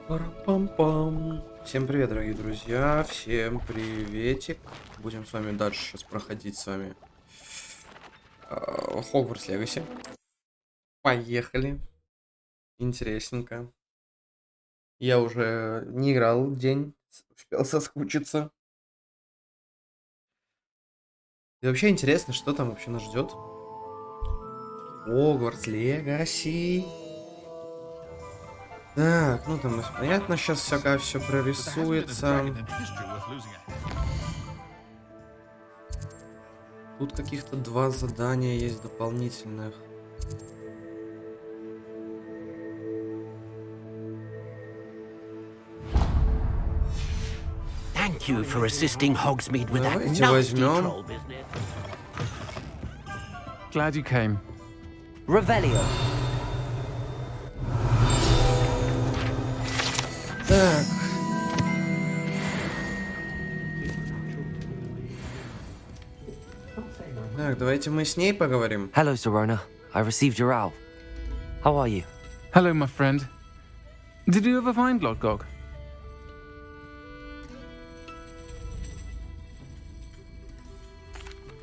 Пам-пам. Всем привет, дорогие друзья, всем приветик. Будем с вами дальше сейчас проходить с вами Хогвартс Легаси. Поехали. Интересненько. Я уже не играл день, успел соскучиться. И вообще интересно, что там вообще нас ждет. Хогвартс Легаси. Так, ну там понятно, сейчас всякое все прорисуется. Тут каких-то два задания есть дополнительных. Thank you for assisting Hogsmeade with that Давайте nasty возьмем. troll business. Glad you came. Revelio. Так. Так, давайте мы с ней поговорим. Hello, Serona. I received your owl. How are you? Hello, my friend. Did you ever find Lodgok?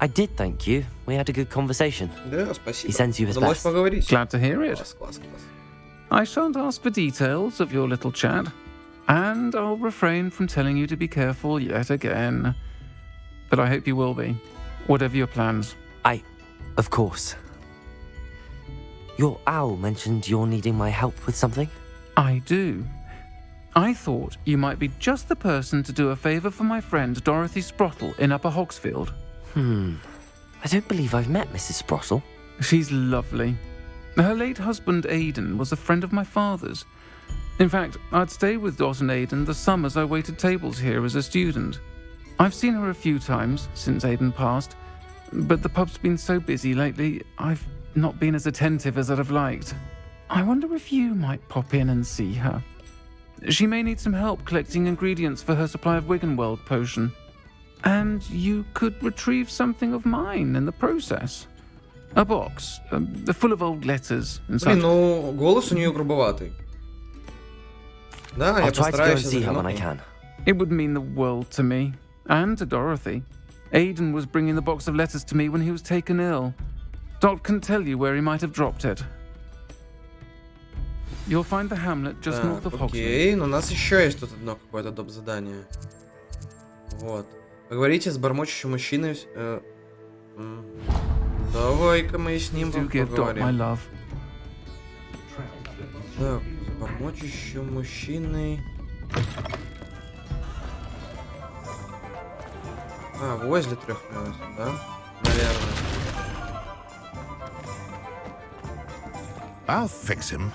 I did, thank you. We had a good conversation. Да, спасибо. He sends you his Удалось best. поговорить. Glad to hear it. Класс, класс, класс. I shan't ask for details of your little chat, and I'll refrain from telling you to be careful yet again. But I hope you will be, whatever your plans. Of course. Your owl mentioned you're needing my help with something? I do. I thought you might be just the person to do a favour for my friend Dorothy Sprottle in Upper Hogsfield. I don't believe I've met Mrs. Sprottle. She's lovely. Her late husband Aidan was a friend of my father's. In fact, I'd stay with Dot and Aidan the summers I waited tables here as a student. I've seen her a few times since Aidan passed, but the pub's been so busy lately, I've not been as attentive as I'd have liked. I wonder if you might pop in and see her. She may need some help collecting ingredients for her supply of Wiggenweld potion. And you could retrieve something of mine in the process. A box, full of old letters and such. Блин, ну голос у нее грубоватый. Да, я I'll try to go and постараюсь see her when I заглянуть. can. It would mean the world to me, and to Dorothy. Aidan was bringing the box of letters to me when he was taken ill. Dot can tell you where he might have dropped it. You'll find the hamlet just north of Так, Hogsmeade. окей, но у нас еще есть тут одно какое-то доп. Задание. Вот. Поговорите с бормочущим мужчиной. Давай-ка мы с ним Do give Dot my поговорим. love. Так, с бормочущим мужчиной. Возле трех звезд, да? Наверное. I'll fix him,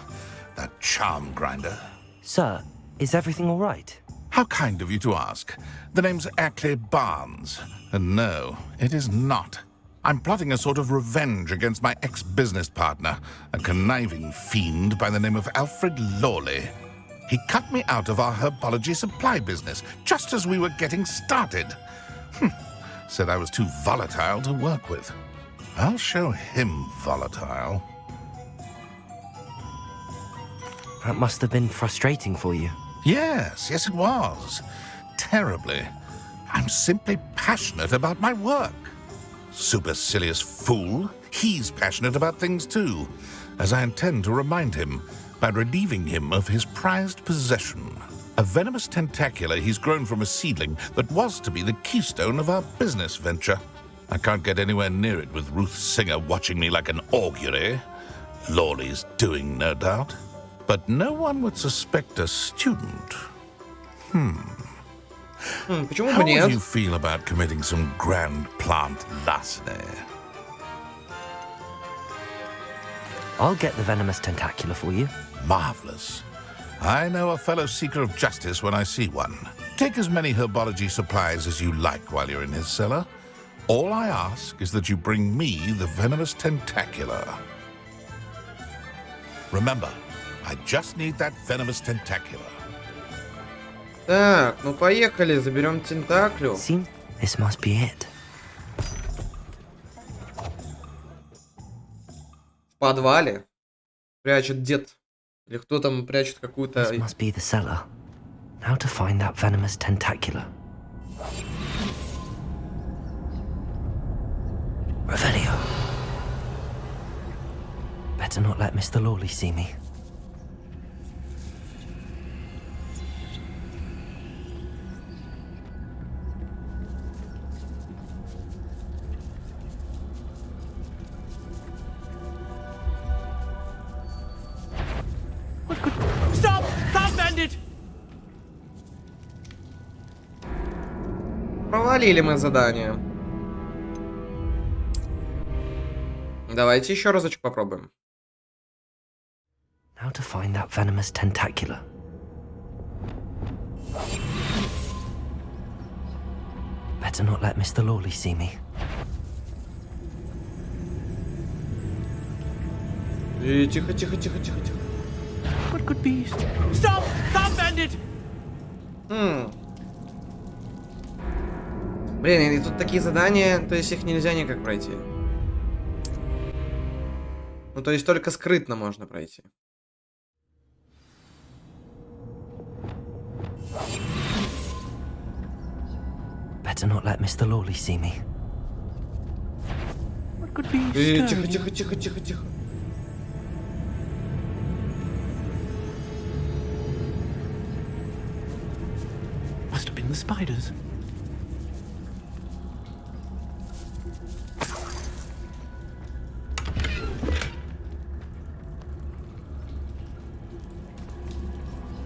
that charm grinder. Sir, is everything all right? How kind of you to ask. The name's Ackley Barnes. And no, it is not. I'm plotting a sort of revenge against my ex-business partner, a conniving fiend by the name of Alfred Lawley. He cut me out of our herbology supply business just as we were getting started. Said I was too volatile to work with. I'll show him volatile. That must have been frustrating for you. Yes, it was. Terribly. I'm simply passionate about my work. Supercilious fool. He's passionate about things too, as I intend to remind him by relieving him of his prized possession. A venomous tentacula he's grown from a seedling that was to be the keystone of our business venture. I can't get anywhere near it with Ruth Singer watching me like an augury. Lawley's doing, no doubt. But no one would suspect a student. Почему How бы would нет? you feel about committing some grand plant larceny? I'll get the venomous tentacula for you. Marvelous. I know a fellow seeker of justice when I see one. Take as many herbology supplies as you like while you're in his cellar. All I ask is that you bring me the venomous tentacula. Remember, I just need that venomous tentacula. Так, ну поехали, заберем тентаклю. Seems this must be it. В подвале прячет дед Или кто там прячет какую-то... This must be the cellar. How to find that venomous tentacula? Revelio. Better not let Mr. Lawley see me. Stop! Stop, bandit! Провалили мы задание. Давайте еще разочек попробуем. How to find that venomous tentacula? Better not let Mr. Lawley see me. И тихо, тихо, тихо, тихо, тихо. What could be? Stop! Stop, bandit! Блин, и тут такие задания, то есть их нельзя никак пройти. Ну, то есть только скрытно можно пройти. Better not let Mr. Lawley see me. What could be? Тихо, тихо, тихо, тихо, тихо. Must have been the spiders.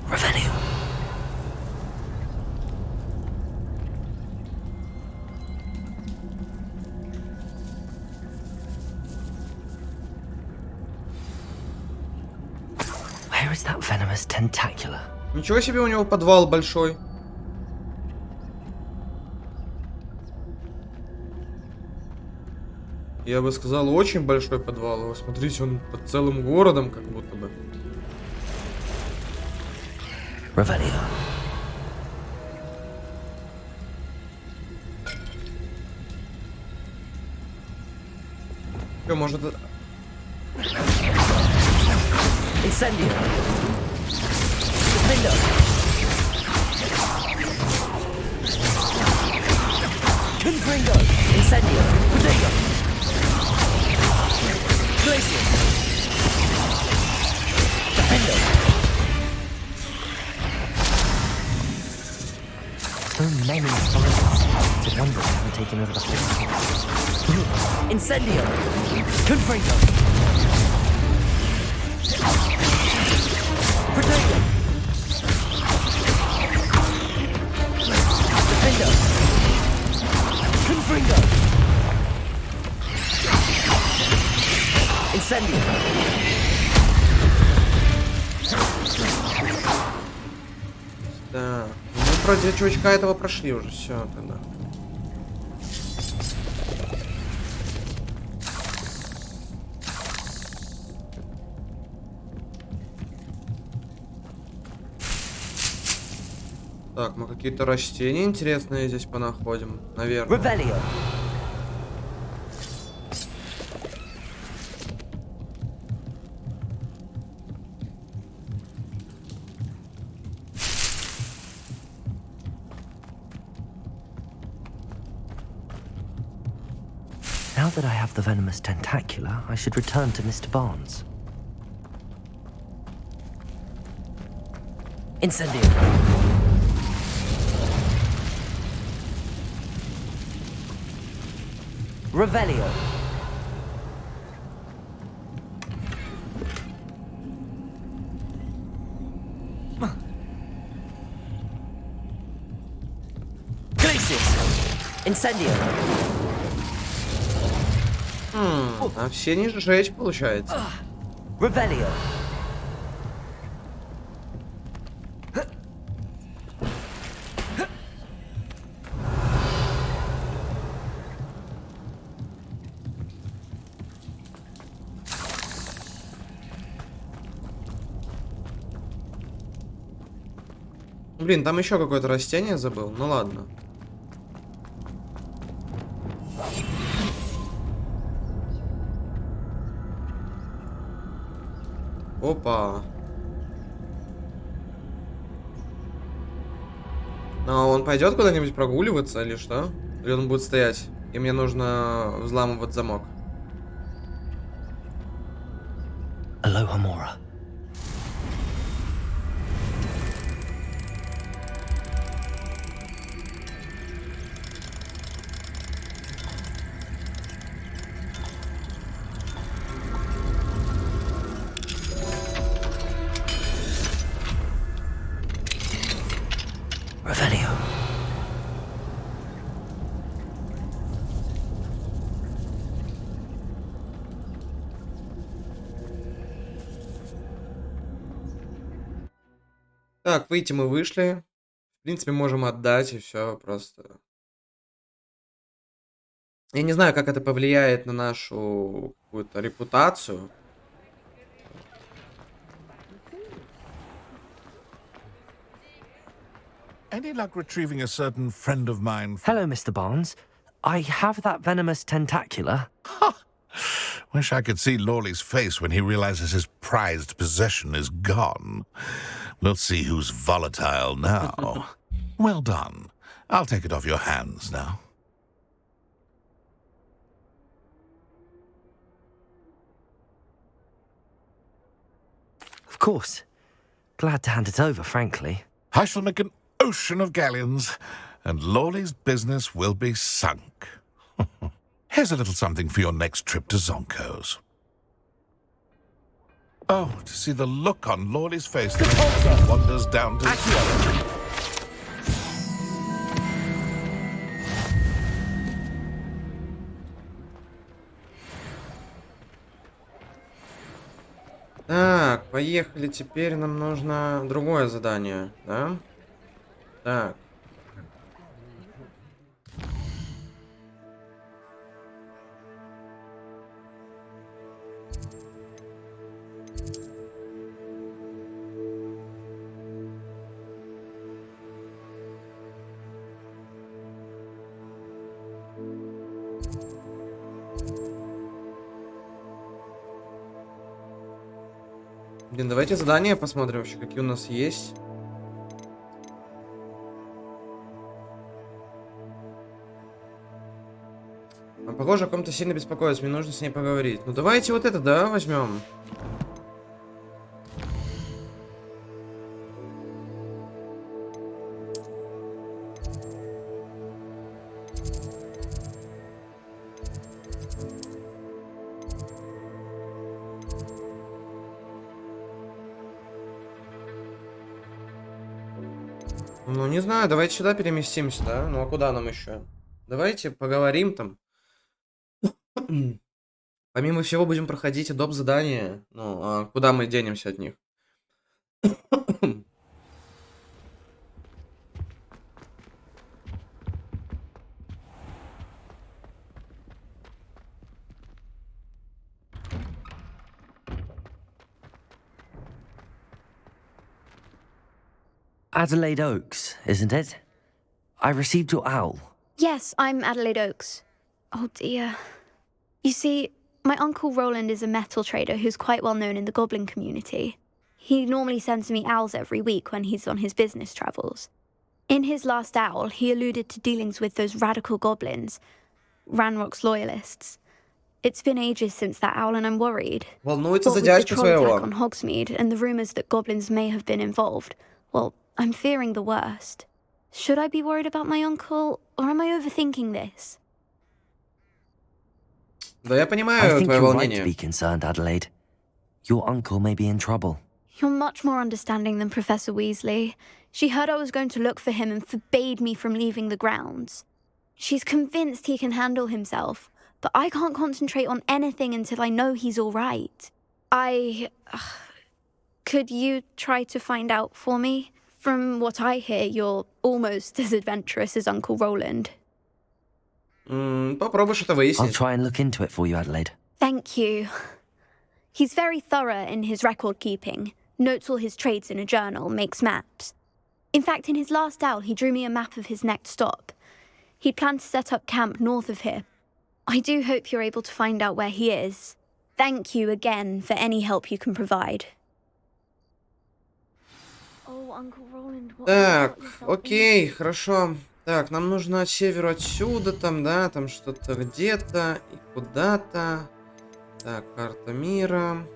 Revelio. Where is that venomous tentacula? Ничего себе, у него подвал большой. Я бы сказал, очень большой подвал. Его, смотрите, он под целым городом как будто бы. Revelio. Что, может... Incendio. Defender. Confringo. Incendio. Protego. Glacier. Defender. So many spiders. It's a wonder they haven't taken over the whole house. Incendio. Confringo. Protego. Defender. Confringo. Incendio. Да. Мы вроде чувачка этого прошли уже. Все, тогда. Так, мы какие-то растения интересные здесь понаходим, наверное. Revelio. Now that I have the venomous tentacula, I should return to Mr. Barnes. Incendio. Revelio. Glacius. Incendio. А все не сжечь, получается. Revelio. Блин, там еще какое-то растение забыл. Ну ладно. Опа. Но он пойдет куда-нибудь прогуливаться или что? Или он будет стоять? И мне нужно взламывать замок. Aloha Mora. Revelio. Так, выйти мы вышли. В принципе, можем отдать и все просто. Я не знаю, как это повлияет на нашу какую-то репутацию. Any luck retrieving a certain friend of mine? Hello, Mr. Barnes. I have that venomous tentacula. Wish I could see Lawley's face when he realizes his prized possession is gone. We'll see who's volatile now. Well done. I'll take it off your hands now. Of course. Glad to hand it over, frankly. I shall make an ocean of galleons, and Lawley's business will be sunk. Here's a little something for your next trip to Zonko's. Oh, to see the look on Lawley's face as he wanders down to... Так, поехали. Теперь нам нужно другое задание, да? Так. Блин, давайте задания посмотрим вообще, какие у нас есть. Похоже, о ком-то сильно беспокоится, мне нужно с ней поговорить. Ну давайте вот это, да, возьмем. Ну, не знаю, давайте сюда переместимся, да? Ну, а куда нам еще? Давайте поговорим там. Помимо всего, будем проходить и доп. Задания. Ну, а куда мы денемся от них? Adelaide Oaks, isn't it? I received your owl. Yes, I'm Adelaide Oaks. Oh dear. You see, my uncle Roland is a metal trader who's quite well known in the goblin community. He normally sends me owls every week when he's on his business travels. In his last owl, he alluded to dealings with those radical goblins, Ranrock's loyalists. It's been ages since that owl and I'm worried. Волнуется What за with the дядьку troll attack своего. on Hogsmeade and the rumours that goblins may have been involved, well, I'm fearing the worst. Should I be worried about my uncle, or am I overthinking this? Да, я I понимаю think твое you're right to волнение. be concerned, Adelaide. Your uncle may be in trouble. You're much more understanding than Professor Weasley. She heard I was going to look for him and forbade me from leaving the grounds. She's convinced he can handle himself, but I can't concentrate on anything until I know he's all right. Could you try to find out for me? From what I hear, you're almost as adventurous as Uncle Roland. Попробуй что-то I'll выяснить. try and look into it for you, Adelaide. Thank you. He's very thorough in his record keeping, notes all his trades in a journal, makes maps. In fact, in his last owl, he drew me a map of his next stop. He planned to set up camp north of here. I do hope you're able to find out where he is. Thank you again for any help you can provide. Oh, Uncle Roland, what Так, have you got yourself окей, хорошо. Так, нам нужно от северу отсюда, там, да, там что-то где-то и куда-то. Так, карта мира.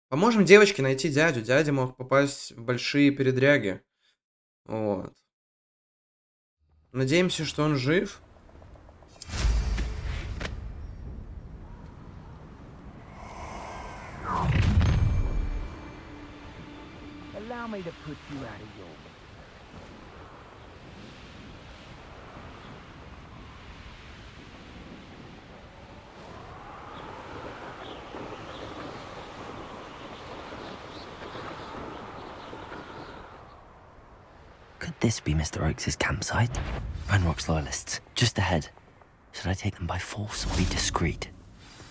Поможем девочке найти дядю. Дядя мог попасть в большие передряги. Вот. Надеемся, что он жив. Allow me to put you out of your Could this be Mr. Oakes' campsite? Ranrock's loyalists, just ahead. Should I take them by force or be discreet?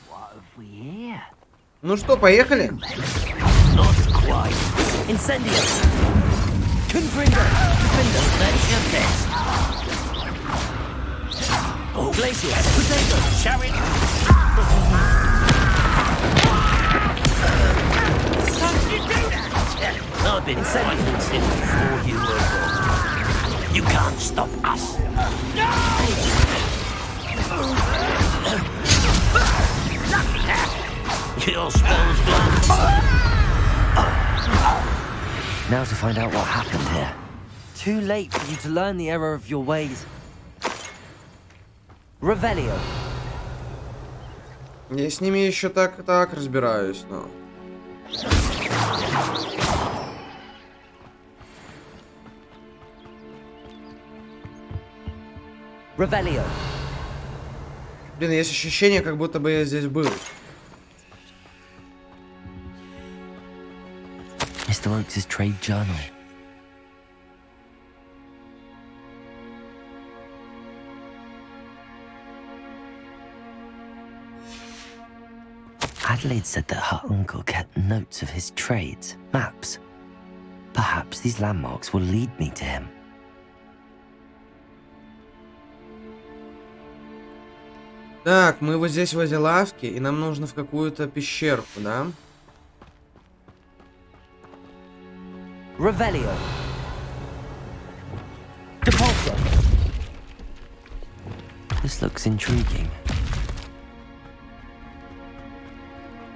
What have we here? Ну что, поехали? Not quite. Incendio! Confringo! Confringo, there's your best. Oh, Glacier! Potato! Showing. How did you do that? I've been fighting since before you were born. You can't stop us. Your spell's blood. Now to find out what happened here. Too late for you to learn the error of your ways. Revelio. Я с ними еще так разбираюсь, но... Revelio. Блин, есть ощущение, как будто бы я здесь был. Mr. Oakes' trade journal. Adelaide said that her uncle kept notes of his trades, maps. Perhaps these landmarks will lead me to him. Так, мы вот здесь возле лавки, и нам нужно в какую-то пещерку, да? Revelio. Depulso. This looks intriguing.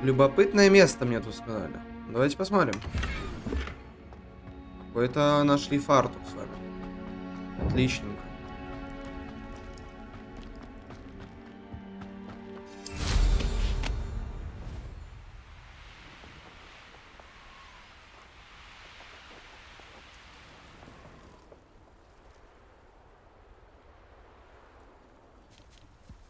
Любопытное место мне тут сказали. Давайте посмотрим. Какой-то нашли фартук с вами. Отличненько.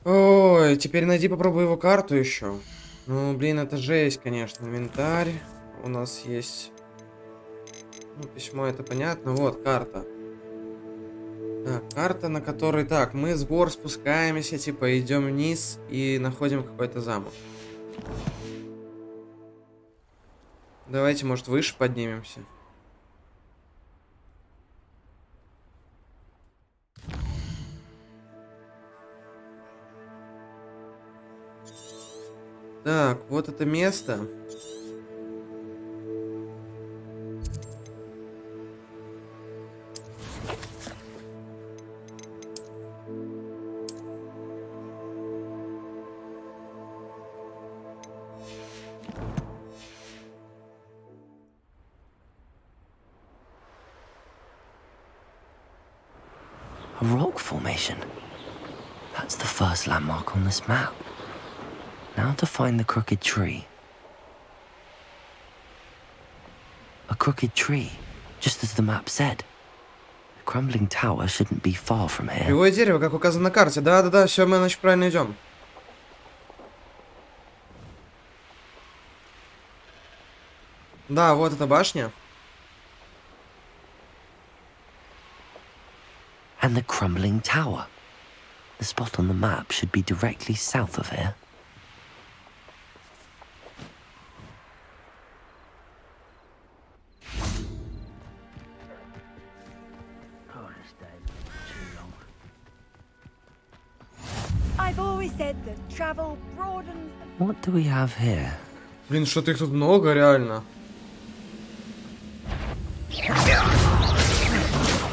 Ой, теперь найди, попробуй его карту еще. Ну, блин, это жесть, конечно. Инвентарь. У нас есть... Ну, письмо, это понятно. Вот, карта. Так, карта, на которой... Так, мы с гор спускаемся, типа, идем вниз и находим какой-то замок. Давайте, может, выше поднимемся. Так, вот это место. A rock formation. That's the first landmark on this map. Now to find the crooked tree. A crooked tree, just as the map said. The crumbling tower shouldn't be far from here. Кривое дерево, как указано на карте. Да-да-да, все, мы, значит, правильно идем. Да, вот эта башня. And the crumbling tower. The spot on the map should be directly south of here. Oh, this day too long. I've always said that travel broadens. What do we have here? Блин, что-то их тут много, реально.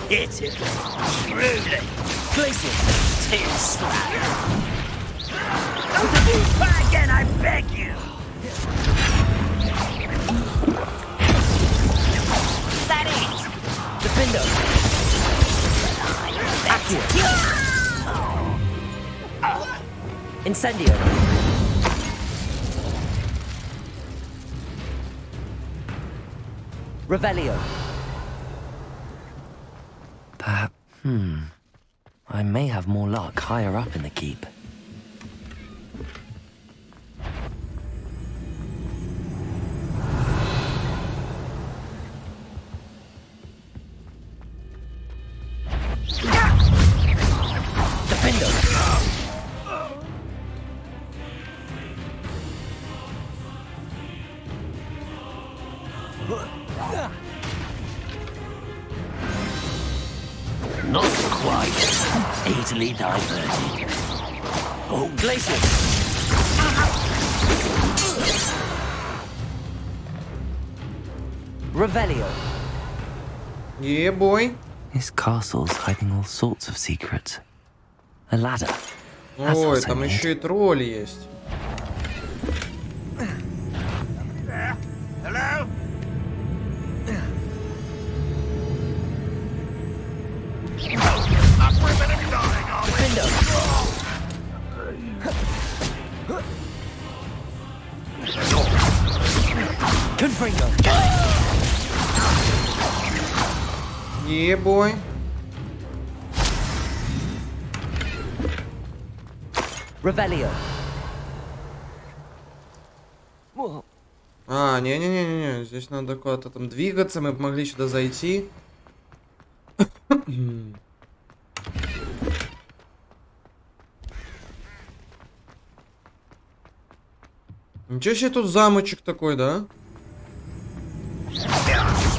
Hit it. Truly. Glacius. Too slack. Try again, I beg you. That is. Defendo. Accio. Incendio. Revelio. Perhaps, I may have more luck higher up in the keep. Defendo. Not quite. Easily diverted. Oh, Glacius! Revelio. Yeah, boy. This castle's hiding all sorts of secrets. A ladder. That's Ой, what I там need. еще и тролль есть. Hello? Defendo. Confringo. Yeah, boy. Revelio. А, не-не-не-не, здесь надо куда-то там двигаться, мы бы могли сюда зайти. Ничего себе тут замочек такой, да?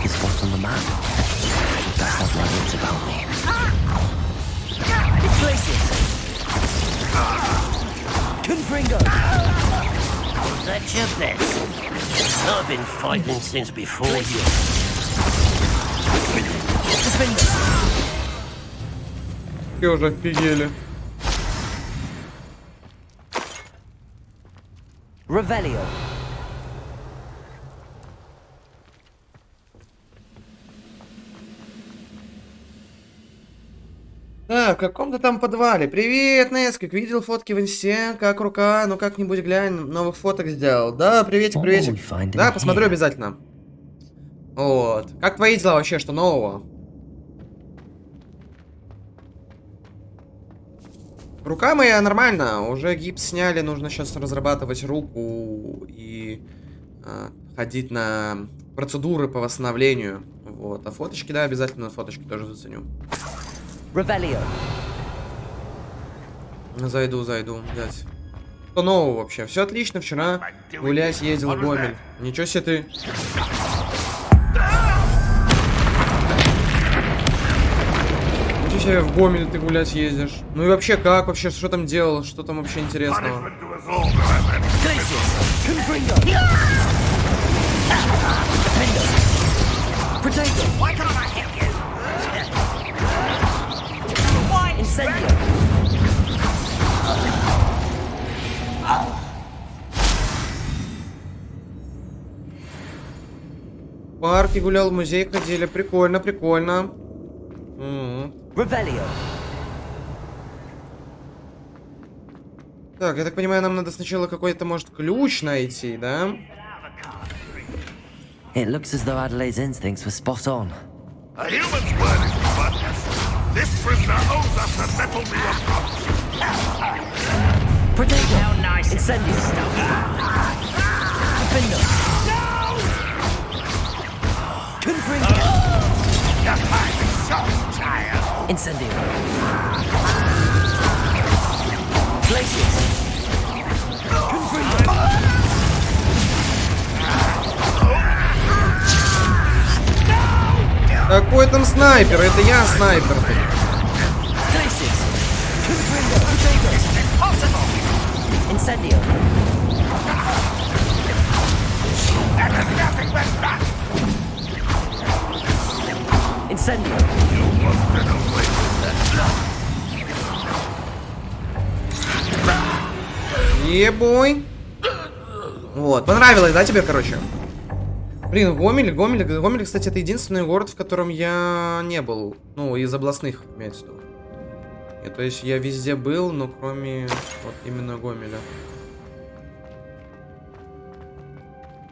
This spot on the map. That's what my wits about me. Glacius. Confringo. That's your best. I've been fighting since before you. Defender. Все уже офигели. Revelio. Так, в каком-то там подвале. Привет, Несквик. Видел фотки в инсте? Как рука? Ну как-нибудь глянь, новых фоток сделал. Да, приветик, приветик. Да, посмотрю обязательно. Вот. Как твои дела вообще? Что нового? Рука моя нормально. Уже гипс сняли. Нужно сейчас разрабатывать руку и ходить на процедуры по восстановлению. Вот. А фоточки, да, обязательно фоточки тоже заценю. Revelio. Зайду, блядь. Что нового вообще? Все отлично, вчера гулять ездил в Гомель. Ничего себе ты. Ничего себе в Гомель ты гулять ездишь. Ну и вообще как? Вообще, что там делал? Что там вообще интересного? Incendio. В парке гулял, в музей ходили. Прикольно, прикольно. Revelio. Так, я так понимаю, нам надо сначала какой-то, может, ключ найти, да? It looks as though Adelaide's instincts were spot on. A human's word is but this prisoner owes us a metal meal of promise. Potato. How nice. Incendio. Defendo. Confringo. I'm so tired. Incendio. Glacius. Confringo. Какой там снайпер? Это я снайпер. Glacius. Confringo. Potatoes. Impossible. Incendio. Incendio. Ебой. Вот, понравилось, да, тебе, короче? Блин, Гомель, кстати, это единственный город, в котором я не был. Ну, из областных, имеется в виду. И, то есть я везде был, но кроме вот именно Гомеля.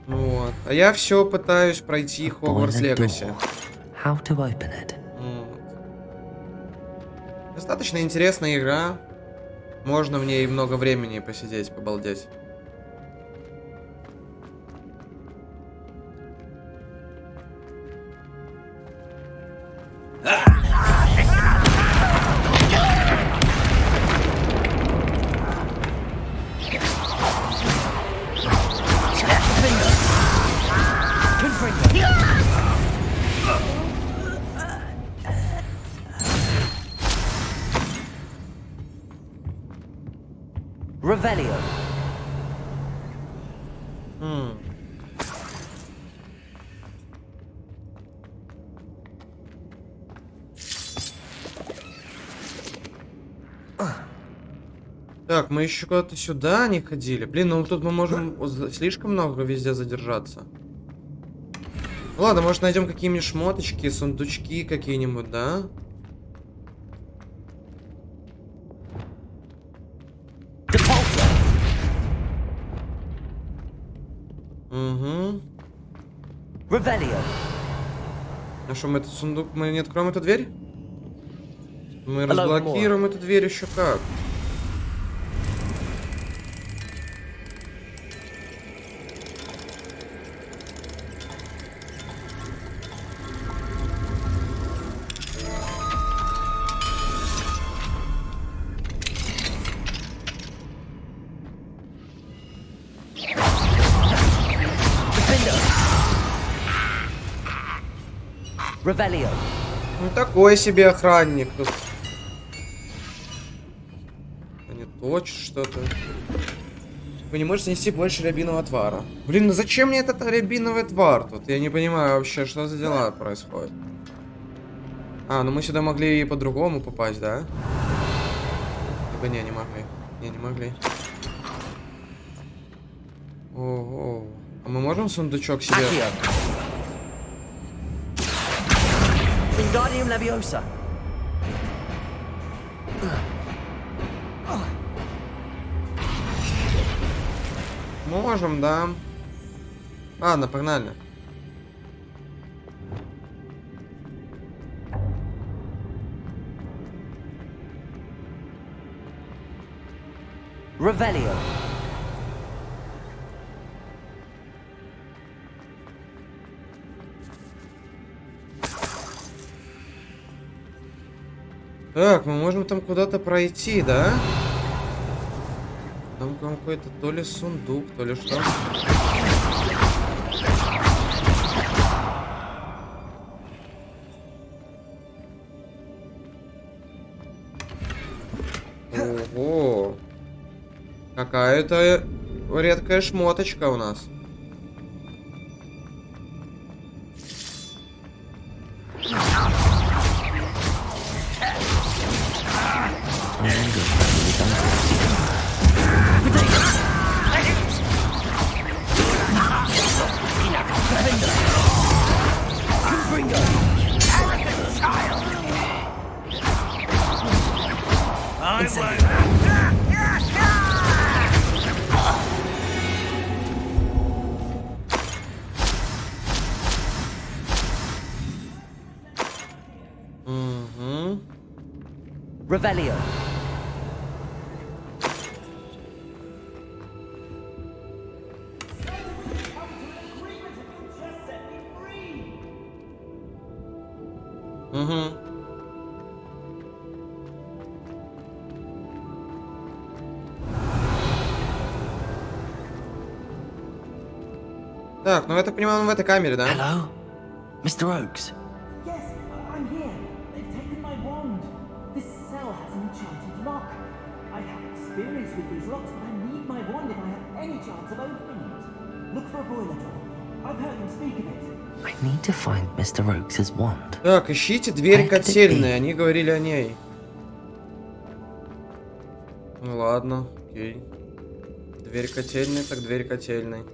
Вот. А я все пытаюсь пройти Хогвартс Легаси. How to open it? Достаточно интересная игра. Можно в ней много времени посидеть, побалдеть. Revelio. Так, мы еще куда-то сюда не ходили. Блин, ну тут мы можем слишком много везде задержаться. Ну ладно, может найдем какие-нибудь шмоточки, сундучки какие-нибудь, да? Угу. Revelio. А что, мы этот сундук, мы не откроем эту дверь? Мы разблокируем эту дверь еще как? Revelio. Ну такой себе охранник тут. Не точит что-то. Вы не можете нести больше рябинового отвара. Блин, ну зачем мне этот рябиновый отвар тут? Я не понимаю вообще, что за дела происходят. А, ну мы сюда могли и по-другому попасть, да? Либо не могли. Не могли. Ого. А мы можем сундучок себе... Wingardium Leviosa. Можем, да. Ладно, погнали. Revelio. Так, мы можем там куда-то пройти, да? Там какой-то то ли сундук, то ли что. Ого. Какая-то редкая шмоточка у нас. Revelio. Так, ну я так понимаю, он в этой камере, да? Hello, Mr. Oakes. Yes, I'm here. They've taken my wand. This cell has an enchanted lock. I have experience with these locks, but I need my wand if I have any chance of opening it. Look for a boiler door. I've heard him speak of it. I need to find Mr. Oakes' wand. Так, ищите дверь котельной, они говорили о ней. Ну ладно, окей. Дверь котельной, так дверь котельной.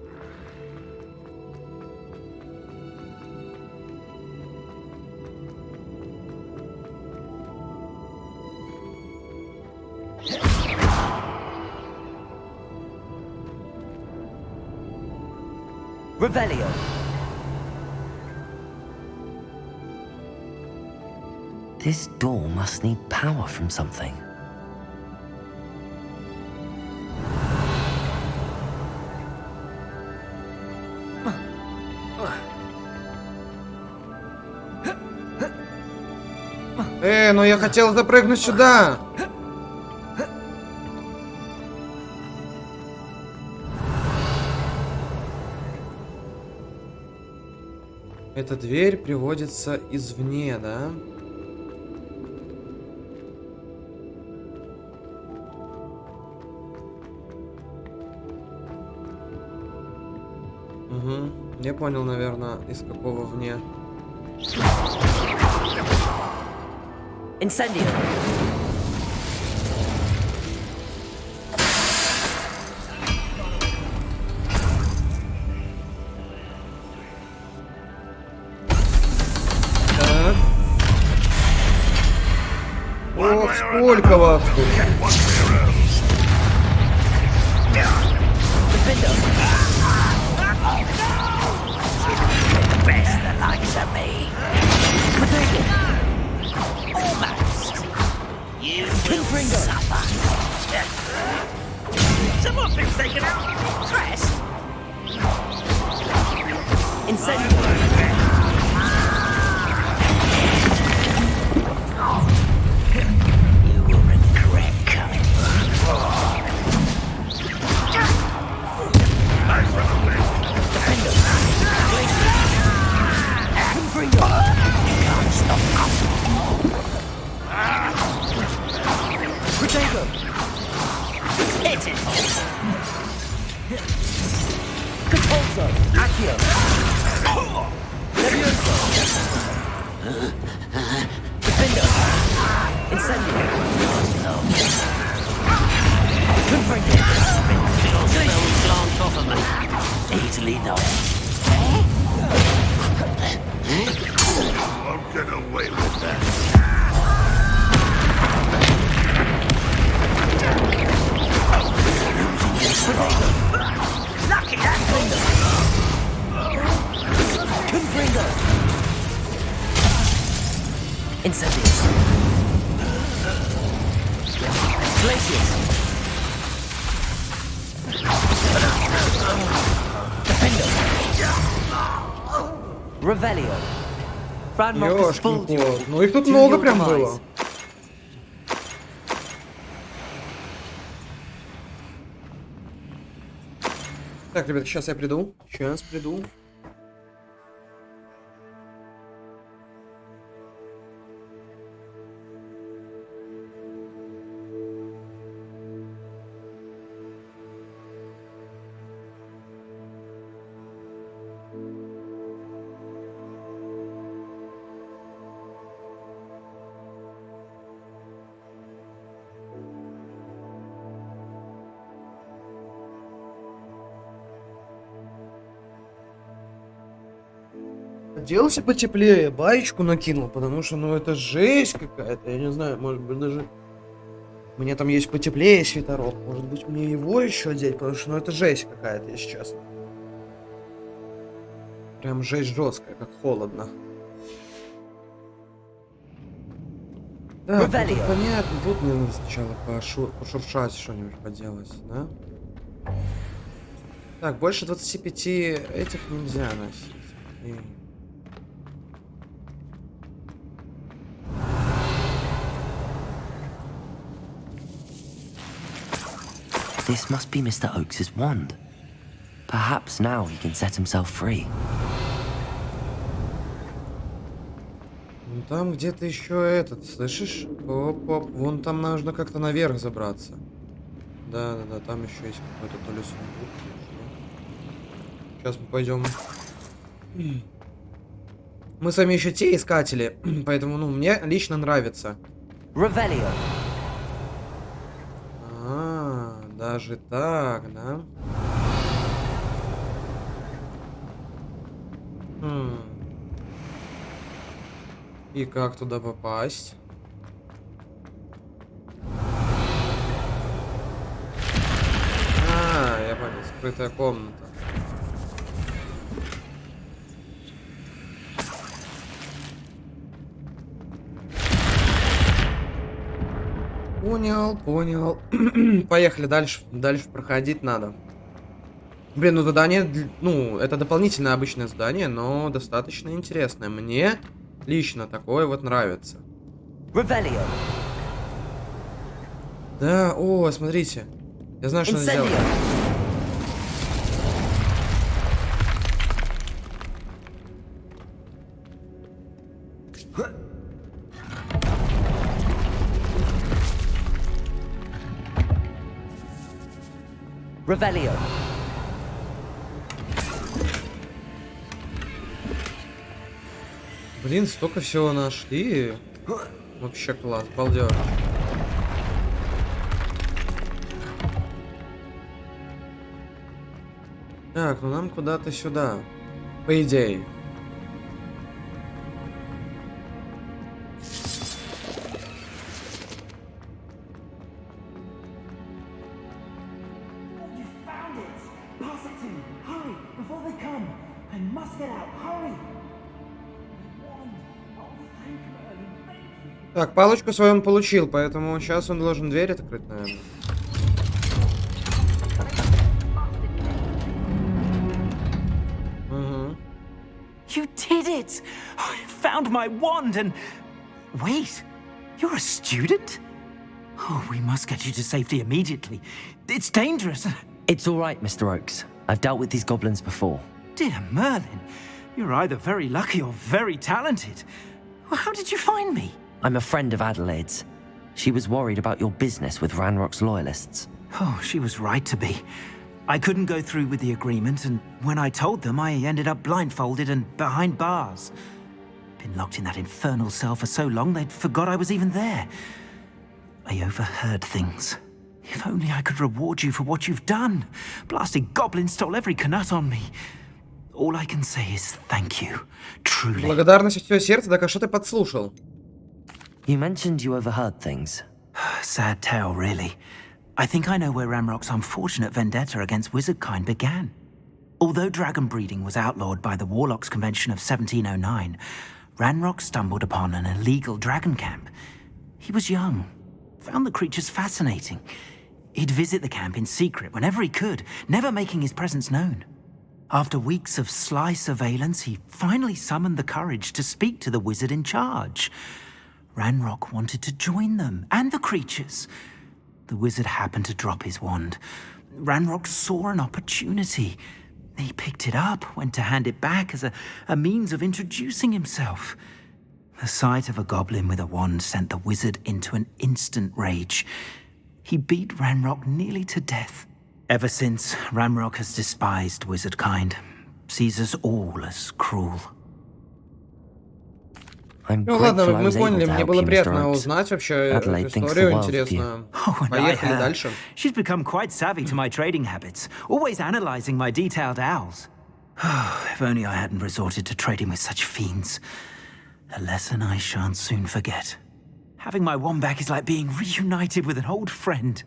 Revelio. This door must need power from something. Ну я хотел запрыгнуть сюда. Эта дверь приводится извне, да? Угу. Я понял, наверное, из какого вне. Incendio. Так. Ох, сколько вас тут. Someone thinks they can out dressed. Incendio. You will regret coming. Defender. Confringo. Can't stop us. Protego. Hit it. Catolzo. Accio. Levioso. Defender. Incendio. Confringo. Glance off of me. Easily done. Won't get away with that. Lucky that Confringo. Incendio. Glacius. Defender. Revelio. Ranrock has fooled you. Ёшкин-кот. Ну их тут To много your прям demise. было. Так, ребят, сейчас я приду. Сейчас приду. Оделся потеплее, баечку накинул, потому что, ну, это жесть какая-то. Я не знаю, может быть, даже... У меня там есть потеплее свитерок. Может быть, мне его еще одеть, потому что, ну, это жесть какая-то, если честно. Прям жесть жесткая, как холодно. Да, ну, тут Revelio. понятно, тут мне надо сначала пошуршать что-нибудь поделать, да? Так, больше 25 этих нельзя носить. Окей. This must be Mr. Oakes' wand. Perhaps now he can set himself free. Вон там где-то еще этот, слышишь? Оп-оп, вон там нужно как-то наверх забраться. Да, там еще есть какой-то то ли сундук. Сейчас мы пойдем. Мы с вами еще те искатели, поэтому, ну, мне лично нравится. Revelio. Даже так, да? И как туда попасть? Я понял, скрытая комната. Понял. Поехали дальше. Дальше проходить надо. Блин, ну задание, ну, это дополнительное обычное задание, но достаточно интересное. Мне лично такое вот нравится. Revelio. Да, о, смотрите. Я знаю, что надо сделать. Incendio. Revelio. Блин, столько всего нашли. Вообще класс, балдеж. Так, ну нам куда-то сюда. По идее. You found it! Pass it to me! Hurry! Before they come! I must get out! Hurry! Wand! Oh, thank you, Merlin! Thank you! Так, палочку свою он получил, поэтому сейчас он должен дверь открыть, наверное. Угу. You did it! I found my wand and... Wait, you're a student? Oh, we must get you to safety immediately. It's dangerous. It's all right, Mr. Oakes. I've dealt with these goblins before. Dear Merlin, you're either very lucky or very talented. Well, how did you find me? I'm a friend of Adelaide's. She was worried about your business with Ranrock's loyalists. Oh, she was right to be. I couldn't go through with the agreement, and when I told them, I ended up blindfolded and behind bars. Been locked in that infernal cell for so long, they'd forgot I was even there. I overheard things. If only I could reward you for what you've done. Blasted goblin stole every canut on me. All I can say is thank you. Truly. Благодарность от всего сердца, так а что ты подслушал? You mentioned you overheard things. Sad tale, really. I think I know where Ramrock's unfortunate vendetta against wizardkind began. Although dragon breeding was outlawed by the Warlocks Convention of 1709, Ranrock stumbled upon an illegal dragon camp. He was young, found the creatures fascinating. He'd visit the camp in secret whenever he could, never making his presence known. After weeks of sly surveillance, he finally summoned the courage to speak to the wizard in charge. Ranrock wanted to join them, and the creatures. The wizard happened to drop his wand. Ranrock saw an opportunity. He picked it up, went to hand it back as a means of introducing himself. The sight of a goblin with a wand sent the wizard into an instant rage. He beat Ranrock nearly to death. Ever since, Ranrock has despised wizardkind, sees us all as cruel. I'm Ну grateful ладно, I мы was able поняли, to мне help было you, Mr. приятно Oakes. узнать вообще Adelaide эту thinks the историю world of you. интересную. Oh, and I Поехали heard. дальше. She's become quite savvy to my trading habits, always analyzing my detailed owls. If only I hadn't resorted to trading with such fiends. A lesson I shan't soon forget. Having my wand back is like being reunited with an old friend.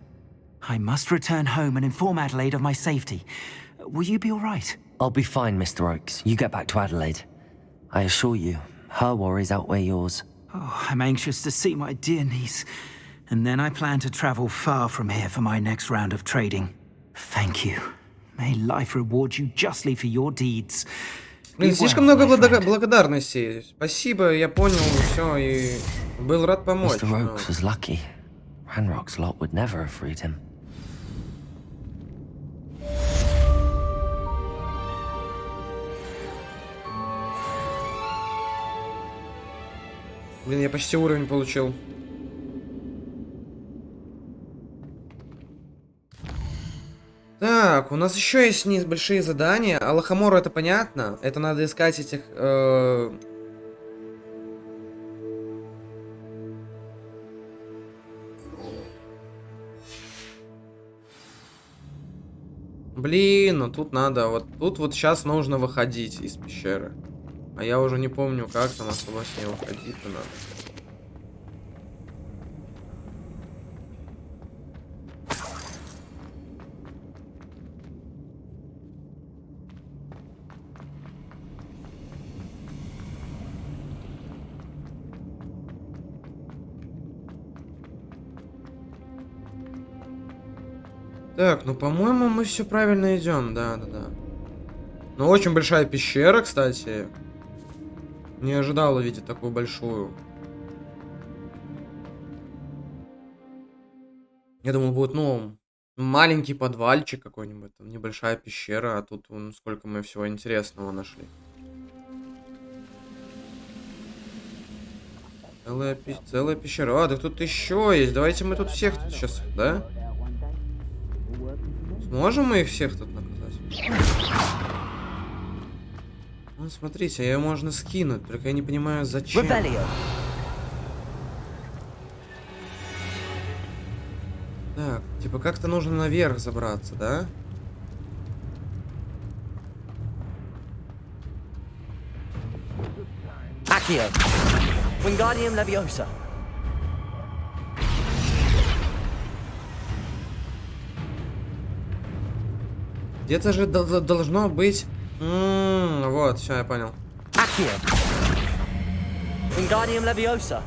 I must return home and inform Adelaide of my safety. Will you be all right? I'll be fine, Mr. Oakes. You get back to Adelaide. I assure you, her worries outweigh yours. Oh, I'm anxious to see my dear niece. And then I plan to travel far from here for my next round of trading. Thank you. May life reward you justly for your deeds. Блин, Be слишком well, много my friend. благодарностей. Спасибо, я понял все и был рад помочь. Mr. но- Oakes was lucky. Ranrock's lot would never have freed him. Блин, я почти уровень получил. Так, у нас еще есть небольшие задания. Алахамору это понятно. Это надо искать этих... Блин, ну тут надо... Вот тут вот сейчас нужно выходить из пещеры. А я уже не помню, как там особо с ней выходить-то надо. Так, ну по-моему мы все правильно идем, да. Ну очень большая пещера, кстати. Не ожидал увидеть такую большую. Я думал, будет, ну, маленький подвальчик какой-нибудь, там небольшая пещера, а тут вон сколько мы всего интересного нашли. Целая пещера. А, да тут еще есть. Давайте мы тут всех тут сейчас, да? Сможем мы их всех тут наказать? Ну, смотрите, ее можно скинуть, только я не понимаю, зачем. Revelio. Так, типа как-то нужно наверх забраться, да? Accio. Wingardium Leviosa. Где-то же должно быть... вот, все, я понял. Accio. Wingardium Leviosa.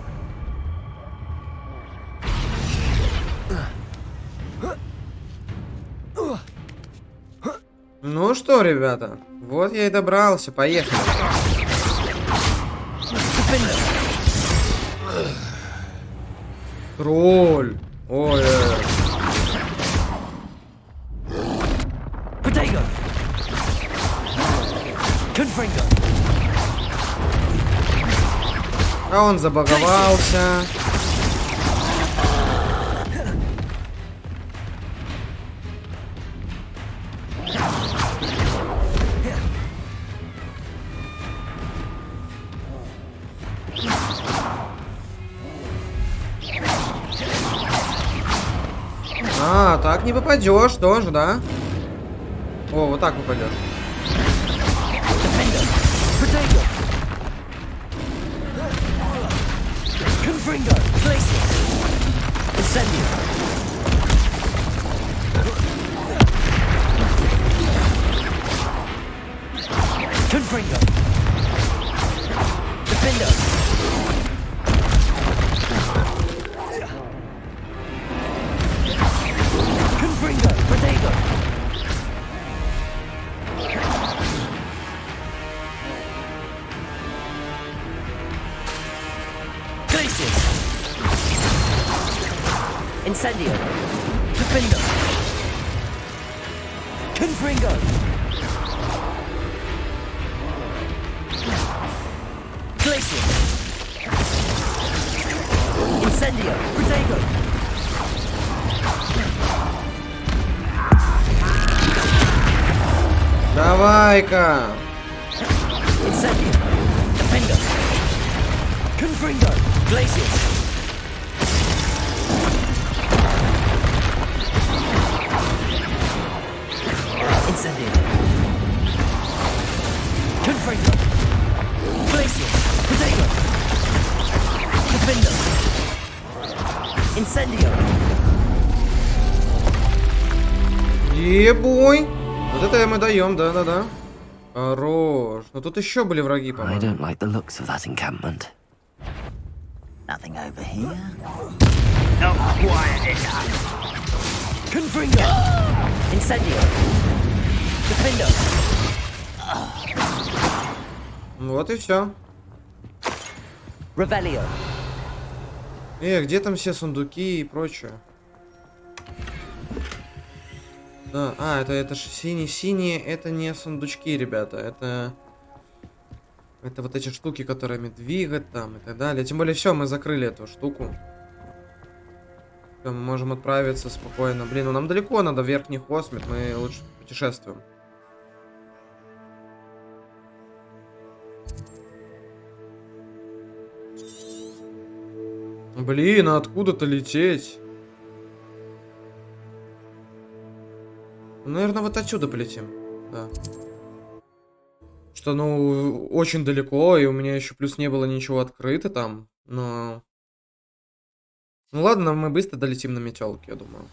Ну что, ребята, вот я и добрался, поехали. Тролль. Ой. Protego. Confringo. А он забаговался. А, так не попадешь тоже, да? О, вот так попадешь. Protego. Confringo. Glacius. Incendio. Confringo. Defendo. Confringo. Protego. Glacius. Incendio. Defendo. Confringo. Glacius. Incendio. Protego. Давай-ка. Incendio. Defendo. Confringo. Glacius. Incendio. Confringo. Glacius. Protego. Defendo. Incendio. Ебой. Вот это мы даем, да. Хорош. Но тут еще были враги, I по-моему. don't like the looks of that encampment. Nothing over here. Confringo. Incendio. Defendo. Вот и все. Revelio. Где там все сундуки и прочее? Да, это же синие, это не сундучки, ребята, это вот эти штуки, которыми двигать там и так далее. Тем более, все, мы закрыли эту штуку. Мы можем отправиться спокойно. Блин, ну нам далеко надо в Верхний Хосмит, мы лучше путешествуем. Блин, а откуда-то лететь? Ну, наверное, вот отсюда полетим. Да. Что, ну, очень далеко, и у меня еще плюс не было ничего открыто там. Но... Ну ладно, мы быстро долетим на метелке, я думаю.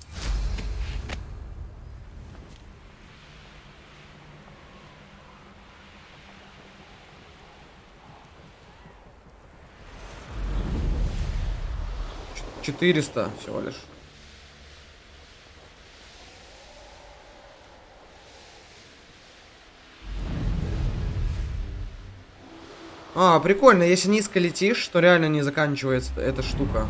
Ч- 400 всего лишь. А, прикольно, если низко летишь, то реально не заканчивается эта штука.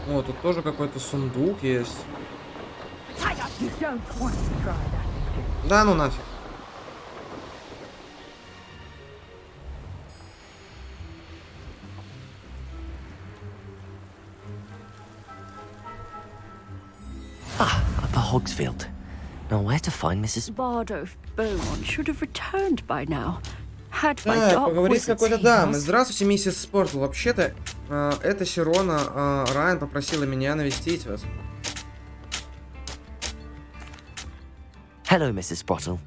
О, тут тоже какой-то сундук есть. Да ну нафиг. Upper Hogsfield. Now, where to find Mrs. Bardo Beaumont should have returned by now. Had my Так, dark поговорить с wizards какой-то дамой. heels. Здравствуйте, миссис Спортл. Вообще-то, это Сирона Райан попросила меня навестить вас. Hello, Mrs. Sprottle.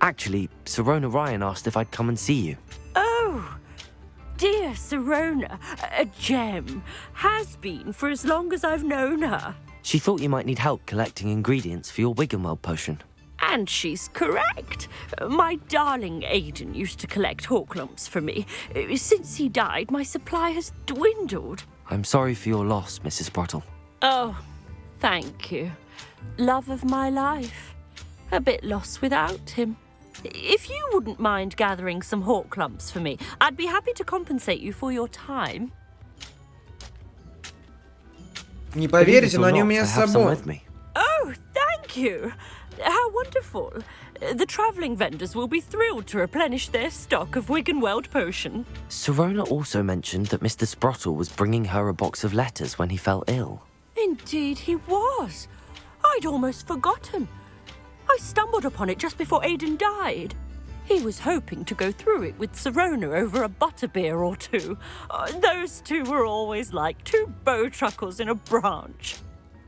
Actually, Sirona Ryan asked if I'd come and see you. Oh, dear Sirona, a gem. Has been for as long as I've known her. She thought you might need help collecting ingredients for your Wiggenweld potion. And she's correct. My darling Aidan used to collect hawk lumps for me. Since he died, my supply has dwindled. I'm sorry for your loss, Mrs. Sprottle. Oh, thank you. Love of my life. A bit lost without him. If you wouldn't mind gathering some hawk lumps for me, I'd be happy to compensate you for your time. Не Believe поверите, it or но они у not, меня I с have some собой. with me. Oh, thank you. How wonderful. The travelling vendors will be thrilled to replenish their stock of Wiggenweld potion. Sirona also mentioned that Mr. Sprottle was bringing her a box of letters when he fell ill. Indeed he was. I'd almost forgotten. I stumbled upon it just before Aidan died. He was hoping to go through it with Sirona over a butterbeer or two. Those two were always like two bowtruckles in a branch.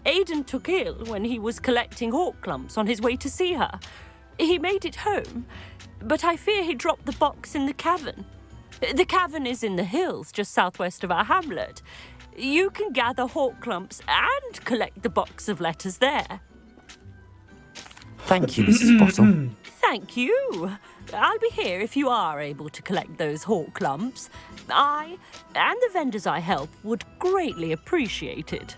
Aidan took ill when he was collecting hawk clumps on his way to see her. He made it home, but I fear he dropped the box in the cavern. The cavern is in the hills just southwest of our hamlet. You can gather hawk clumps and collect the box of letters there. Thank you, Mrs. Sprottle. Thank you. I'll be here if you are able to collect those hawk lumps. I and the vendors I help would greatly appreciate it.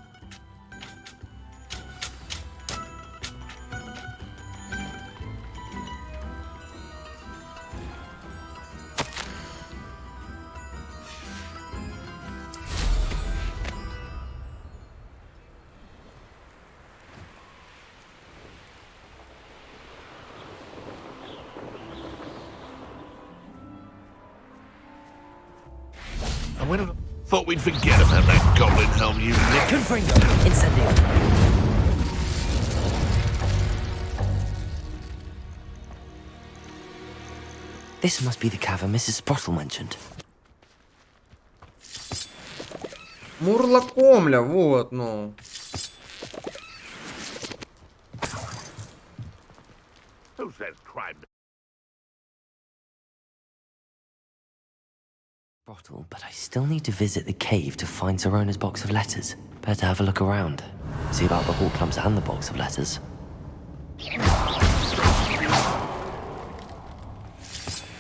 I would have thought we'd forget about that goblin helm you nicked. Confringo. Incendio. This must be the cavern Mrs. Sprottle mentioned. Мурлакомля, вот, ну. Who says crime? Sprottle, but I still need to visit the cave to find Sirona's box of letters. Better have a look around. See about the hawk clumps and the box of letters.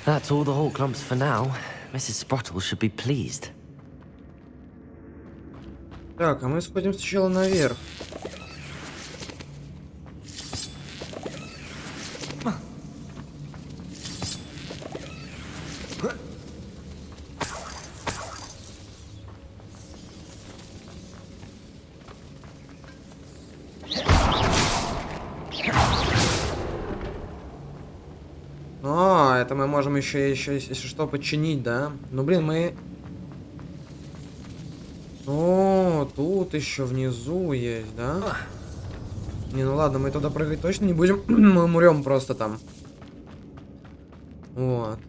That's all the hawk clumps for now. Mrs. Sprottle should be pleased. Так, а мы сходим сначала наверх. А, это это мы можем еще, если что, починить, да? Ну, блин, мы... О, тут еще внизу есть, да? Не, ну ладно, мы туда прыгать точно не будем. Мы умрем просто там. Вот.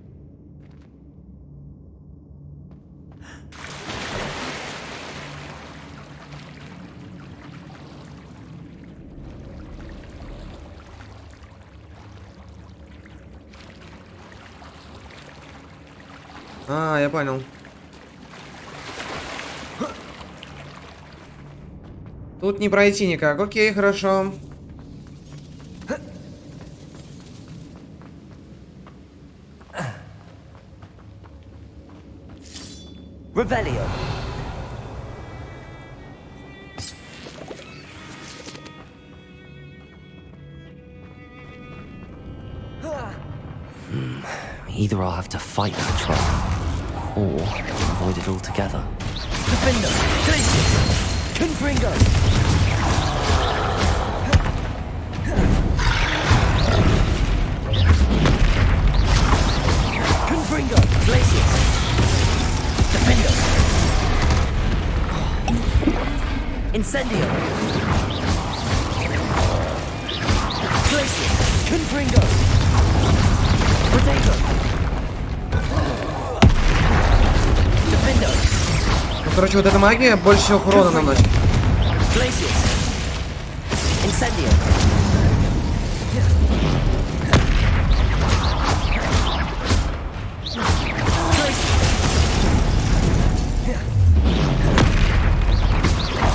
А, я понял. Тут не пройти никак. Окей, хорошо. Revelio. Either I'll have to fight that troll, or avoid it altogether. Defender, Glacius, Confringo. Confringo, Glacius, Defender. Incendio. Glacius, Confringo. Potato. Defender. Ну, короче, вот эта магия больше всего урона наносит. Glacius. Incendio.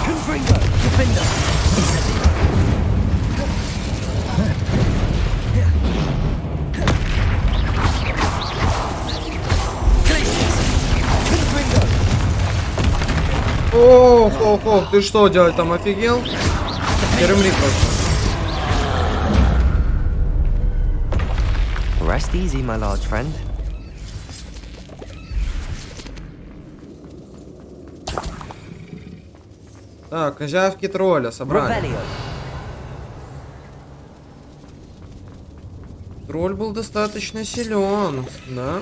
Confringo. Defender. Incendio. Glacius. Confringo. Ох, ты что делать там, офигел? Перемри просто. Rest easy, my large friend. Так, козявки тролля собрали. Revelio. Тролль был достаточно силен, да?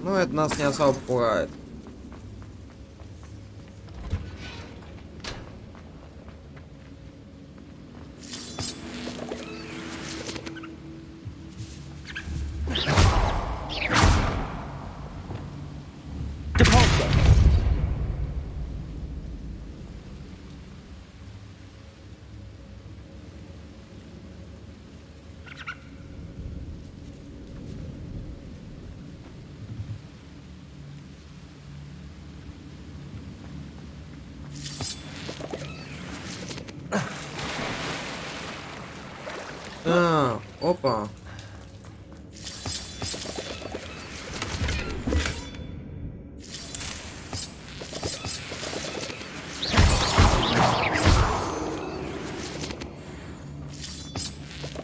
Но это нас не особо пугает. Depulso. А, опа.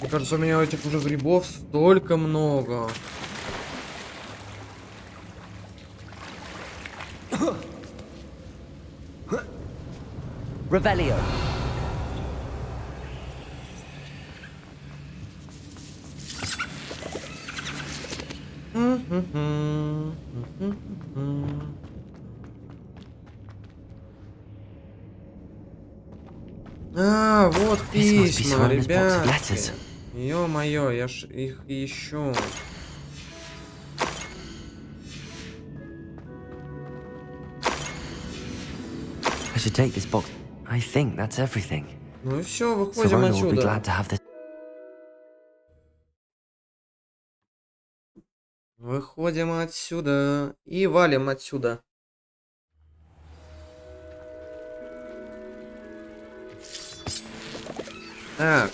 Мне кажется, у меня этих уже грибов столько много. Revelio. А, вот This must be письма, Serona's box of ребят. letters. Ё-моё, я ж их ищу. I should take this box. I think that's everything. Ну и все, выходим Serona will be отсюда. glad to have this. Выходим отсюда и валим отсюда. Так.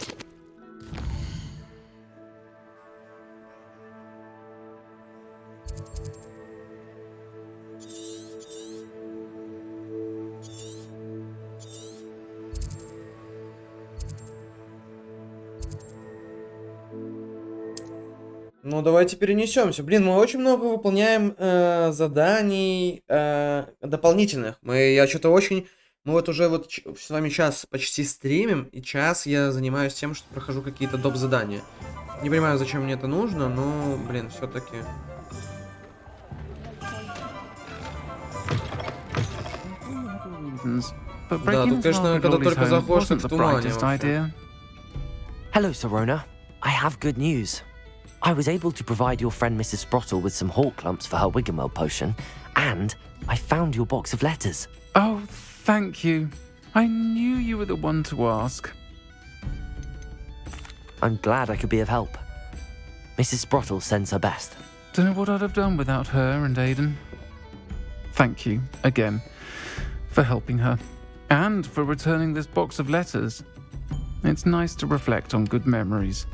Ну, давайте перенесемся. Блин, мы очень много выполняем заданий дополнительных. Я что-то очень Мы вот уже вот с вами час почти стримим, и час я занимаюсь тем, что прохожу какие-то доп. Задания. Не понимаю, зачем мне это нужно, но, блин, все-таки... But Да, breaking тут, into конечно, Margaret когда Lawley's только home заходишь, wasn't так the в тумане brightest вообще. idea. Hello, Sorona. I have good news. I was able to provide your friend Mrs. Sprottle with some hawk clumps for her Wiggenweld potion, and I found your box of letters. Oh, thank you. I knew you were the one to ask. I'm glad I could be of help. Mrs. Sprottle sends her best. Don't know what I'd have done without her and Aidan. Thank you, again, for helping her. And for returning this box of letters. It's nice to reflect on good memories.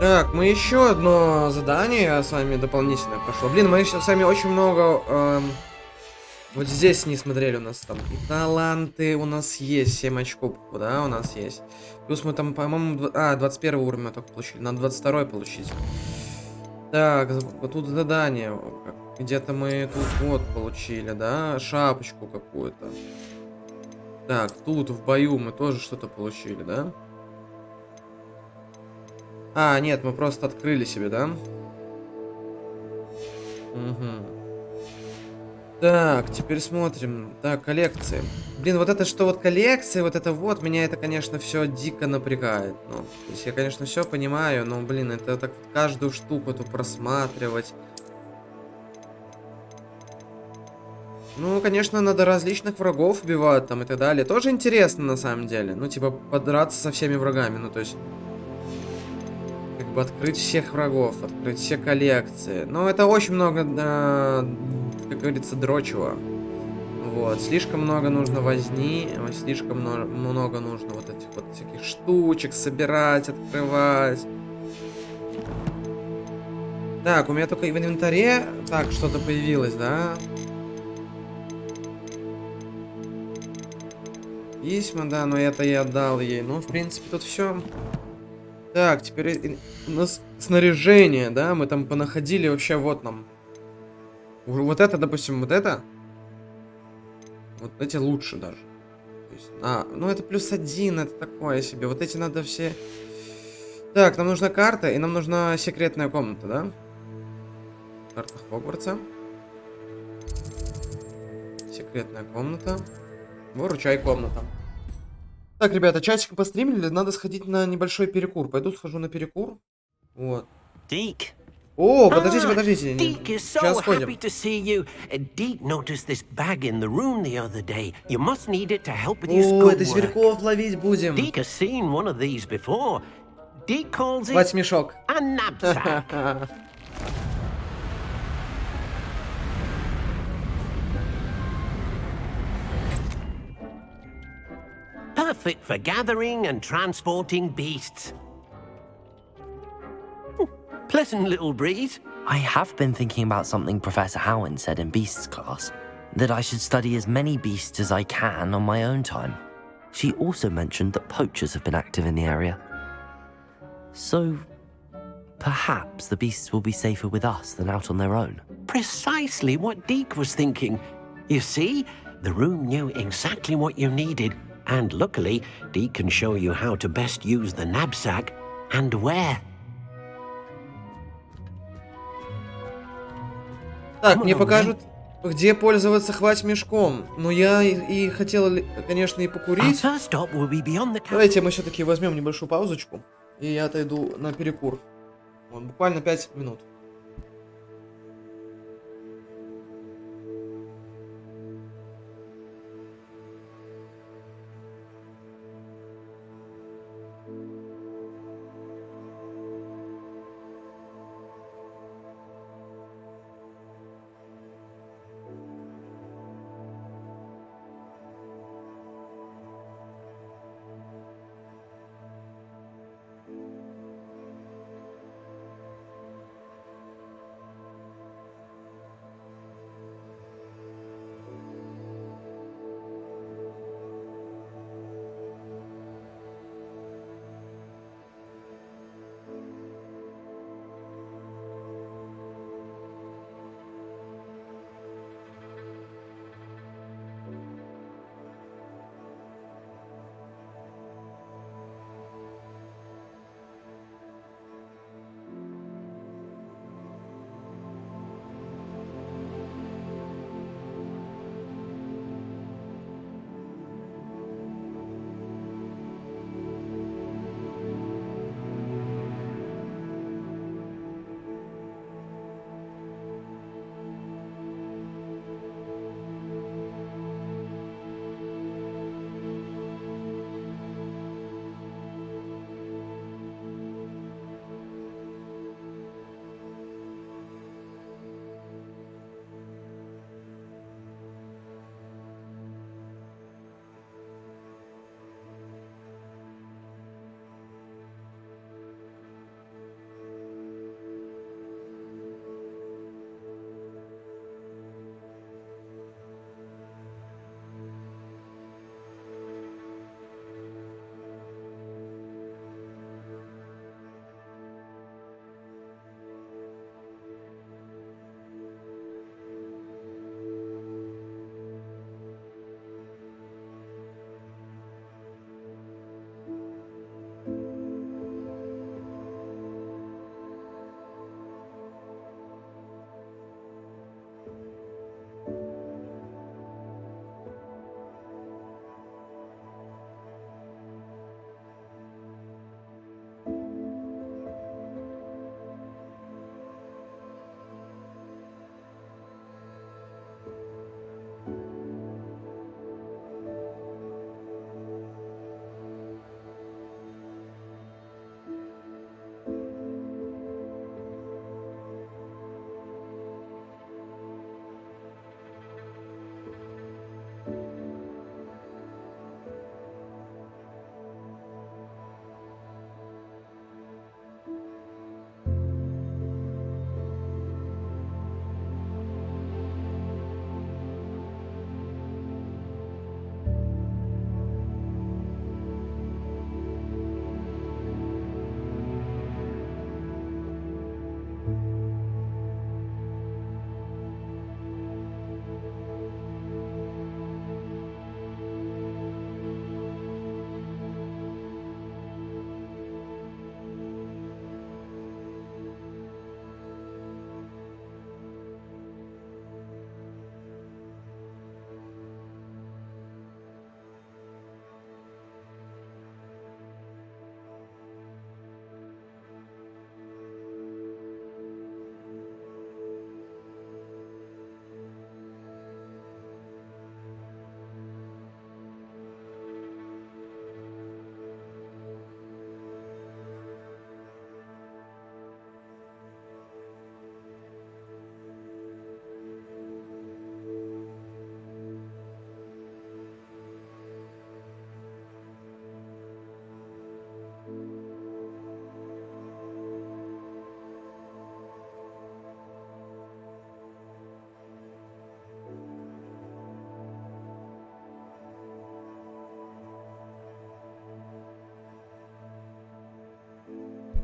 Так, мы еще одно задание с вами дополнительное прошло. Блин, мы с вами очень много... вот здесь не смотрели у нас там. И таланты у нас есть, 7 очков, да, у нас есть. Плюс мы там, по-моему, 21 уровень мы только получили. Надо 22 получить. Так, вот тут задание. Где-то мы тут вот получили, да, шапочку какую-то. Так, тут в бою мы тоже что-то получили, да? А, нет, мы просто открыли себе, да? Угу. Так, теперь смотрим. Так, коллекции. Блин, вот это что вот коллекции, вот это вот, меня это, конечно, все дико напрягает. Ну, то есть я, конечно, все понимаю, но, блин, это так вот каждую штуку эту просматривать. Ну, конечно, надо различных врагов убивать там и так далее. Тоже интересно, на самом деле. Ну, типа, подраться со всеми врагами. Ну, то есть... Как бы открыть всех врагов, открыть все коллекции. Но это очень много, как говорится, дрочева. Вот. Слишком много нужно возни. Слишком много нужно вот этих вот всяких штучек собирать, открывать. Так, у меня только в инвентаре... Так, что-то появилось, да? Письма, да, но это я отдал ей. Ну, в принципе, тут все. Так, теперь у нас снаряжение, да? Мы там понаходили вообще вот нам. Вот это, допустим, вот это. Вот эти лучше даже. То есть, ну это +1, это такое себе. Вот эти надо все... Так, нам нужна карта, и нам нужна секретная комната, да? Карта Хогвартса. Секретная комната. Выручай комната. Так, ребята, часик постримили, надо сходить на небольшой перекур. Пойду схожу на перекур. Вот. Deke. О, подождите. Deke is so Сейчас happy сходим. to see you. Deke noticed this bag in the room the other day. You must need it to help with your О, это schoolwork. зверьков ловить будем. Deke has seen one of these before. Deke calls Хватит it смешок. a knapsack. Perfect for gathering and transporting beasts. Pleasant little breeze. I have been thinking about something Professor Howard said in Beasts class, that I should study as many beasts as I can on my own time. She also mentioned that poachers have been active in the area. So, perhaps the beasts will be safer with us than out on their own. Precisely what Deke was thinking. You see, the room knew exactly what you needed, and luckily, Deke can show you how to best use the knapsack and where. Так, мне покажут, где пользоваться хвать мешком. Но я и хотел, конечно, и Our покурить. first stop will be beyond the Давайте мы все-таки возьмем небольшую паузочку. И я отойду на перекур. Вот, буквально 5 минут.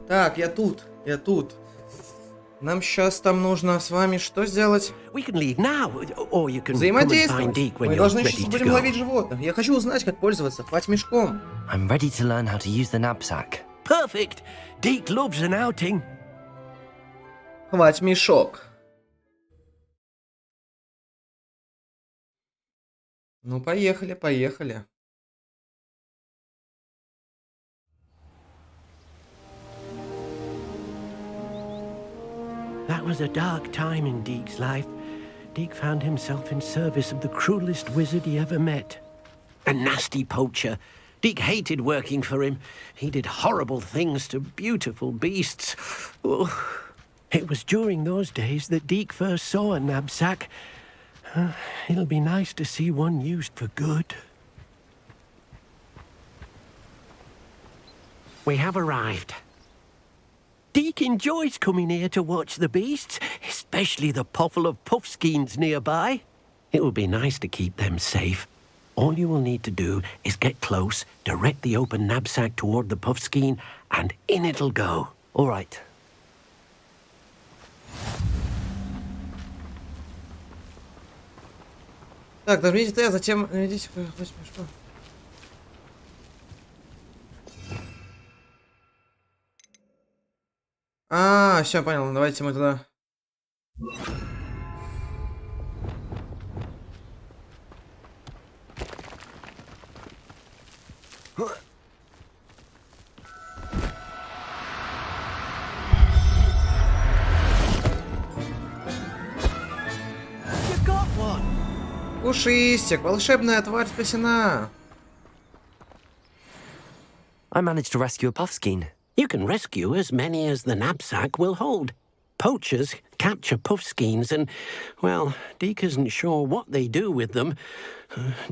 Так, я тут, я тут. Нам сейчас там нужно с вами что сделать? We can leave now, or you can come and find Взаимодействовать. Deke when Мы you're должны ready сейчас to будем go. ловить животных. Я хочу узнать, как пользоваться. Хватит мешком. I'm ready to learn how to use the knapsack. Perfect. Deke loves an outing. Хватит мешок. Ну, поехали, поехали. That was a dark time in Deke's life. Deke found himself in service of the cruelest wizard he ever met. A nasty poacher. Deke hated working for him. He did horrible things to beautiful beasts. Oh. It was during those days that Deke first saw a knapsack. It'll be nice to see one used for good. We have arrived. Deke enjoys coming here to watch the beasts, especially the poffle of puffskeins nearby. It will be nice to keep them safe. All you will need to do is get close, direct the open knapsack toward the puffskein, and in it'll go. All right. Так, нажмите Т, затем наведите мешком. А, все, понял. Давайте мы туда. You got one! Пушистик, волшебная тварь спасена. I managed to rescue a puffskein. You can rescue as many as the knapsack will hold. Poachers capture puffskeins and, well, Deke isn't sure what they do with them.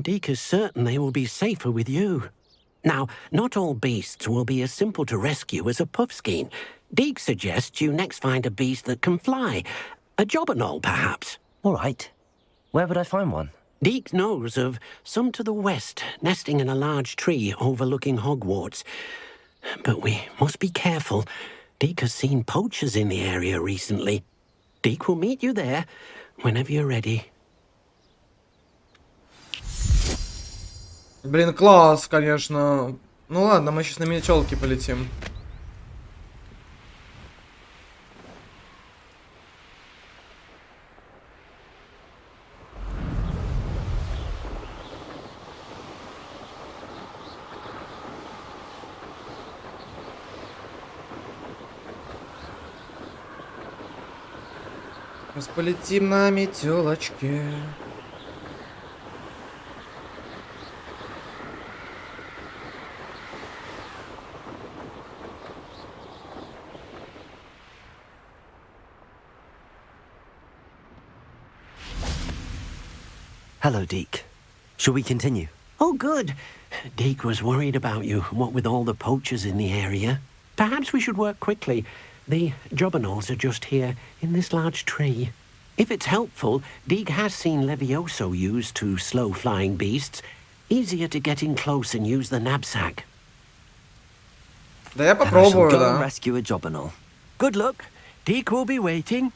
Deke is certain they will be safer with you. Now, not all beasts will be as simple to rescue as a puffskein. Deke suggests you next find a beast that can fly. A jobberknoll, perhaps. All right. Where would I find one? Deke knows of some to the west, nesting in a large tree overlooking Hogwarts. But we must be careful. Deke has seen poachers in the area recently. Deke will meet you there whenever you're ready. Блин, класс, конечно. Ну ладно, мы сейчас на метелке полетим. Сейчас полетим на метелочке. Hello, Deke. Shall we continue? Oh, good. Deke was worried about you, what with all the poachers in the area. Perhaps we should work quickly. The jobberknolls are just here, in this large tree. If it's helpful, Deke has seen Levioso used to slow flying beasts. Easier to get in close and use the knapsack. Да я Then I shall попробую, go and да. rescue a jobberknoll. Good luck. Deke will be waiting.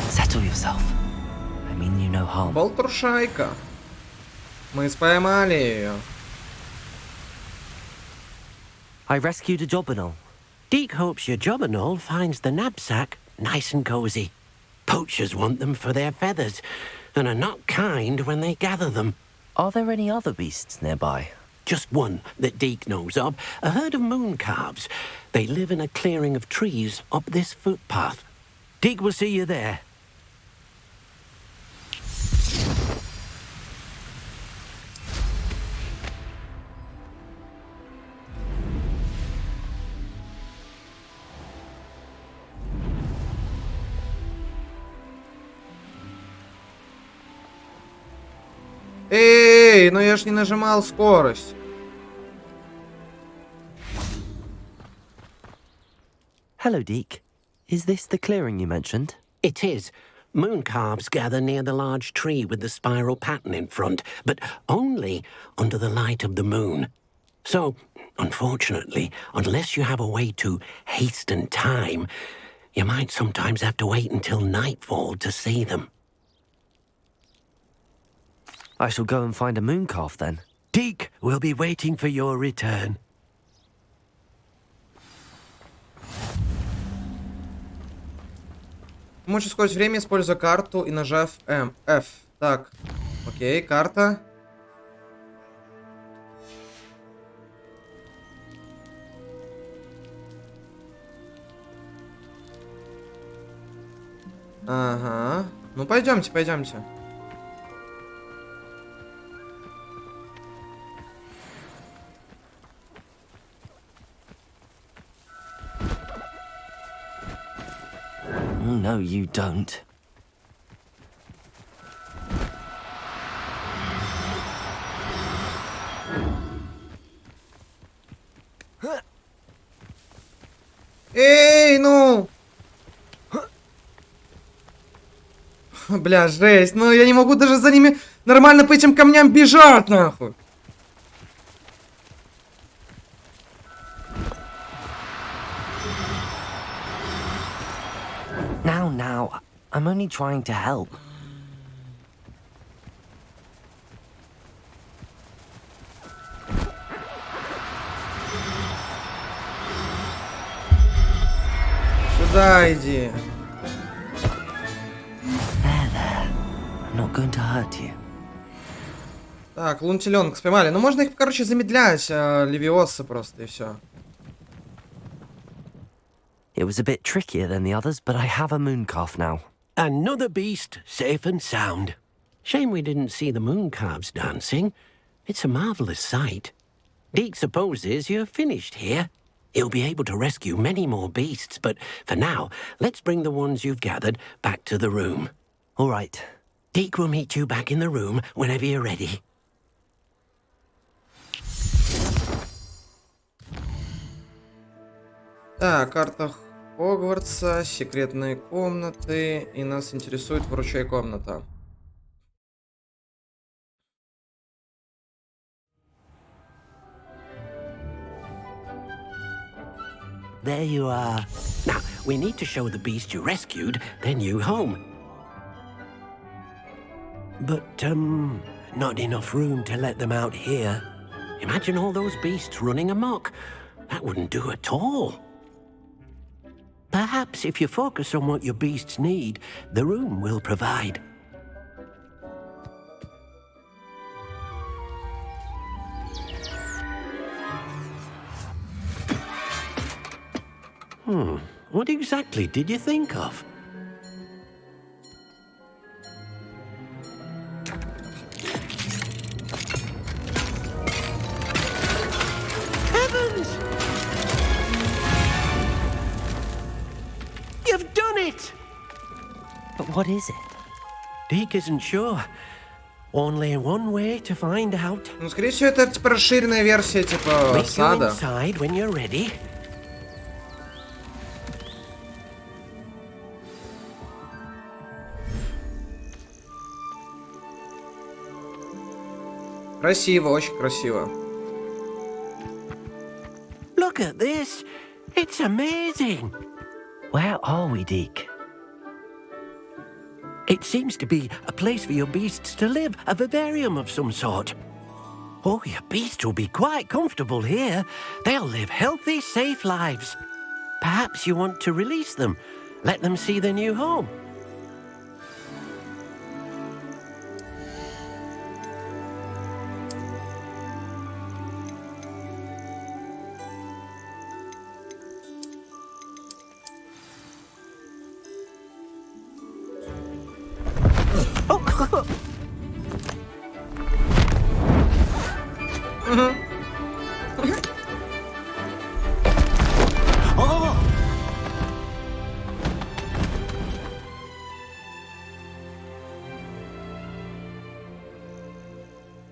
Settle yourself. I mean you no harm. Болтуршайка. Мы поймали ее. I rescued a jobberknoll. Deke hopes your jobberknoll finds the knapsack nice and cozy. Poachers want them for their feathers, and are not kind when they gather them. Are there any other beasts nearby? Just one that Deke knows of, a herd of mooncalves. They live in a clearing of trees up this footpath. Deke will see you there. Эй, Эй, ну я ж не нажимал скорость. Hello, Deke. Is this the clearing you mentioned? It is. Moon calves gather near the large tree with the spiral pattern in front, but only under the light of the moon. So, unfortunately, unless you have a way to hasten time, you might sometimes have to wait until nightfall to see them. I shall go and find a moon calf then. Deke will be waiting for your return. Можешь ускорить время, используя карту и нажав F. Так, окей, карта. Ага. Ну пойдемте, пойдемте. No, you don't. Эй, ну! Бля, жесть. Ну я не могу даже за ними нормально по этим камням бежать, нахуй. Now, I'm only trying to help. Сюда иди. I'm not going to hurt you. Так, лунтеленка споймали. Ну можно их, короче, замедлять, левиосы просто, и все. It was a bit trickier than the others, but I have a moon calf now. Another beast safe and sound. Shame we didn't see the moon calves dancing. It's a marvelous sight. Deke supposes you're finished here. He'll be able to rescue many more beasts, but for now, let's bring the ones you've gathered back to the room. All right. Deke will meet you back in the room whenever you're ready. Так, карта Хогвартса, секретные комнаты, и нас интересует вручай комната. There you are. Now, we need to show the beast you rescued their new home. But, not enough room to let them out here. Imagine all those beasts running amok. That wouldn't do at all. Perhaps if you focus on what your beasts need, the room will provide. What exactly did you think of? Heavens! You've done it! But what is it? Deke isn't sure. Only one way to find out. Ну, скорее всего, это типа расширенная версия, типа Meet you сада. inside when you're ready. Красиво, очень красиво. Look at this. It's amazing. Where are we, Deke? It seems to be a place for your beasts to live, a vivarium of some sort. Oh, your beasts will be quite comfortable here. They'll live healthy, safe lives. Perhaps you want to release them, let them see their new home.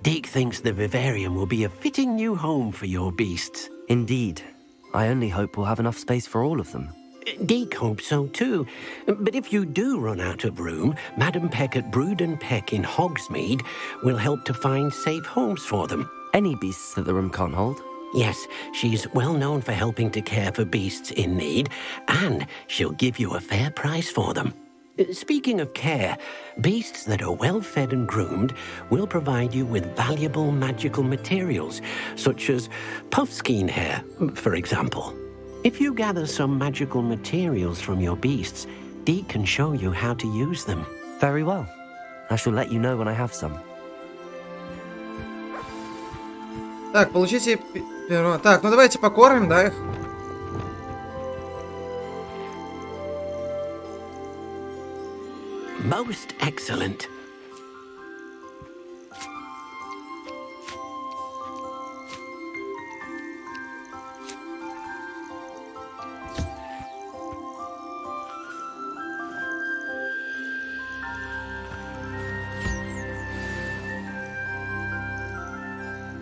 Deke thinks the vivarium will be a fitting new home for your beasts. Indeed. I only hope we'll have enough space for all of them. Deke hopes so too. But if you do run out of room, Madam Peck at Brood and Peck in Hogsmeade will help to find safe homes for them. Any beasts that the room can't hold? Yes, she's well known for helping to care for beasts in need, and she'll give you a fair price for them. Speaking of care, beasts that are well fed and groomed will provide you with valuable magical materials, such as puffskein hair, for example. If you gather some magical materials from your beasts, Deke can show you how to use them. Very well. I shall let you know when I have some. Так, получите... Так, ну давайте покормим, да, их? Most excellent.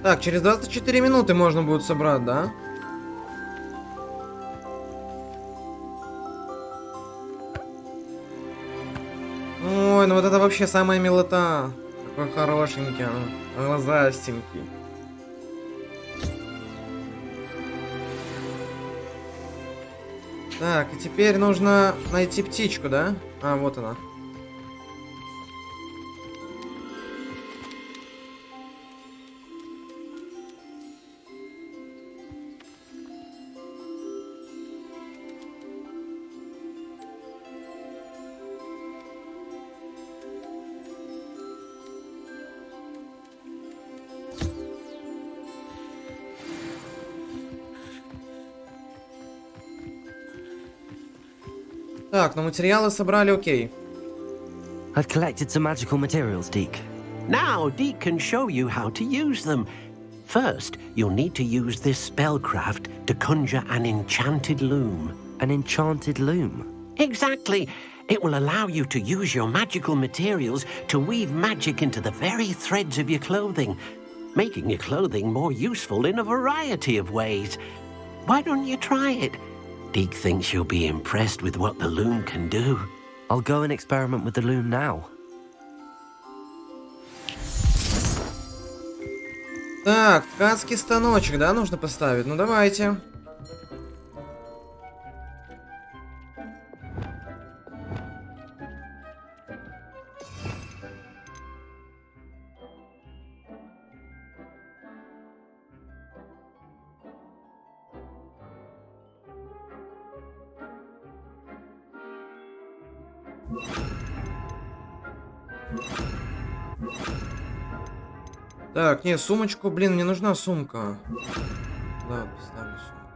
Так, через 24 минуты можно будет собрать, да? Ой, ну вот это вообще самая милота. Такой хорошенький, глазастенький. Так, и теперь нужно найти птичку, да? А, вот она. Так, ну материалы собрали, окей. I've collected some magical materials, Deke. Now Deke can show you how to use them. First, you'll need to use this spellcraft to conjure an enchanted loom. An enchanted loom. Exactly. It will allow you to use your magical materials to weave magic into the very threads of your clothing, making your clothing more useful in a variety of ways. Why don't you try it? Deke thinks you'll be impressed with what the loom can do. I'll go and experiment with the loom now. Так, ткацкий станочек, да, нужно поставить? Ну давайте. Так, не, сумочку, блин, мне нужна сумка. Да, поставлю сумку.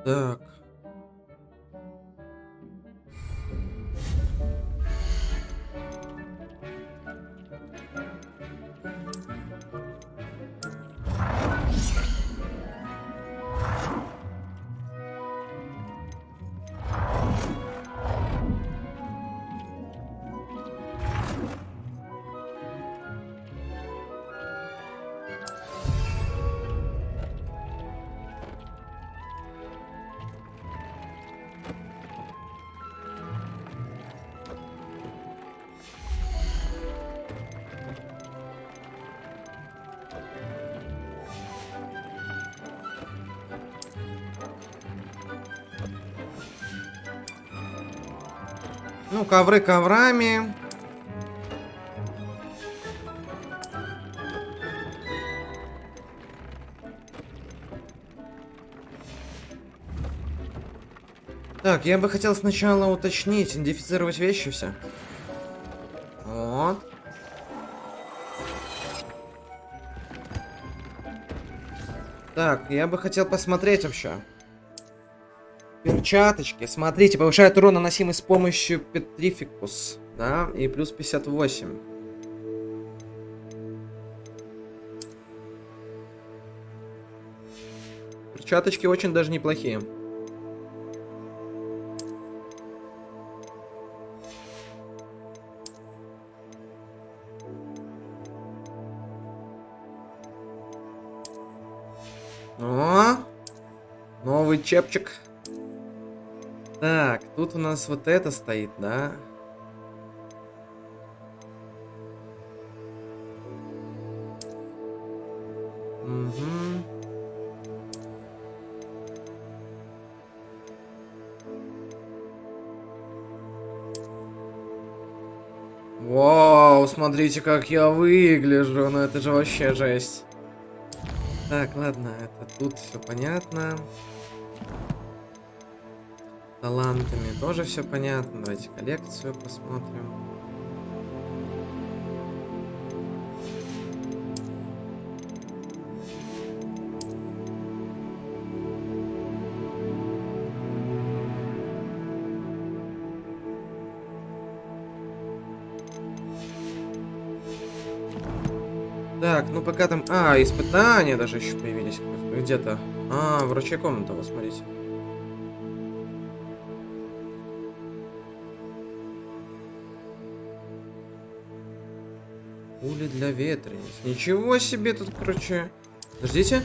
Так. Ну, ковры коврами. Так, я бы хотел сначала уточнить, идентифицировать вещи все. Вот. Так, я бы хотел посмотреть вообще. Перчаточки. Смотрите, повышает урон, наносимый с помощью Петрификус. Да, и плюс 58. Перчаточки очень даже неплохие. О, новый чепчик. Так, тут у нас вот это стоит, да? Угу. Вау, смотрите, как я выгляжу. Ну это же вообще жесть. Так, ладно, это тут все понятно. Талантами тоже все понятно. Давайте коллекцию посмотрим. Так, ну пока там... А, испытания даже еще появились где-то. А, врачья комната, вот смотрите. Пули для ветрениц. Ничего себе тут, короче. Подождите.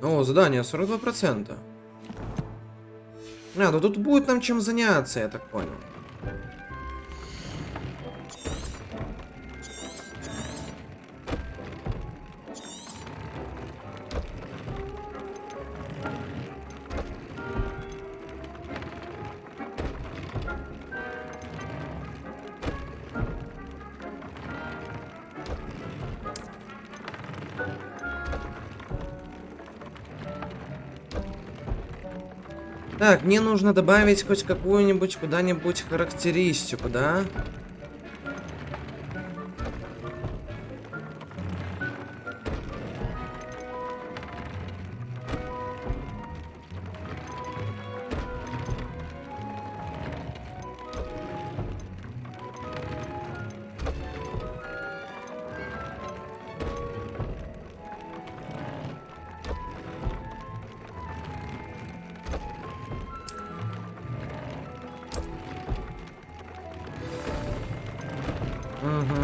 О, задание 42%. А, ну тут будет нам чем заняться, я так понял. Так, мне нужно добавить хоть какую-нибудь куда-нибудь характеристику, да? Угу.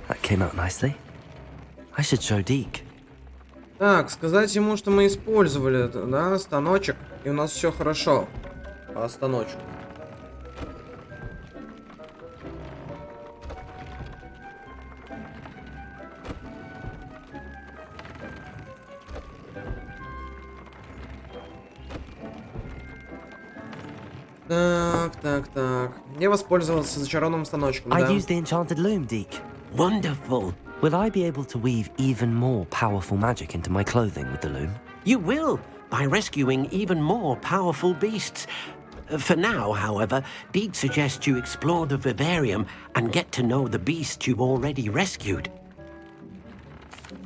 That came out nicely. I should show Deke. Так, сказать ему, что мы использовали, да, станочек, и у нас все хорошо по станочку. Так. Я воспользовался зачарованным станочком, I да? used the enchanted loom, Deke. Wonderful. Will I be able to weave even more powerful magic into my clothing with the loom? You will, by rescuing even more powerful beasts. For now, however, Deke suggests you explore the vivarium and get to know the beasts you've already rescued.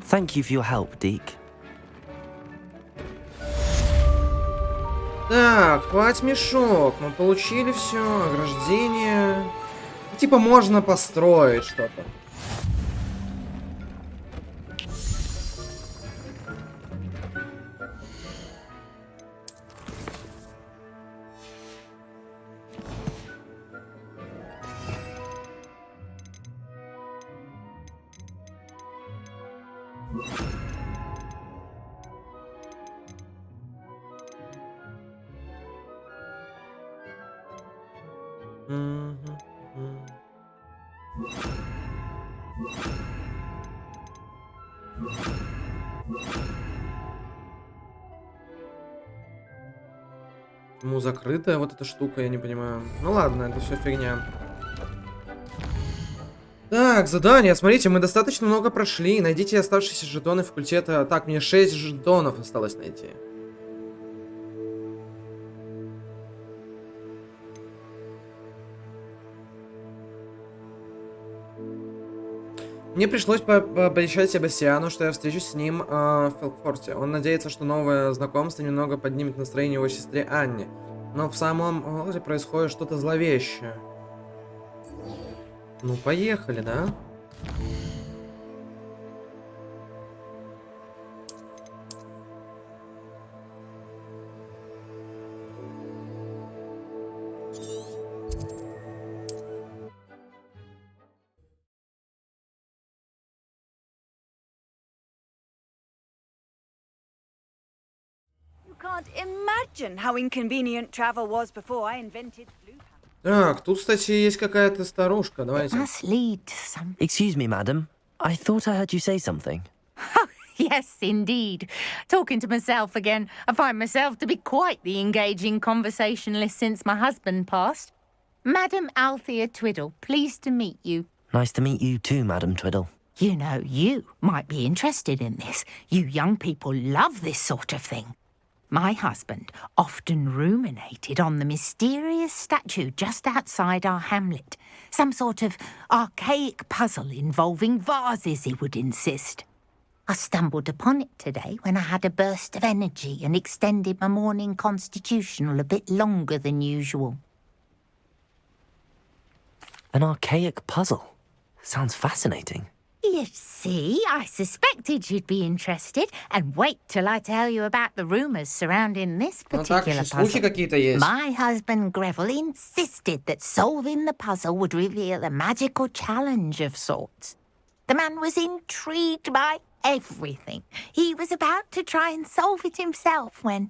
Thank you for your help, Deke. Так, хватит мешок. Мы получили все, ограждение. Типа можно построить что-то. Почему закрытая вот эта штука, я не понимаю. Ну ладно, это все фигня. Так, задание. Смотрите, мы достаточно много прошли. Найдите оставшиеся жетоны факультета. Так, мне 6 жетонов осталось найти. Мне пришлось пообещать Себастьяну, что я встречусь с ним в Фелкфорте. Он надеется, что новое знакомство немного поднимет настроение его сестре Анне. Но в самом городе происходит что-то зловещее. Ну, поехали, да? can't imagine how inconvenient travel was before I invented blue. Так, тут, кстати, есть какая-то старушка. Давайте. Must lead to some. Excuse me, madam. I thought I heard you say something. Yes, indeed. Talking to myself again. I find myself to be quite the engaging conversationalist since my husband passed. Madam Althea Twiddle, pleased to meet you. Nice to meet you too, Madam Twiddle. You know, you might be interested in this. You young people love this sort of thing. My husband often ruminated on the mysterious statue just outside our hamlet. Some sort of archaic puzzle involving vases, he would insist. I stumbled upon it today when I had a burst of energy and extended my morning constitutional a bit longer than usual. An archaic puzzle. Sounds fascinating. You see, I suspected you'd be interested, and wait till I tell you about the rumours surrounding this Ну так, particular еще слухи puzzle. какие-то есть. My husband Greville insisted that solving the puzzle would reveal a magical challenge of sorts. The man was intrigued by everything. He was about to try and solve it himself when...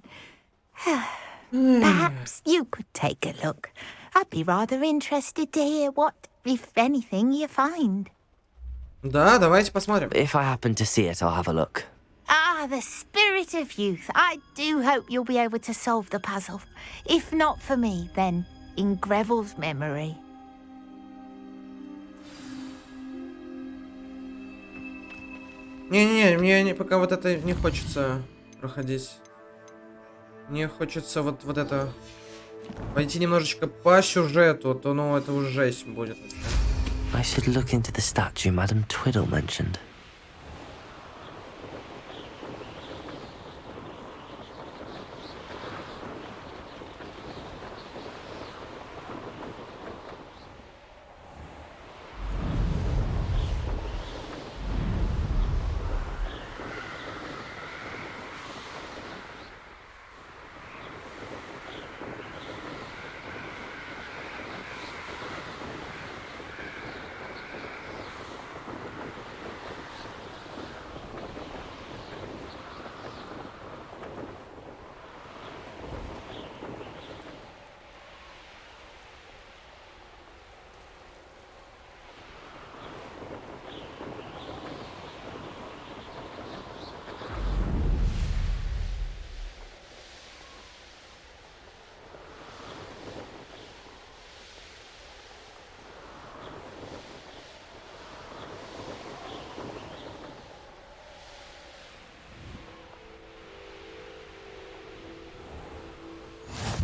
Perhaps you could take a look. I'd be rather interested to hear what, if anything, you find. Да, давайте посмотрим. If I happen to see it, I'll have a look. Ah, the spirit of youth. I do hope you'll be able to solve the puzzle. If not for me, then in Greville's memory. Не-не-не, мне пока вот это не хочется проходить. Мне хочется вот это... Пойти немножечко по сюжету, то ну это уже жесть будет. I should look into the statue Madam Twiddle mentioned.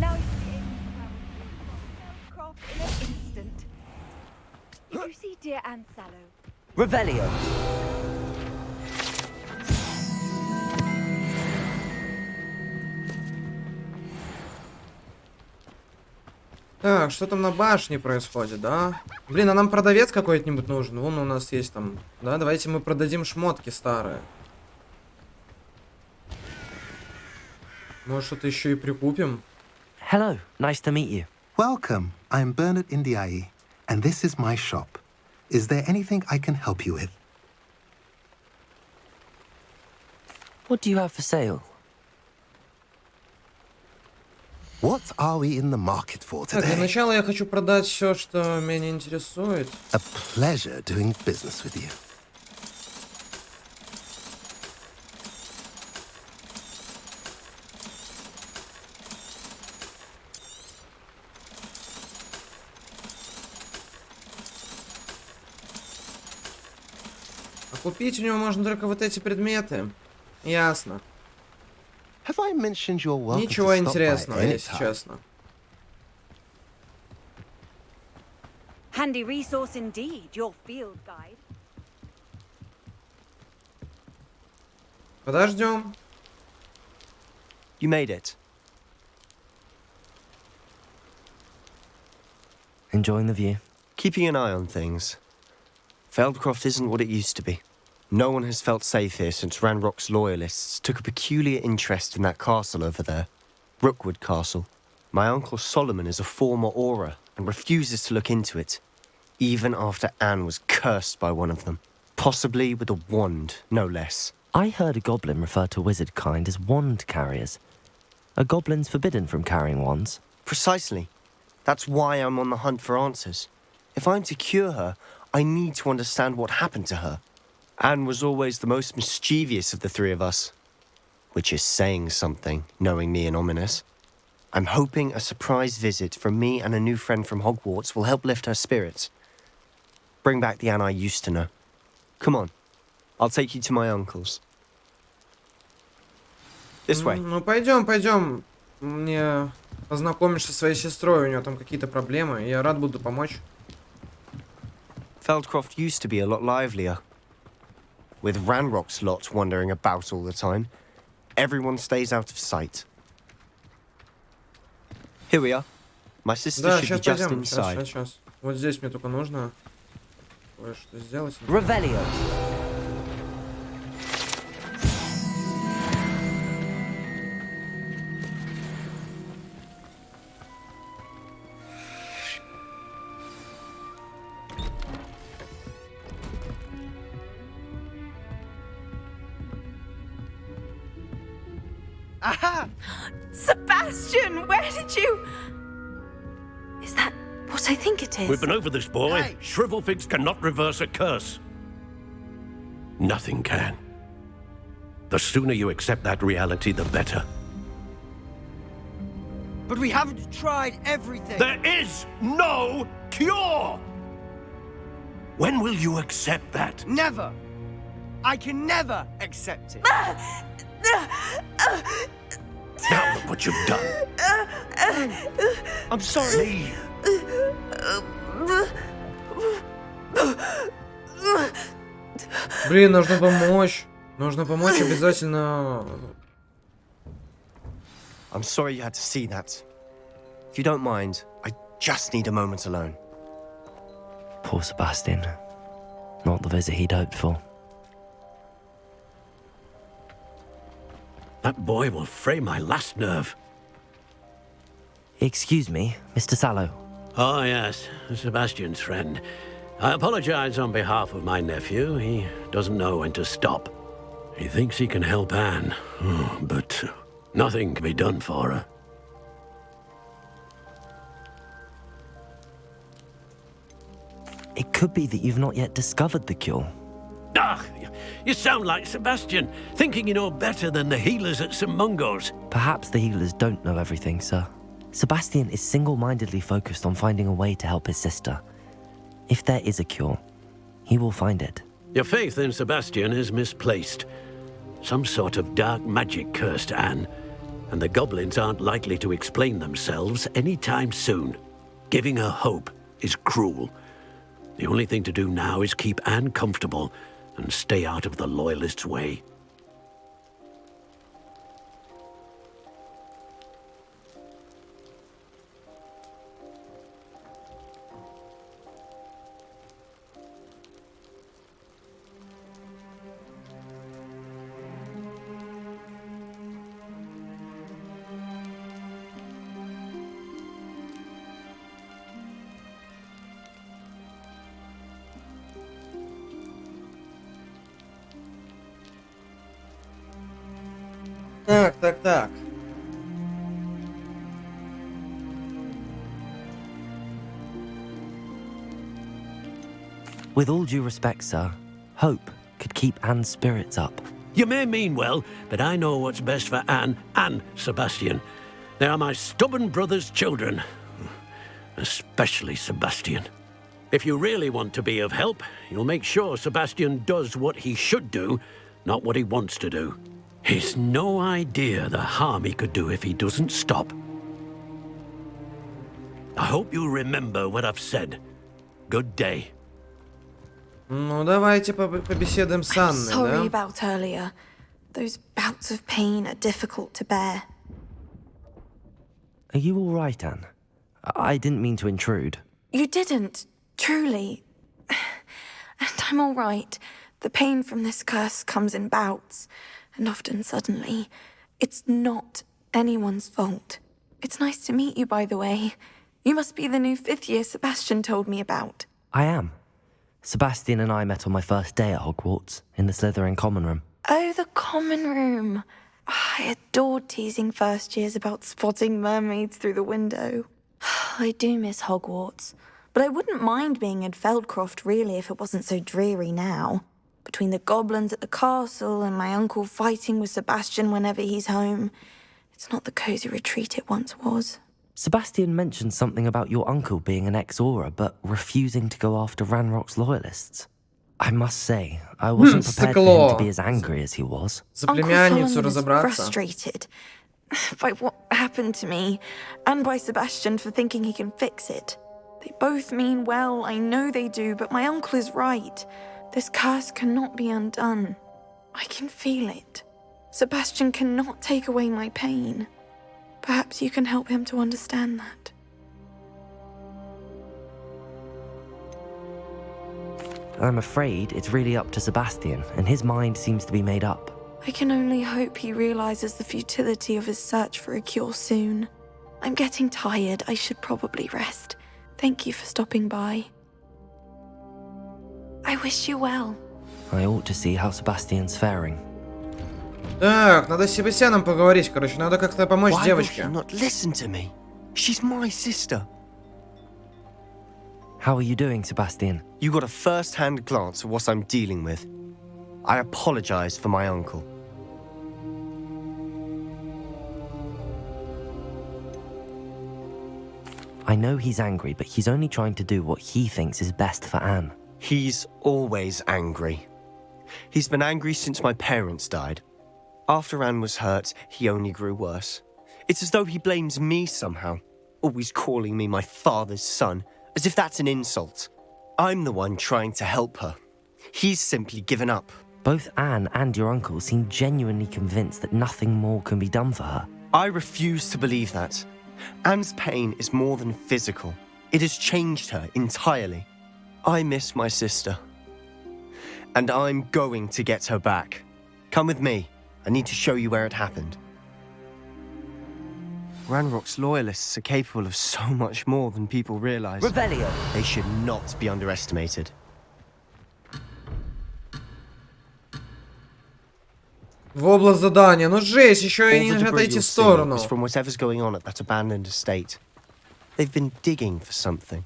Now you'll be able to travel through Feldcroft in an instant. If you see dear Anne Sallow, Revelio. Так, что там на башне происходит, да? Блин, а нам продавец какой-нибудь нужен. Вон у нас есть там. Да, давайте мы продадим шмотки старые. Может, что-то еще и прикупим? Hello, nice to meet you. Welcome. I'm Bernard Indiaye, and this is my shop. Is there anything I can help you with? What do you have for sale? What are we in the market for Так, для today? начала я хочу продать все, что меня интересует. A pleasure doing business with you. А купить у него можно только вот эти предметы. Ясно. Have I mentioned you're welcome Ничего to stop by интересного, если anytime? честно. handy resource indeed, your field guide. Подождем. You made it. Enjoying the view? Keeping an eye on things. Feldcroft isn't what it used to be. No one has felt safe here since Ranrock's loyalists took a peculiar interest in that castle over there. Rookwood Castle. My uncle Solomon is a former Auror and refuses to look into it, even after Anne was cursed by one of them. Possibly with a wand, no less. I heard a goblin refer to wizard kind as wand carriers. Are goblins forbidden from carrying wands? Precisely. That's why I'm on the hunt for answers. If I'm to cure her, I need to understand what happened to her. Anne was always the most mischievous of the three of us. Which is saying something, knowing me and Ominous. I'm hoping a surprise visit from me and a new friend from Hogwarts will help lift her spirits. Bring back the Anne I used to know. Come on, I'll take you to my uncle's. This way. Ну, пойдем. Мне познакомишься со своей сестрой, у нее там какие-то проблемы, и я рад буду помочь. Feldcroft used to be a lot livelier. With Ranrock's lot wandering about all the time, everyone stays out of sight. Here we are. My sister Да, should be сейчас just пойдем. inside. Сейчас. Вот здесь мне только нужно кое-что сделать. Revelio. Aha! Sebastian, where did you... Is that what I think it is? We've been over this, boy. Shrivelfigs cannot reverse a curse. Nothing can. The sooner you accept that reality, the better. But we haven't tried everything. There is no cure! When will you accept that? Never. I can never accept it. Now look what you've done. I'm sorry. Блин, нужно помочь. Нужно помочь обязательно. I'm sorry you had to see that. If you don't mind, I just need a moment alone. Poor Sebastian. Not the visit he'd hoped for. That boy will fray my last nerve. Excuse me, Mr. Sallow. Oh, yes, Sebastian's friend. I apologize on behalf of my nephew. He doesn't know when to stop. He thinks he can help Anne, but nothing can be done for her. It could be that you've not yet discovered the cure. Ah, you sound like Sebastian, thinking you know better than the healers at St. Mungo's. Perhaps the healers don't know everything, sir. Sebastian is single-mindedly focused on finding a way to help his sister. If there is a cure, he will find it. Your faith in Sebastian is misplaced. Some sort of dark magic cursed Anne, and the goblins aren't likely to explain themselves anytime soon. Giving her hope is cruel. The only thing to do now is keep Anne comfortable and stay out of the Loyalists' way. Так. With all due respect, sir, hope could keep Anne's spirits up. You may mean well, but I know what's best for Anne and Sebastian. They are my stubborn brother's children. Especially Sebastian. If you really want to be of help, you'll make sure Sebastian does what he should do, not what he wants to do. He's no idea the harm he could do if he doesn't stop. I hope you'll remember what I've said. Good day. Ну, давайте побеседуем с Анной, Sorry да? about earlier. Those bouts of pain are difficult to bear. Are you all right, Anne? I didn't mean to intrude. You didn't, truly. And I'm all right. The pain from this curse comes in bouts, and often suddenly. It's not anyone's fault. It's nice to meet you, by the way. You must be the new 5th year Sebastian told me about. I am. Sebastian and I met on my first day at Hogwarts, in the Slytherin common room. Oh, the common room. I adored teasing first years about spotting mermaids through the window. I do miss Hogwarts, but I wouldn't mind being in Feldcroft really if it wasn't so dreary now. Between the goblins at the castle and my uncle fighting with Sebastian whenever he's home, it's not the cosy retreat it once was. Sebastian mentioned something about your uncle being an ex-Auror, but refusing to go after Ranrock's loyalists. I must say, I wasn't prepared for him to be as angry as he was. Uncle Solomon is frustrated by what happened to me, and by Sebastian for thinking he can fix it. They both mean well, I know they do, but my uncle is right. This curse cannot be undone. I can feel it. Sebastian cannot take away my pain. Perhaps you can help him to understand that. I'm afraid it's really up to Sebastian, and his mind seems to be made up. I can only hope he realizes the futility of his search for a cure soon. I'm getting tired. I should probably rest. Thank you for stopping by. I wish you well. I ought to see how Sebastian's faring. Так, надо с Себастьяном поговорить, короче, надо как-то помочь девочке. Not listen to me. She's my sister. How are you doing, Sebastian? You got a first-hand glance at what I'm dealing with. I apologize for my uncle. I know he's angry, but he's only trying to do what he thinks is best for Anne. He's always angry. He's been angry since my parents died. After Anne was hurt, he only grew worse. It's as though he blames me somehow, always calling me my father's son, as if that's an insult. I'm the one trying to help her. He's simply given up. Both Anne and your uncle seem genuinely convinced that nothing more can be done for her. I refuse to believe that. Anne's pain is more than physical. It has changed her entirely. I miss my sister. And I'm going to get her back. Come with me. I need to show you where it happened. Ranrock's loyalists are capable of so much more than people realize. Revelio! They should not be underestimated. В область задания. Ну жесть, еще и не All the нажать debris идти you'll в see сторону. is from whatever's going on at that abandoned estate. They've been digging for something.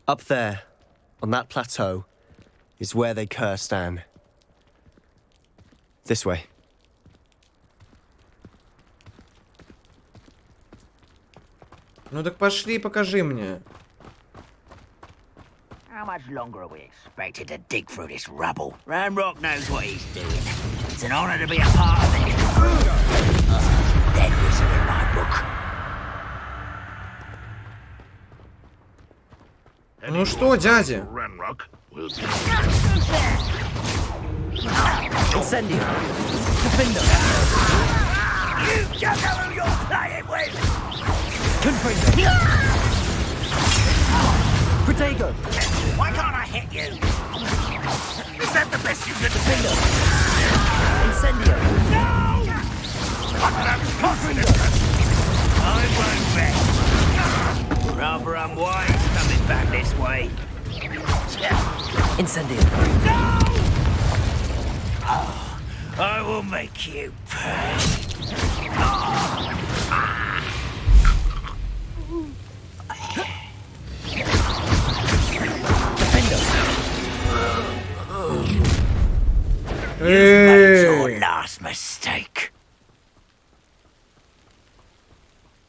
Up there, on that plateau, is where they cursed Anne. This way. Ну так пошли, покажи мне. How much longer are we expected to dig through this rubble? Ranrock knows what he's doing. It's an honor to be a part of it. Dead wizard in my book. Ну что, дядя? Incendio! Defender! You don't know who you're playing with! Confringo! Protego! Why can't I hit you? Is that the best you can do? Incendio! No! I won't bet. Rather unwise coming back this way. Incendio! No! Oh, I will make you pay. Your last mistake.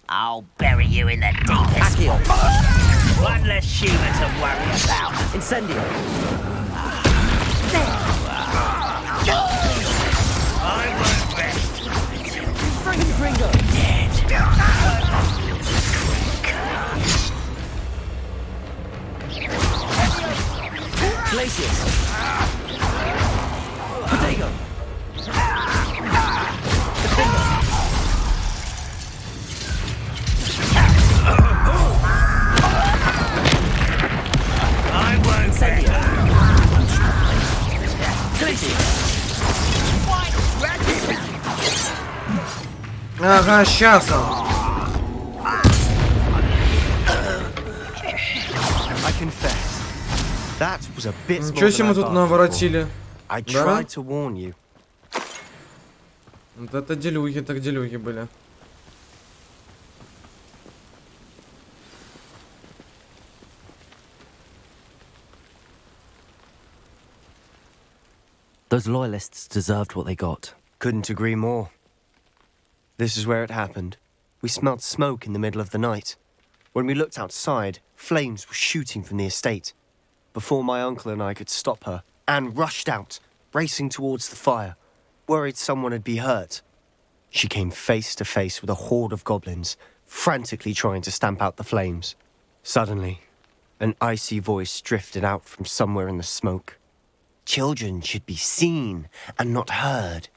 I'll bury you in the deepest. One less human to worry about. Incendio! I won't rest. Confringo! Dead. Glacius! Protego! I won't Incendio! Ага, сейчас он. I confess, That was a bit more Ничего себе than мы I тут bargained наворотили. for. I Да? tried to warn you. Вот это делюги, так делюги были. Those loyalists deserved what they got. Couldn't agree more. This is where it happened. We smelled smoke in the middle of the night. When we looked outside, flames were shooting from the estate. Before my uncle and I could stop her, Anne rushed out, racing towards the fire, worried someone had been hurt. She came face to face with a horde of goblins, frantically trying to stamp out the flames. Suddenly, an icy voice drifted out from somewhere in the smoke. Children should be seen and not heard.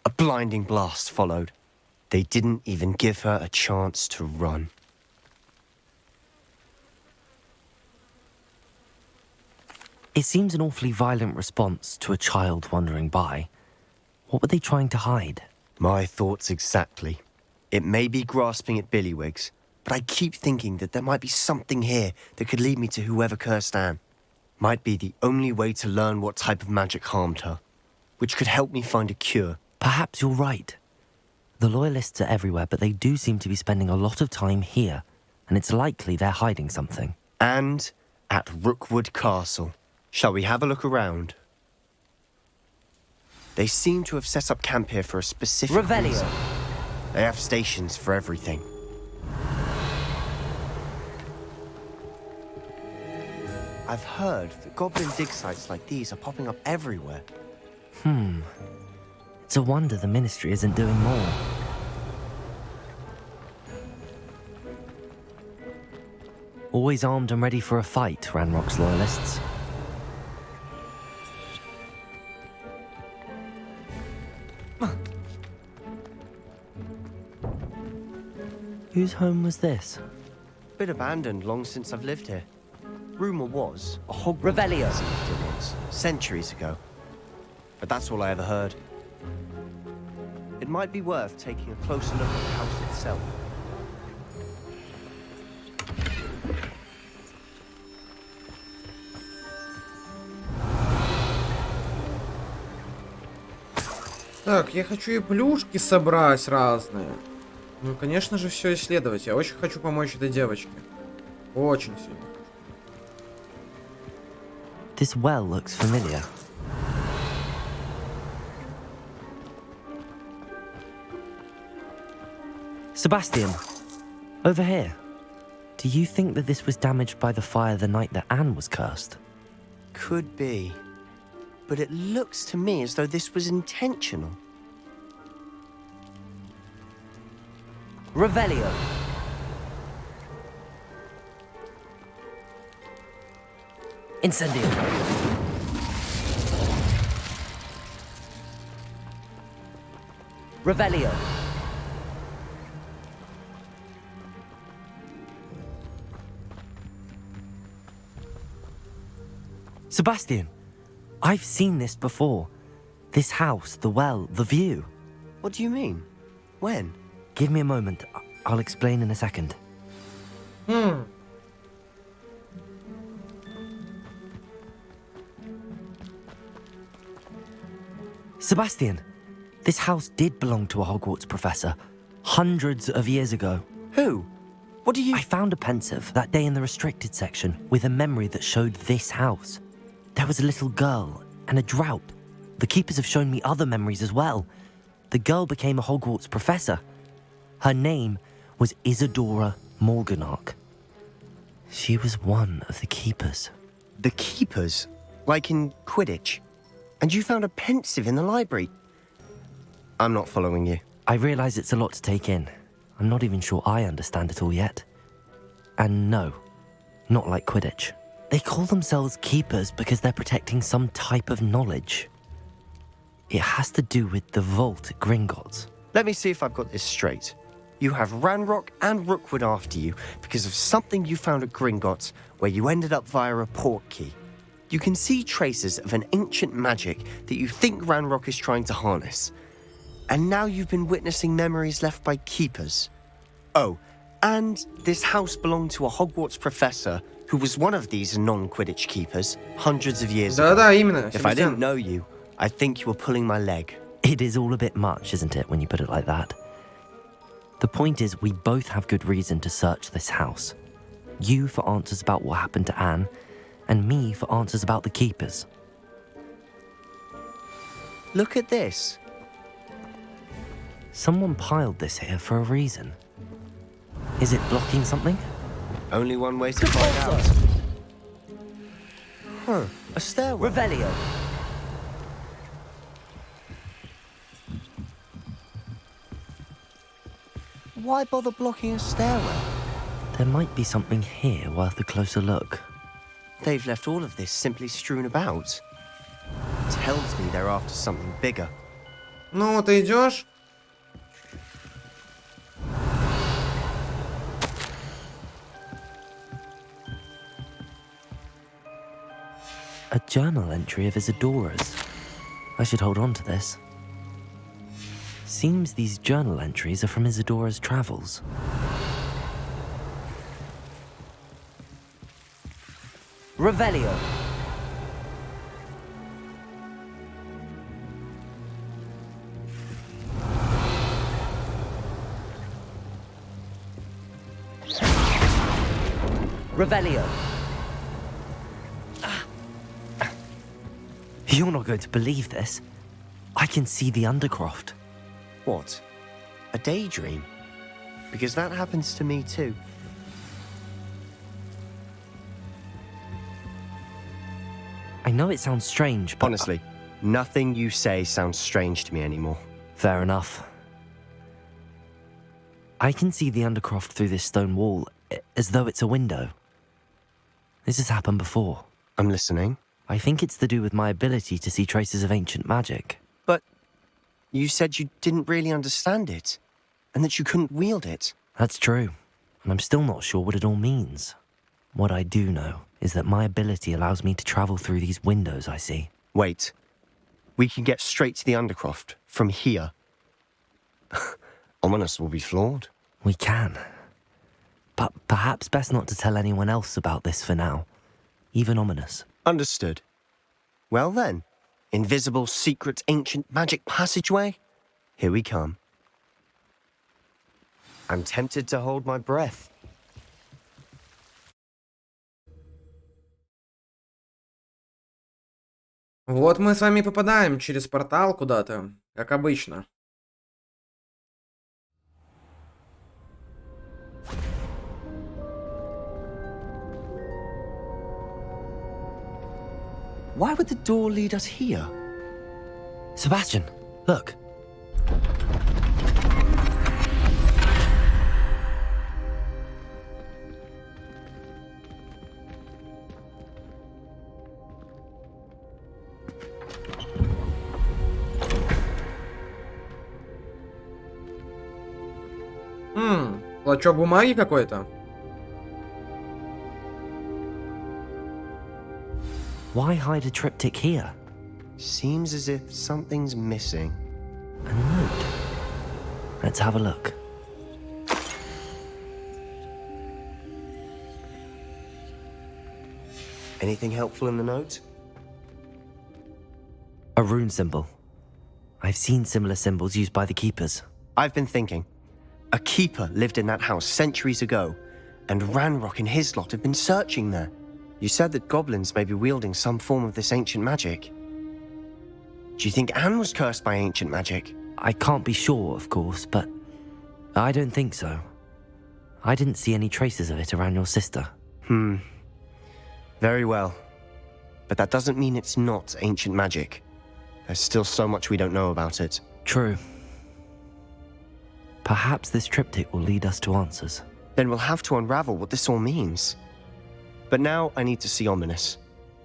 A blinding blast followed. They didn't even give her a chance to run. It seems an awfully violent response to a child wandering by. What were they trying to hide? My thoughts exactly. It may be grasping at Billywigs, but I keep thinking that there might be something here that could lead me to whoever cursed Anne. Might be the only way to learn what type of magic harmed her, which could help me find a cure. Perhaps you're right. The Loyalists are everywhere, but they do seem to be spending a lot of time here, and it's likely they're hiding something. And at Rookwood Castle. Shall we have a look around? They seem to have set up camp here for a specific Revelio. reason. They have stations for everything. I've heard that goblin dig sites like these are popping up everywhere. It's a wonder the Ministry isn't doing more. Always armed and ready for a fight, Ranrock's Loyalists. Whose home was this? Bit abandoned long since I've lived here. Rumour was a Hogwarts Revelio. lived here once, centuries ago. But that's all I ever heard. It might be worth taking a closer look at the house itself. Так, я хочу и плюшки собрать разные. Ну, конечно же, все исследовать. Я очень хочу помочь этой девочке. Очень сильно. This well looks familiar. Sebastian, over here. Do you think that this was damaged by the fire the night that Anne was cursed? Could be. But it looks to me as though this was intentional. Revelio. Incendio. Revelio. Sebastian, I've seen this before. This house, the well, the view. What do you mean? When? Give me a moment. I'll explain in a second. Sebastian, this house did belong to a Hogwarts professor. Hundreds of years ago. Who? What do you... I found a pensive that day in the restricted section with a memory that showed this house. There was a little girl and a drought. The keepers have shown me other memories as well. The girl became a Hogwarts professor. Her name was Isadora Morganach. She was one of the keepers. The keepers? Like in Quidditch? And you found a pensive in the library? I'm not following you. I realize it's a lot to take in. I'm not even sure I understand it all yet. And no, not like Quidditch. They call themselves keepers because they're protecting some type of knowledge. It has to do with the vault at Gringotts. Let me see if I've got this straight. You have Ranrock and Rookwood after you because of something you found at Gringotts where you ended up via a port key. You can see traces of an ancient magic that you think Ranrock is trying to harness. And now you've been witnessing memories left by keepers. Oh, and this house belonged to a Hogwarts professor who was one of these non-Quidditch keepers hundreds of years ago. Да-да, именно. If I didn't Себастьян. know you, I think you were pulling my leg. It is all a bit much, isn't it, when you put it like that? The point is, we both have good reason to search this house. You for answers about what happened to Anne, and me for answers about the keepers. Look at this. Someone piled this here for a reason. Is it blocking something? Only one way to find out. Huh, a stairwell. Revelio. Why bother blocking a stairwell? There might be something here worth a closer look. They've left all of this simply strewn about. Tells me they're after something bigger. Ну, ты идешь? A journal entry of Isadora's. I should hold on to this. Seems these journal entries are from Isadora's travels. Revelio. Revelio. You're not going to believe this. I can see the Undercroft. What? A daydream? Because that happens to me too. I know it sounds strange, but... Honestly, nothing you say sounds strange to me anymore. Fair enough. I can see the Undercroft through this stone wall, as though it's a window. This has happened before. I'm listening. I think it's to do with my ability to see traces of ancient magic. But you said you didn't really understand it, and that you couldn't wield it. That's true, and I'm still not sure what it all means. What I do know is that my ability allows me to travel through these windows I see. Wait. We can get straight to the Undercroft from here. Ominous will be floored. We can. But perhaps best not to tell anyone else about this for now. Even Ominous. Understood. Well then, invisible, secret, ancient magic passageway? Here we come. I'm tempted to hold my breath. Вот мы с вами попадаем через портал куда-то, как обычно. Why would the door lead us here? Sebastian, look. Клочок бумаги какой-то. Why hide a triptych here? Seems as if something's missing. A note. Let's have a look. Anything helpful in the note? A rune symbol. I've seen similar symbols used by the keepers. I've been thinking. A keeper lived in that house centuries ago, and Ranrock and his lot have been searching there. You said that goblins may be wielding some form of this ancient magic. Do you think Anne was cursed by ancient magic? I can't be sure, of course, but I don't think so. I didn't see any traces of it around your sister. Very well. But that doesn't mean it's not ancient magic. There's still so much we don't know about it. True. Perhaps this triptych will lead us to answers. Then we'll have to unravel what this all means. But now I need to see Ominous.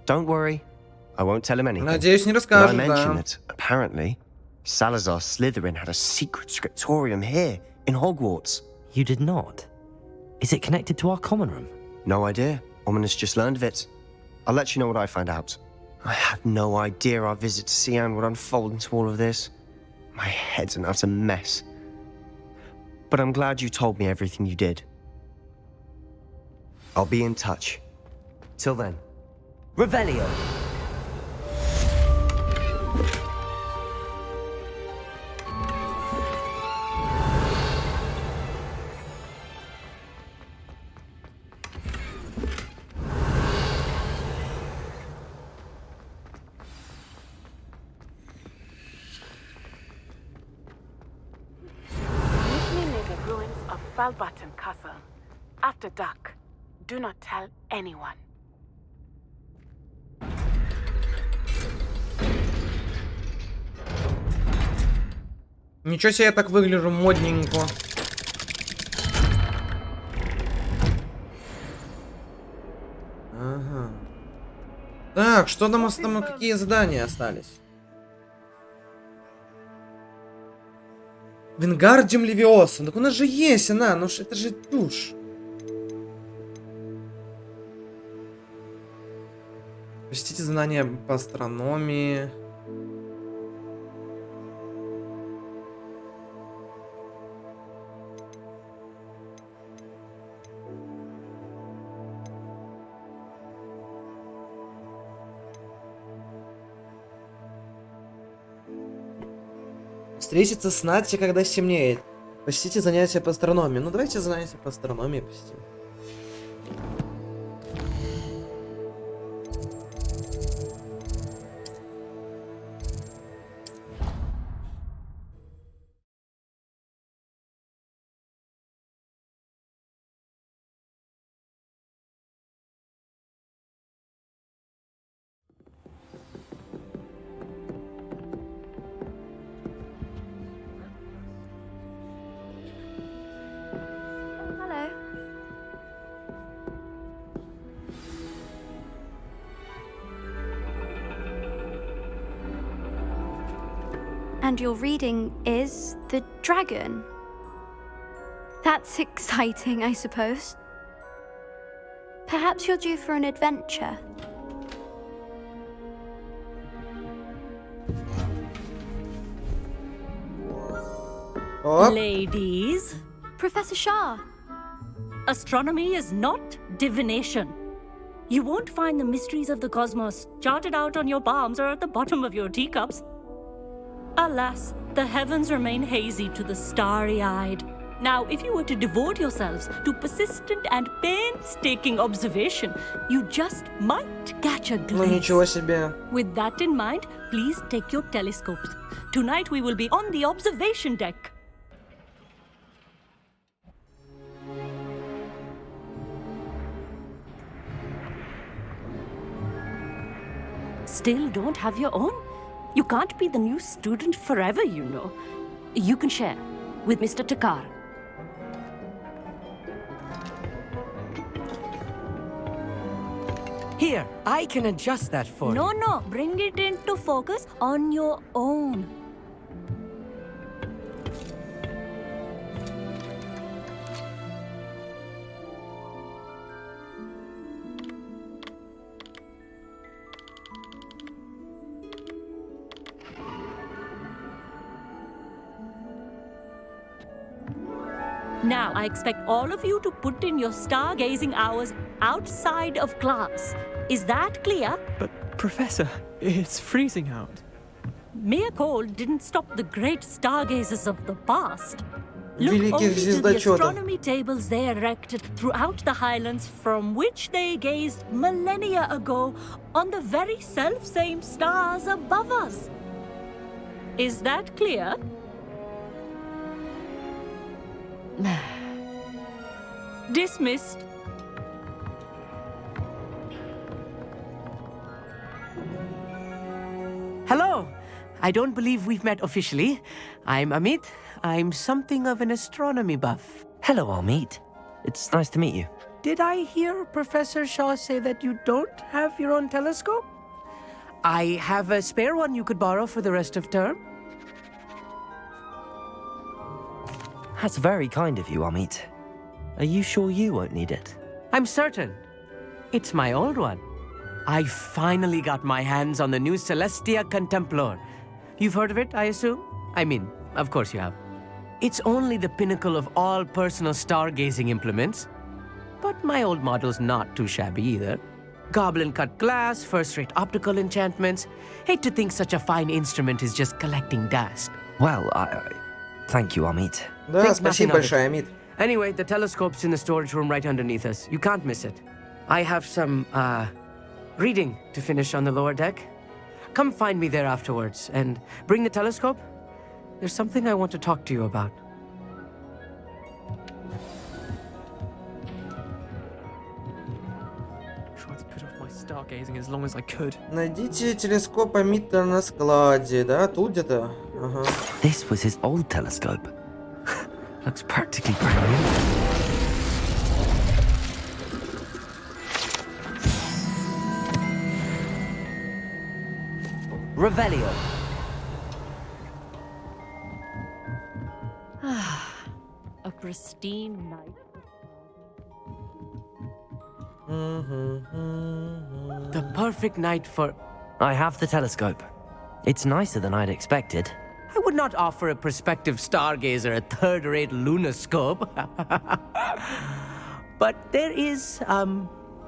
Don't worry, I won't tell him anything. Надеюсь, не But расскажет, I mentioned да. that, apparently, Salazar Slytherin had a secret scriptorium here, in Hogwarts. You did not? Is it connected to our common room? No idea. Ominous just learned of it. I'll let you know what I find out. I had no idea our visit to Cian would unfold into all of this. My head's an utter mess. But I'm glad you told me everything you did. I'll be in touch. Till then. Revelio. Meet me near the ruins of Falbaton Castle. After dark. Do not tell anyone. Ничего себе, я так выгляжу модненько. Ага. Так, что там осталось? Какие задания остались? Вингардиум Левиоса. Так у нас же есть она, ну это же чушь. Посетите задание по астрономии. Встретиться с Натти, когда стемнеет. Посетите занятия по астрономии. Ну давайте занятия по астрономии посетим. Hello. And your reading is The Dragon. That's exciting, I suppose. Perhaps you're due for an adventure. Ladies. Professor Shah. Astronomy is not divination. You won't find the mysteries of the cosmos charted out on your palms or at the bottom of your teacups. Alas, the heavens remain hazy to the starry-eyed. Now, if you were to devote yourselves to persistent and painstaking observation, you just might catch a glimpse. Ну ничего себе. With that in mind, please take your telescopes. Tonight we will be on the observation deck. Still don't have your own? You can't be the new student forever, you know. You can share with Mr. Takar. Here, I can adjust that for you. No, bring it into focus on your own. Now, I expect all of you to put in your stargazing hours outside of class. Is that clear? But, Professor, it's freezing out. Mere cold didn't stop the great stargazers of the past. Look Великих only to the звездочетов. astronomy tables they erected throughout the highlands from which they gazed millennia ago on the very self-same stars above us. Is that clear? Dismissed. Hello. I don't believe we've met officially. I'm Amit. I'm something of an astronomy buff. Hello, Amit. It's nice to meet you. Did I hear Professor Shaw say that you don't have your own telescope? I have a spare one you could borrow for the rest of term. That's very kind of you, Amit. Are you sure you won't need it? I'm certain. It's my old one. I finally got my hands on the new Celestia Contemplar. You've heard of it, I assume? I mean, of course you have. It's only the pinnacle of all personal stargazing implements. But my old model's not too shabby either. Goblin-cut glass, first-rate optical enchantments. Hate to think such a fine instrument is just collecting dust. Well, thank you, Amit. Да, Think спасибо nothing of it. большое, Амит. Anyway, the telescope's in the storage room right underneath us. You can't miss it. I have some, reading to finish on the lower deck. Come find me there afterwards, and bring the telescope. There's something I want to talk to you about. Tried to put off my stargazing as long as I could. Найдите телескоп Амита на складе, да? Тут где-то? Ага. This was his old telescope. Looks practically brand new. Revelio. A pristine night. The perfect night for... I have the telescope. It's nicer than I'd expected. I would not offer a prospective stargazer a third-rate lunoscope. But there is,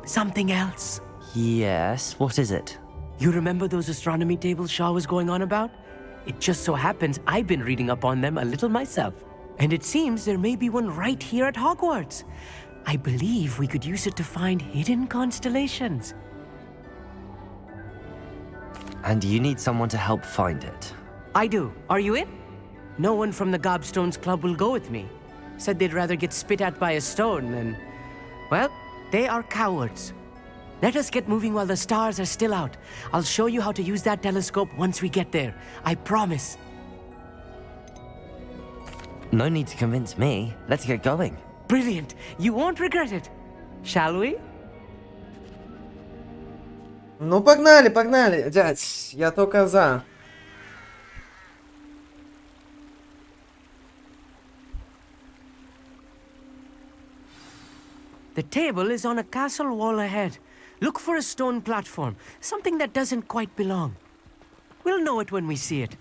something else. Yes, what is it? You remember those astronomy tables Shaw was going on about? It just so happens I've been reading up on them a little myself. And it seems there may be one right here at Hogwarts. I believe we could use it to find hidden constellations. And you need someone to help find it. I do. Are you in? No one from the Gobstones Club will go with me. Said they'd rather get spit at by a stone than... Well, they are cowards. Let us get moving while the stars are still out. I'll show you how to use that telescope once we get there. I promise. No need to convince me. Let's get going. Brilliant. You won't regret it. Shall we? Ну, погнали, погнали, дядь. Я только за. The table is on a castle wall ahead. Look for a stone platform, something that doesn't quite belong. We'll know it when we see it.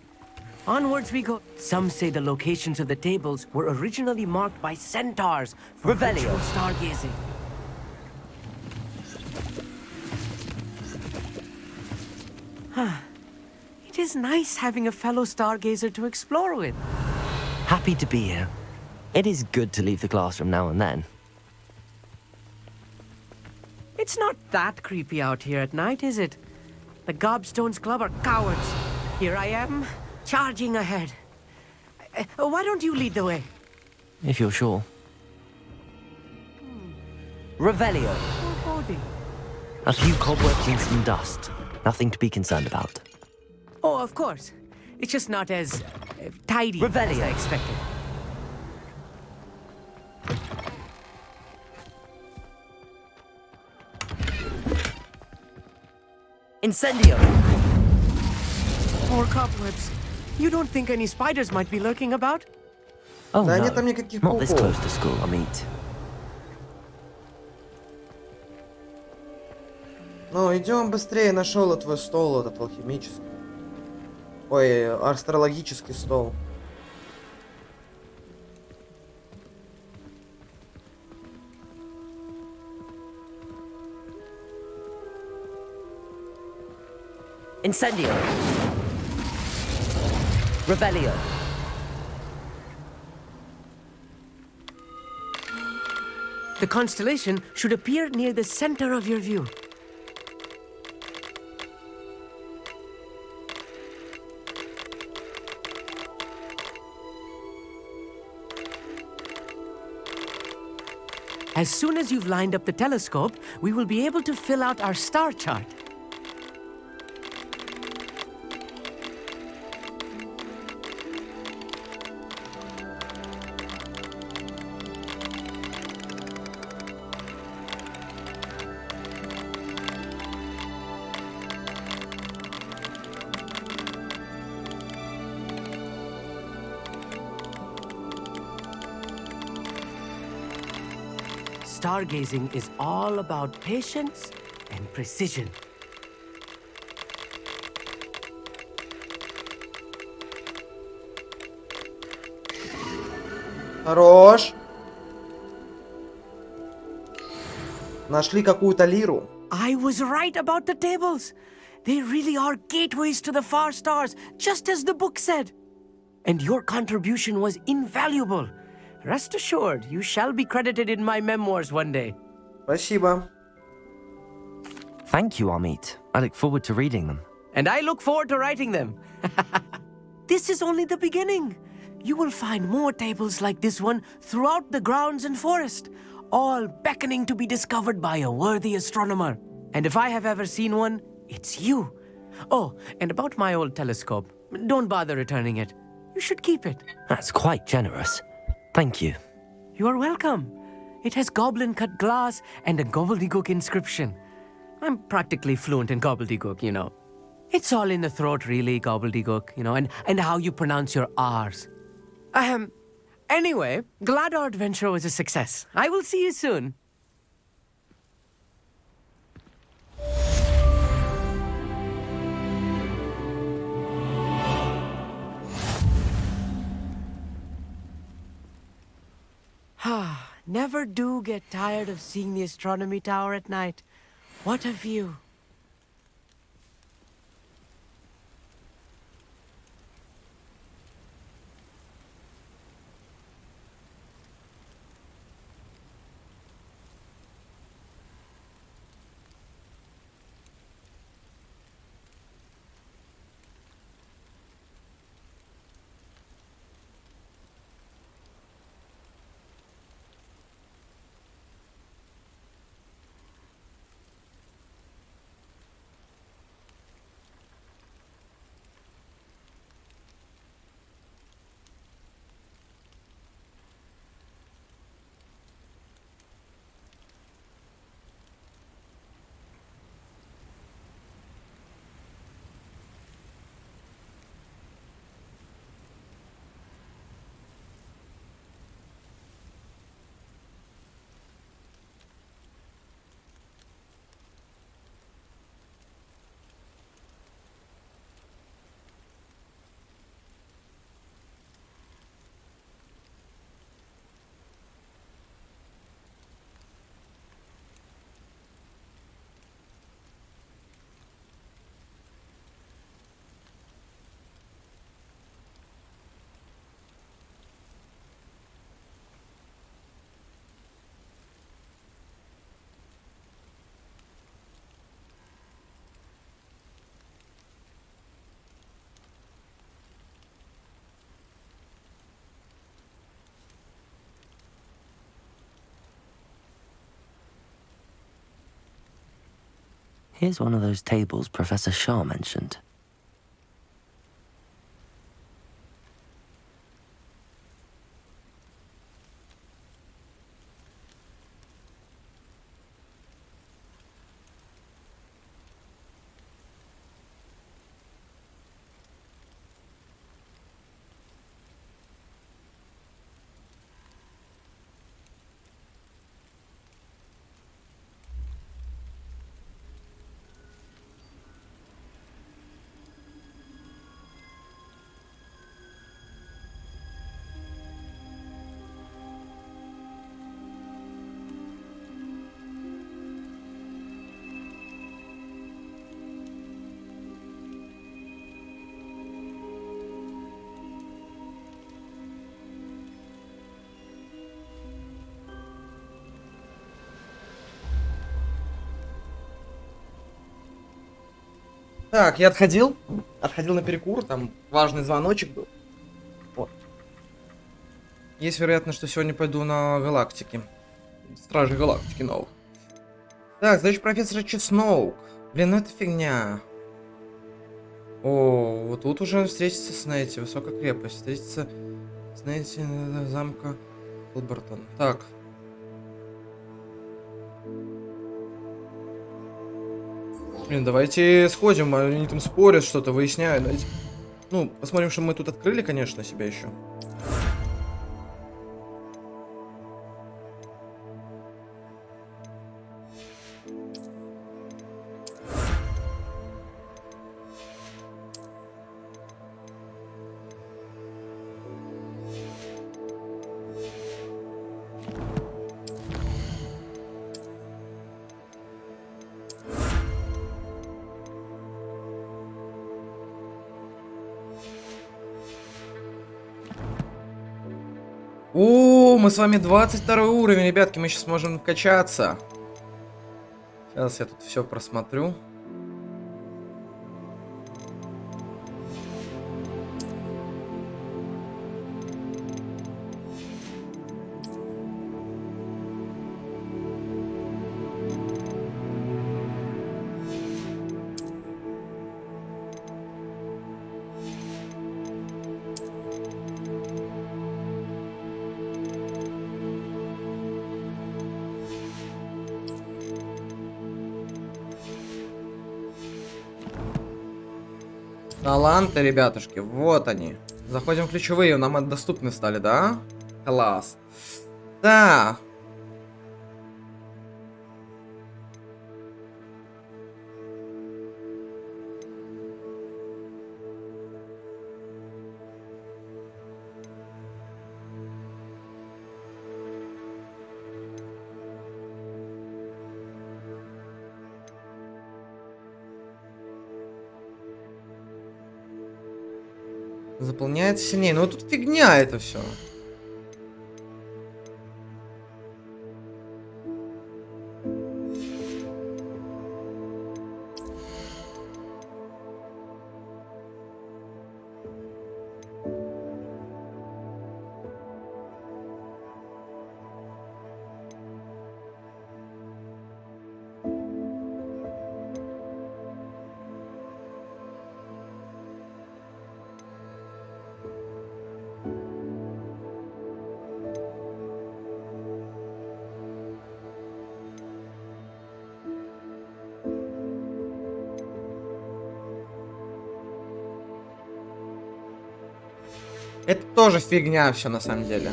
Onwards we go. Some say the locations of the tables were originally marked by centaurs for ritual stargazing. It is nice having a fellow stargazer to explore with. Happy to be here. It is good to leave the classroom now and then. It's not that creepy out here at night, is it? The Gobstones Club are cowards. Here I am, charging ahead. Why don't you lead the way? If you're sure. Revelio. Foreboding. A few cobwebs and some dust. Nothing to be concerned about. Oh, of course. It's just not as tidy as I expected. Incendio! More cobwebs. You don't think any spiders might be lurking about? Oh, Да no. нет там никаких Not this пауков. close to school, I mean. Ну, идем быстрее, нашел я твой стол, этот алхимический. Ой, астрологический стол. Incendio! Revelio! The constellation should appear near the center of your view. As soon as you've lined up the telescope, we will be able to fill out our star chart. Stargazing is all about patience and precision. Хорош. Нашли какую-то лиру. I was right about the tables. They really are gateways to the far stars, just as the book said. And your contribution was invaluable. Rest assured, you shall be credited in my memoirs one day. Спасибо. Thank you, Amit. I look forward to reading them. And I look forward to writing them. This is only the beginning. You will find more tables like this one throughout the grounds and forest, all beckoning to be discovered by a worthy astronomer. And if I have ever seen one, it's you. Oh, and about my old telescope, don't bother returning it. You should keep it. That's quite generous. Thank you. You are welcome. It has goblin-cut glass and a gobbledygook inscription. I'm practically fluent in gobbledygook, you know. It's all in the throat, really, gobbledygook, you know, and how you pronounce your R's. Anyway, glad our adventure was a success. I will see you soon. Never do get tired of seeing the astronomy tower at night. What a view. Here's one of those tables Professor Shah mentioned. Так, я отходил на перекур, там важный звоночек был. Вот. Есть вероятность, что сегодня пойду на галактики. Стражи галактики новых. Так, задача профессора Чесноук. Блин, ну это фигня. О, вот тут уже встретиться с Нетти, высокая крепость. Встретиться с Нетти замка Илбертон. Так. Блин, давайте сходим, они там спорят, что-то выясняют. Ну, посмотрим, что мы тут открыли, конечно, себя еще. О, мы с вами 22 уровень, ребятки, мы сейчас можем качаться. Сейчас я тут все просмотрю. Таланты, ребятушки, вот они. Заходим в ключевые, нам доступны стали, да? Класс. Да. Заполняется сильнее. Ну тут фигня это все. Это тоже фигня все на самом деле.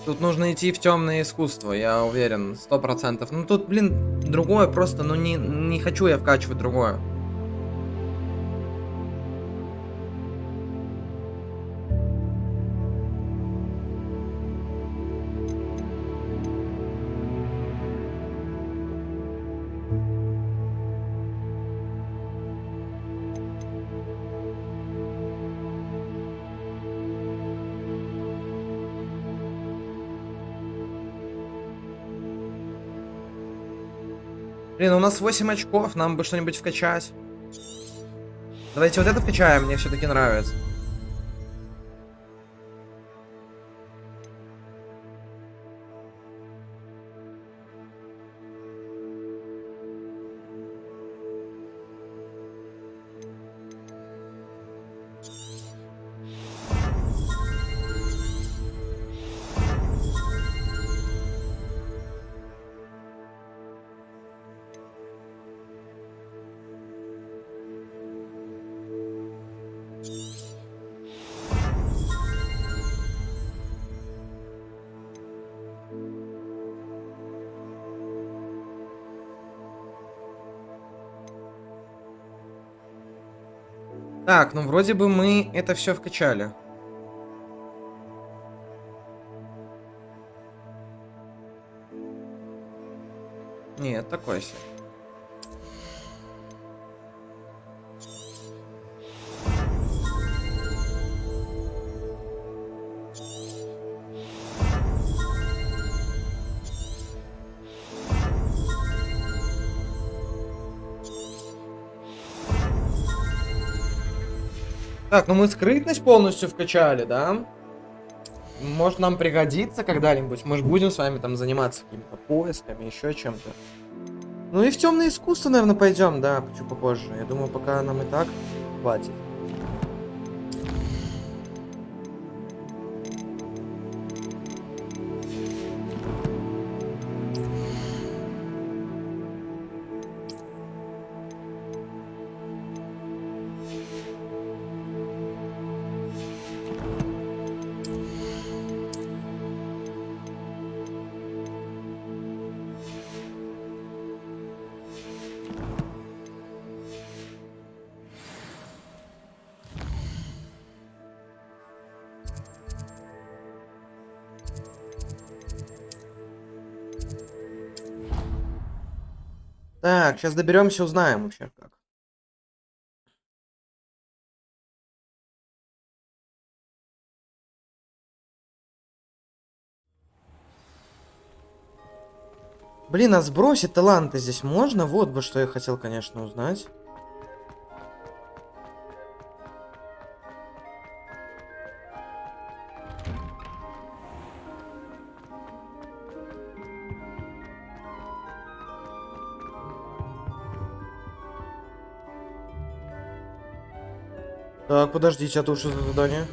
Тут нужно идти в темное искусство, я уверен, 100%. Ну тут, блин, другое просто, ну не хочу я вкачивать другое. Блин, у нас 8 очков, нам бы что-нибудь вкачать. Давайте вот это вкачаем, мне все-таки нравится. Так, ну вроде бы мы это все вкачали. Нет, такой себе. Так, ну мы скрытность полностью вкачали, да? Может нам пригодится когда-нибудь. Может будем с вами там заниматься какими-то поисками, еще чем-то. Ну и в темное искусство, наверное, пойдем, да, чуть попозже. Я думаю, пока нам и так хватит. Так, сейчас доберемся, узнаем вообще как. Блин, а сбросить таланты здесь можно? Вот бы что я хотел, конечно, узнать. Так, подождите, а тут что за задание?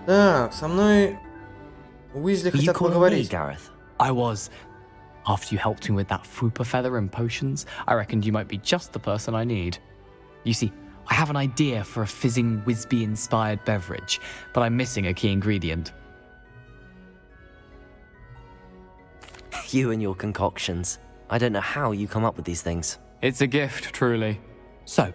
Так, со мной Уизли хотят поговорить. Gareth? I was. After you helped me with that Fupa feather and potions, I reckoned you might be just the person I need. You see, I have an idea for a fizzing Wisby-inspired beverage, but I'm missing a key ingredient. You and your concoctions. I don't know how you come up with these things. It's a gift, truly. So,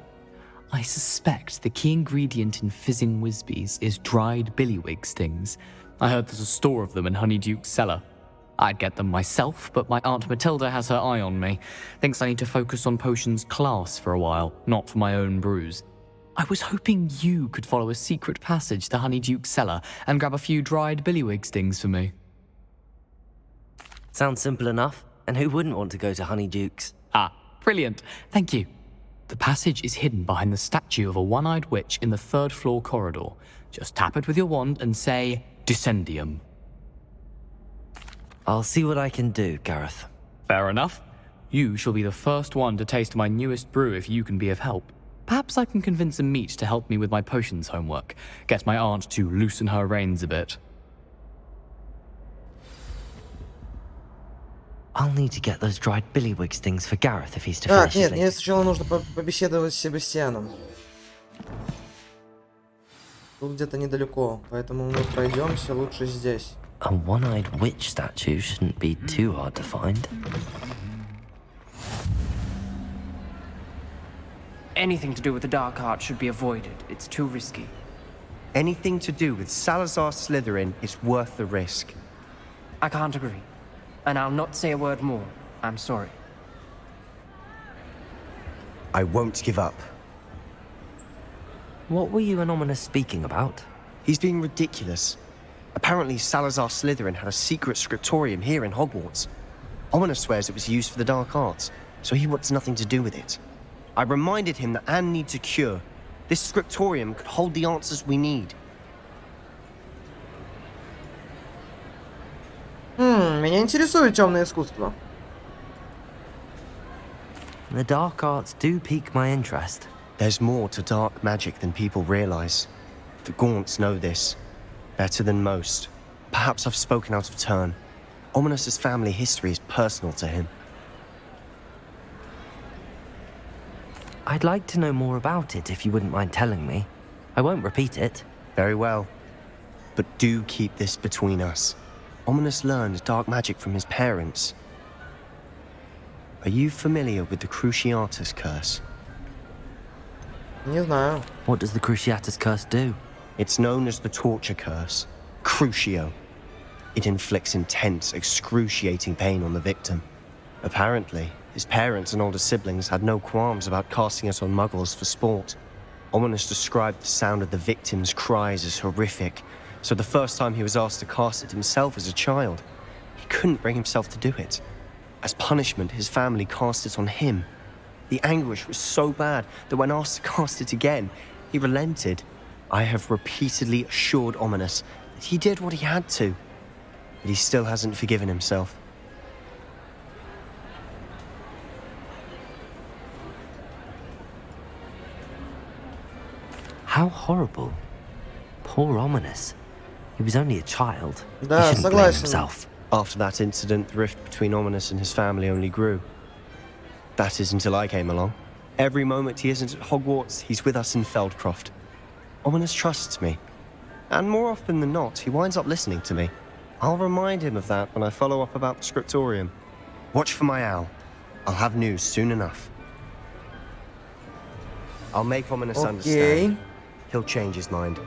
I suspect the key ingredient in fizzing Wisbies is dried billywig stings. I heard there's a store of them in Honeyduke's cellar. I'd get them myself, but my Aunt Matilda has her eye on me. Thinks I need to focus on potions class for a while, not for my own brews. I was hoping you could follow a secret passage to Honeyduke's cellar and grab a few dried billywig stings for me. Sounds simple enough. And who wouldn't want to go to Honeyduke's? Ah, brilliant. Thank you. The passage is hidden behind the statue of a one-eyed witch in the 3rd floor corridor. Just tap it with your wand and say, Descendium. I'll see what I can do, Gareth. Fair enough. You shall be the first one to taste my newest brew if you can be of help. Perhaps I can convince a meat to help me with my potions homework. Get my aunt to loosen her reins a bit. I'll need to get those dried billywig stings for Gareth if he's to Так, finish нет, his мне сначала нужно побеседовать с Себастьяном. Тут где-то недалеко, поэтому мы пройдемся лучше здесь. A one-eyed witch statue shouldn't be too hard to find. Anything to do with the dark art should be avoided. It's too risky. Anything to do with Salazar Slytherin is worth the risk. I can't agree. And I'll not say a word more. I'm sorry. I won't give up. What were you and Ominous speaking about? He's being ridiculous. Apparently Salazar Slytherin had a secret scriptorium here in Hogwarts. Ominous swears it was used for the dark arts, so he wants nothing to do with it. I reminded him that Anne needs a cure. This scriptorium could hold the answers we need. Меня интересует темное искусство. The dark arts do pique my interest. There's more to dark magic than people realize. The Gaunts know this. Better than most. Perhaps I've spoken out of turn. Ominous's family history is personal to him. I'd like to know more about it if you wouldn't mind telling me. I won't repeat it. Very well. But do keep this between us. Ominous learned dark magic from his parents. Are you familiar with the Cruciatus Curse? Не знаю. What does the Cruciatus Curse do? It's known as the Torture Curse. Crucio. It inflicts intense, excruciating pain on the victim. Apparently, his parents and older siblings had no qualms about casting it on muggles for sport. Ominous described the sound of the victim's cries as horrific, so the first time he was asked to cast it himself as a child, he couldn't bring himself to do it. As punishment, his family cast it on him. The anguish was so bad that when asked to cast it again, he relented. I have repeatedly assured Ominous that he did what he had to, but he still hasn't forgiven himself. How horrible. Poor Ominous. He was only a child. Да, he shouldn't blame согласен. himself. After that incident, the rift between Ominous and his family only grew. That is until I came along. Every moment he isn't at Hogwarts, he's with us in Feldcroft. Ominous trusts me. And more often than not, he winds up listening to me. I'll remind him of that when I follow up about the scriptorium. Watch for my owl. I'll have news soon enough. I'll make Ominous understand. He'll change his mind.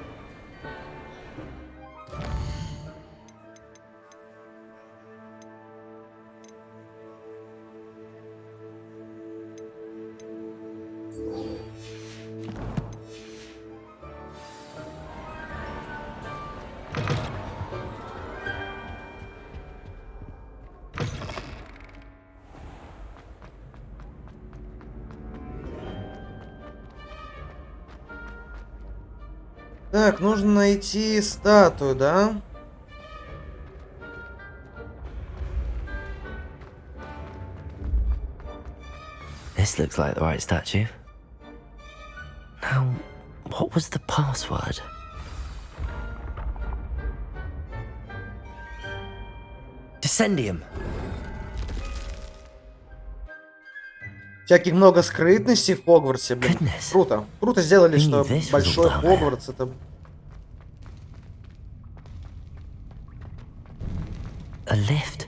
Так, нужно найти статую, да? This looks like the right statue. Now, what was the password? Descendium. Всяких много скрытностей в Хогвартсе, блин. Круто. Круто сделали, что большой Хогвартс это... A lift.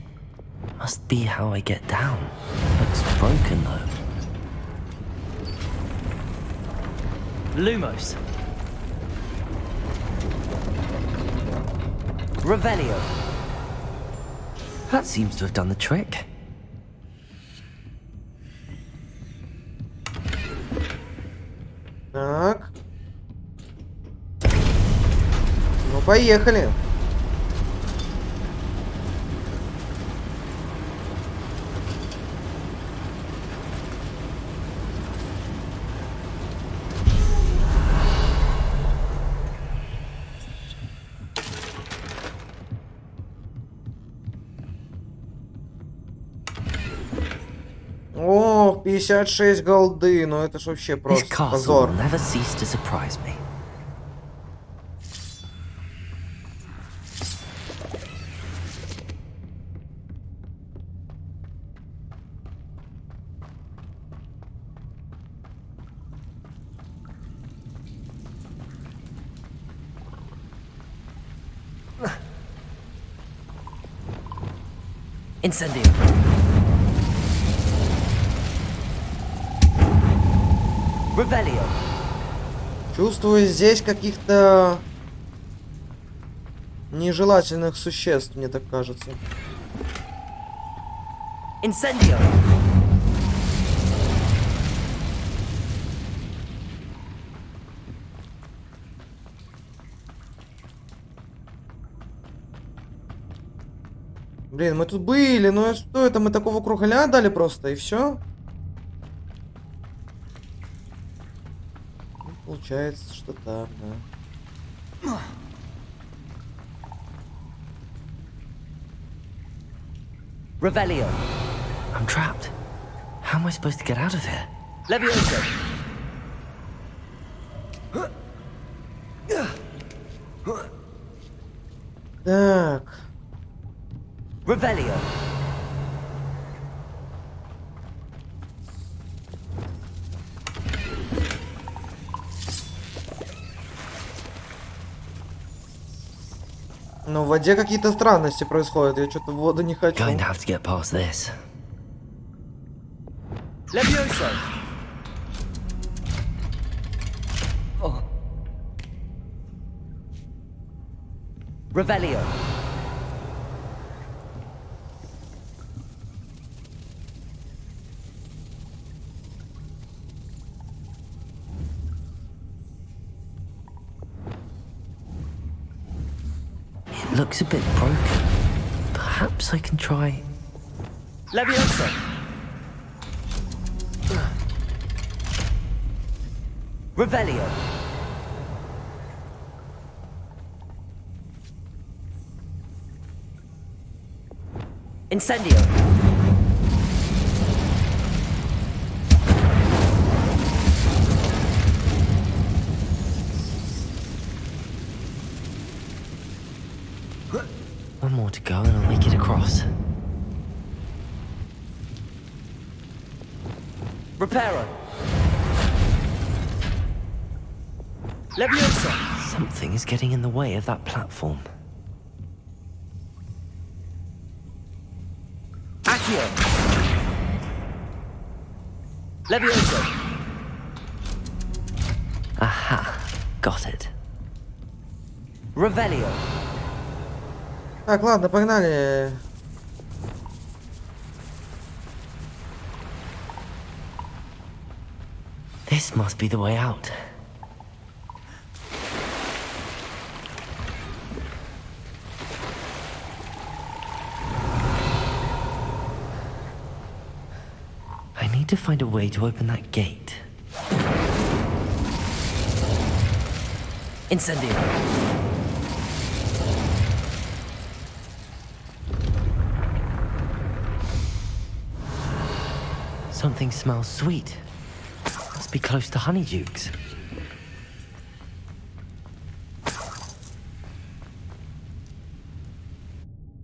Must be how I get down. Looks broken though. Lumos. Revelio. That seems to have done the trick. Так. Ну, поехали. О, 56 голды, ну это ж вообще This просто castle позор. will never cease to surprise me. Incendio. Revelio. Чувствую здесь каких-то нежелательных существ, мне так кажется. Incendio. Блин, мы тут были, но что это? Мы такого кругаля дали просто, и все? Получается, что так, да. Revelio. I'm trapped. How am I supposed to get out of here? Levioso. Так. Revelio. Но в воде какие-то странности происходят. Я что-то в воду не хочу. Going to have to get past this. Levioso. Oh. Revelio. It looks a bit broken. Perhaps I can try. Levioso. Revelio. Incendio. One more to go and I'll make it across. Reparo. Leviosa. Something is getting in the way of that platform. Accio. Leviosa. Aha. Got it. Revelio. Так, ладно, погнали. This must be the way out. I need to find a way to open that gate. Incendio! Something smells sweet. Must be close to Honeydukes.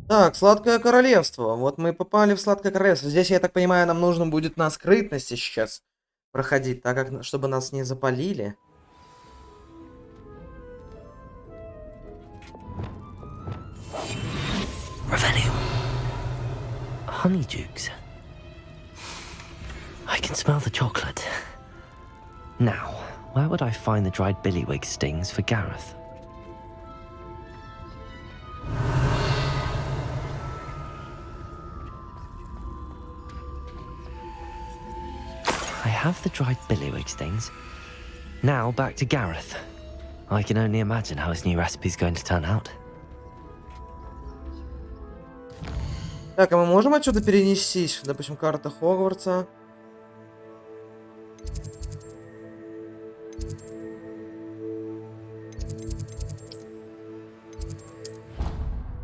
Так, Сладкое Королевство. Вот мы попали в Сладкое Королевство. Здесь, я так понимаю, нам нужно будет на скрытности сейчас проходить, так как, чтобы нас не запалили. Revelio. Honeydukes. I can smell the chocolate. Now, where would I find the dried billywig stings for Gareth? I have the dried billywig stings. Now back to Gareth. I can only imagine how his new recipe's going to turn out. Так, а мы можем отсюда перенестись? Допустим, карта Хогвартса.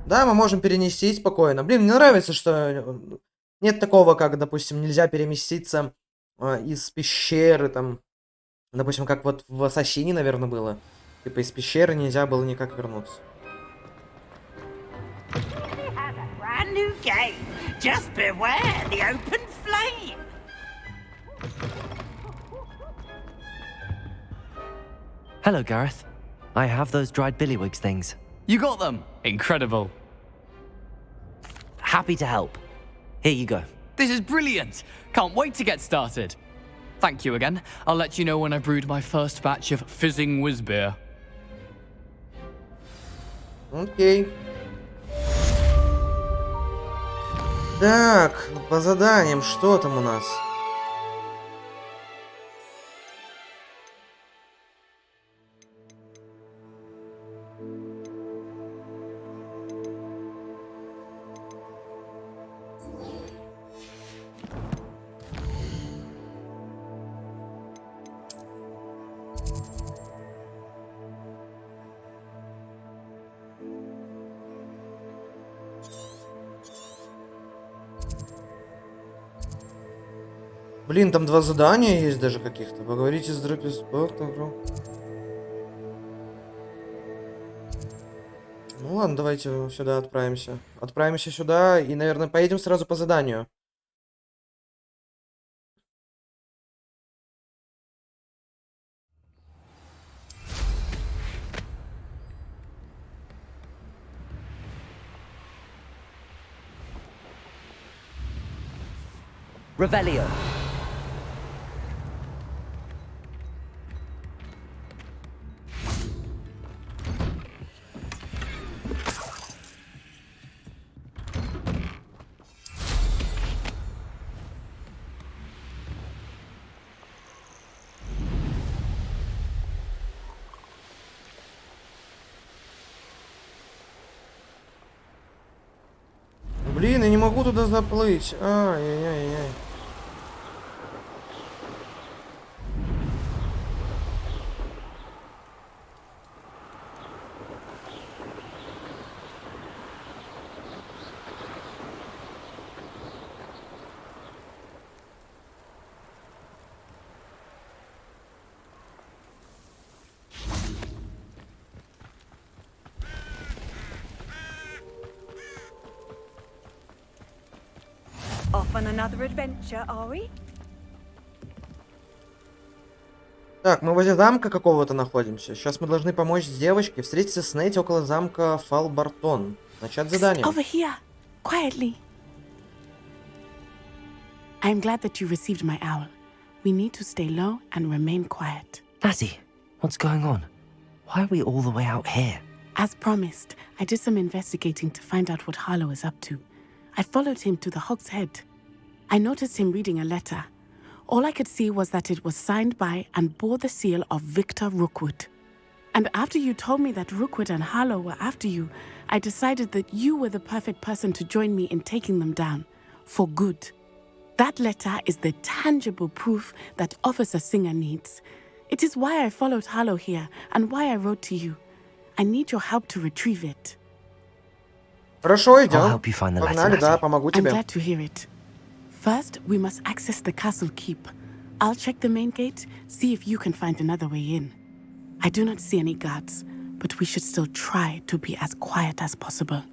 Да, мы можем перенестись спокойно. Блин, мне нравится, что нет такого, как, допустим, нельзя переместиться из пещеры, там, допустим, как вот в Ассасине, наверное, было. Типа из пещеры нельзя было никак вернуться. Brand new game. Just beware the open flame. Hello, Gareth. I have those dried billywig things. You got them! Incredible. Happy to help. Here you go. This is brilliant! Can't wait to get started. Thank you again. I'll let you know when I brewed my first batch of fizzing whiz beer. Окей. Так, по заданиям, что там у нас? Блин, там 2 задания есть даже каких-то. Поговорите с Дрэпписпортом. Ну ладно, давайте сюда отправимся. Отправимся сюда и, наверное, поедем сразу по заданию. Revelio. Блин, я не могу туда заплыть. Ай-яй-яй-яй. Off on another adventure, are we? Так, мы возле замка какого-то находимся. Сейчас мы должны помочь девочке встретиться с Нетти около замка Фалбартон. Начать задание. Over here, quietly. I'm glad that you received my owl. We need to stay low and remain quiet. Lassie, what's going on? Why are we all the way out here? As promised, I did some investigating to find out what Harlow is up to. I followed him to the Hog's Head. I noticed him reading a letter. All I could see was that it was signed by and bore the seal of Victor Rookwood. And after you told me that Rookwood and Harlow were after you, I decided that you were the perfect person to join me in taking them down. For good. That letter is the tangible proof that Officer Singer needs. It is why I followed Harlow here and why I wrote to you. I need your help to retrieve it. Хорошо, идем. I'll help you find the letter, Погнали, да, Matty. помогу I'm тебе. glad to hear it. First, we must access the castle keep. I'll check the main gate, see if you can find another way in. I do not see any guards, but we should still try to be as quiet as possible.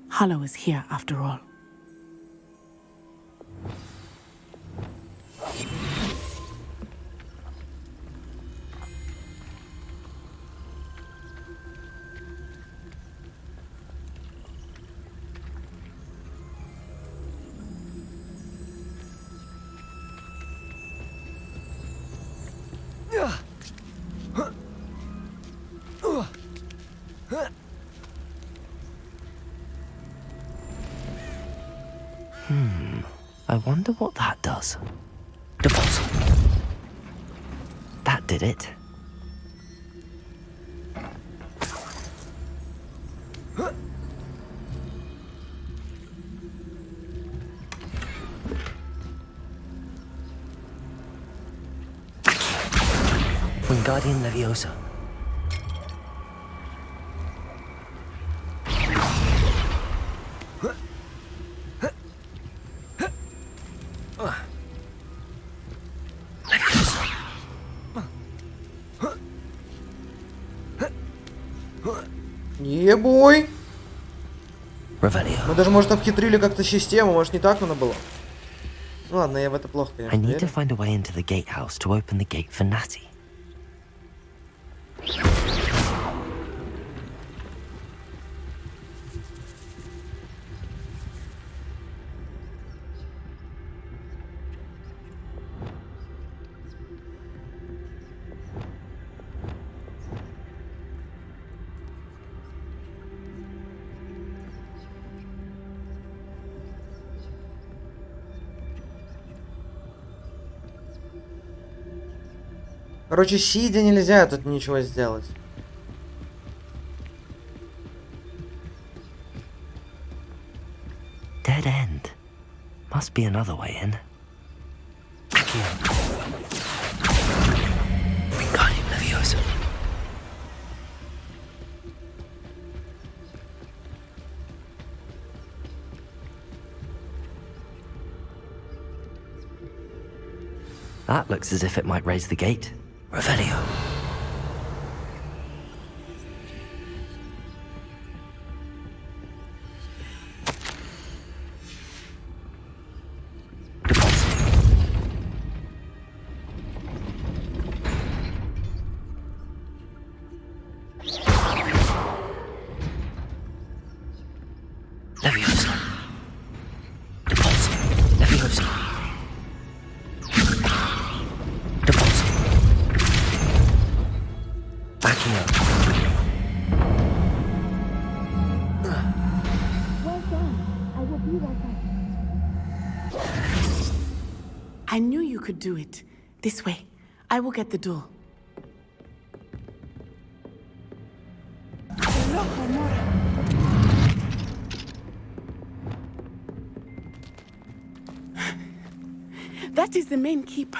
Harlow is here after all. I wonder what that does. Deposit. That did it. Wingardium Leviosa. Ебой! Revelio. Мы даже, может, обхитрили как-то систему, может, не так надо было. Ну ладно, я в это плохо, I конечно, need to верю. find a way into the gatehouse to open the gate for Natty. Короче, сидя нельзя тут ничего сделать. Dead end. Must be another way in. Wingardium Leviosa. That looks as if it might raise the gate. Revelio. Leviosa. Deposit. Leviosa. Deposit. Backing up. I knew you could do it. This way. I will get the door. That is the main keep.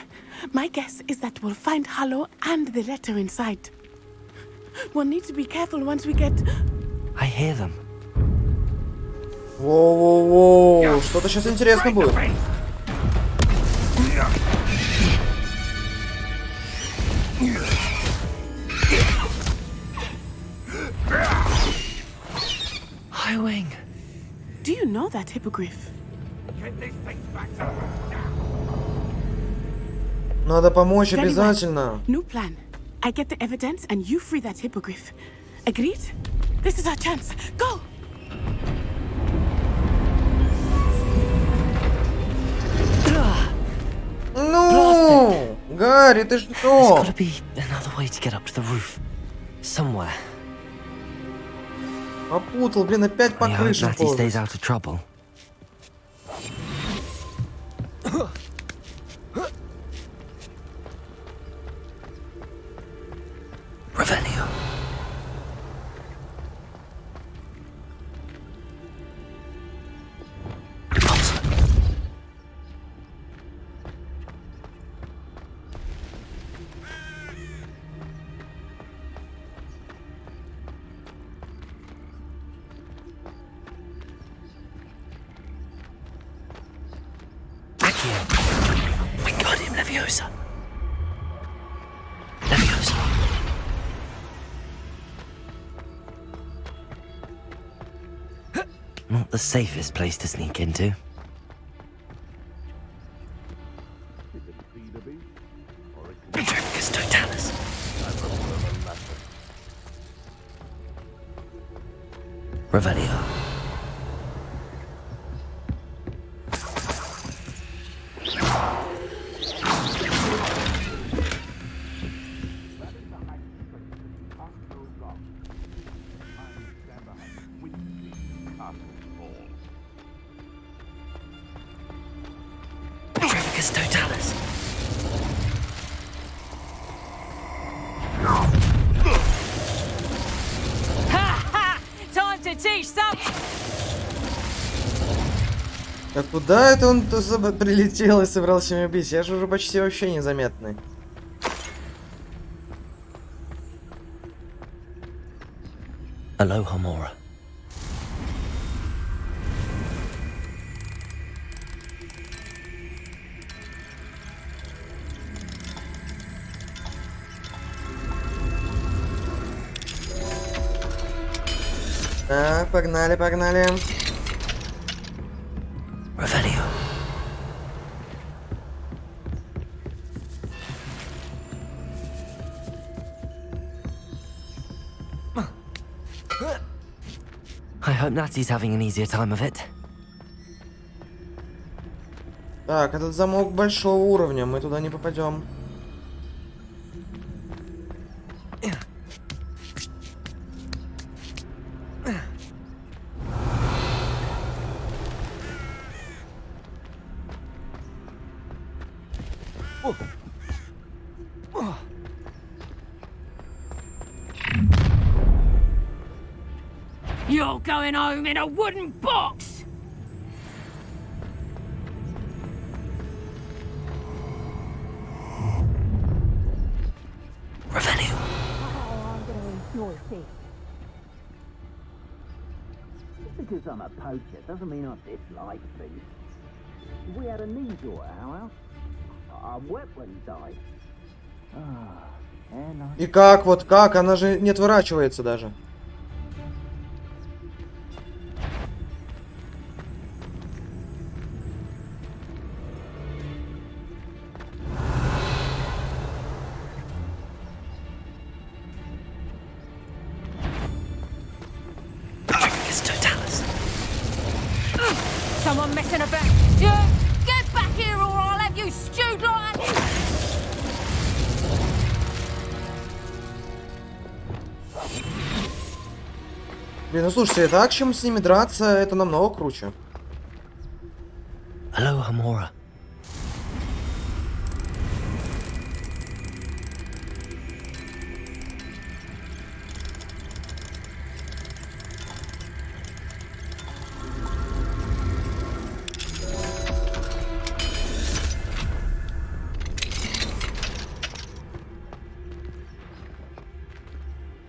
My guess is that we'll find Harlow and the letter inside. We'll need to be careful once we get... I hear them. Воу-воу-воу, что-то сейчас интересно будет. Highwing. Do you know that hippogriff? Надо помочь Very well. обязательно. New plan. I get the evidence and you free that hippogriff. Agreed? This is our chance. Go! Ну, Гарри, ты There's что? gotta be another way to get up to the roof. Somewhere. Попутал, блин, опять по I hope крышам Natty stays ползать. out of trouble. Leviosa. Leviosa. Not the safest place to sneak into. Petrificus totalis. Revelio. Petrificus totalis. Time to teach some. А куда это он прилетел и собрался меня бить? Я же уже почти вообще незаметный. Alohomora. Так, погнали, погнали. Revelio. I hope Natty's having an easier time of it. Так, этот замок большого уровня, мы туда не попадем. You're going home in a wooden box. Revelio. Just because I'm a poacher doesn't mean I dislike things. We had a needle at our house. Our weapon died. And I... И как, вот как? Она же не отворачивается даже. Someone messing about. You get back here or I'll have you stewed like. Блин, ну слушайте, так чем с ними драться, это намного круче. Alohomora.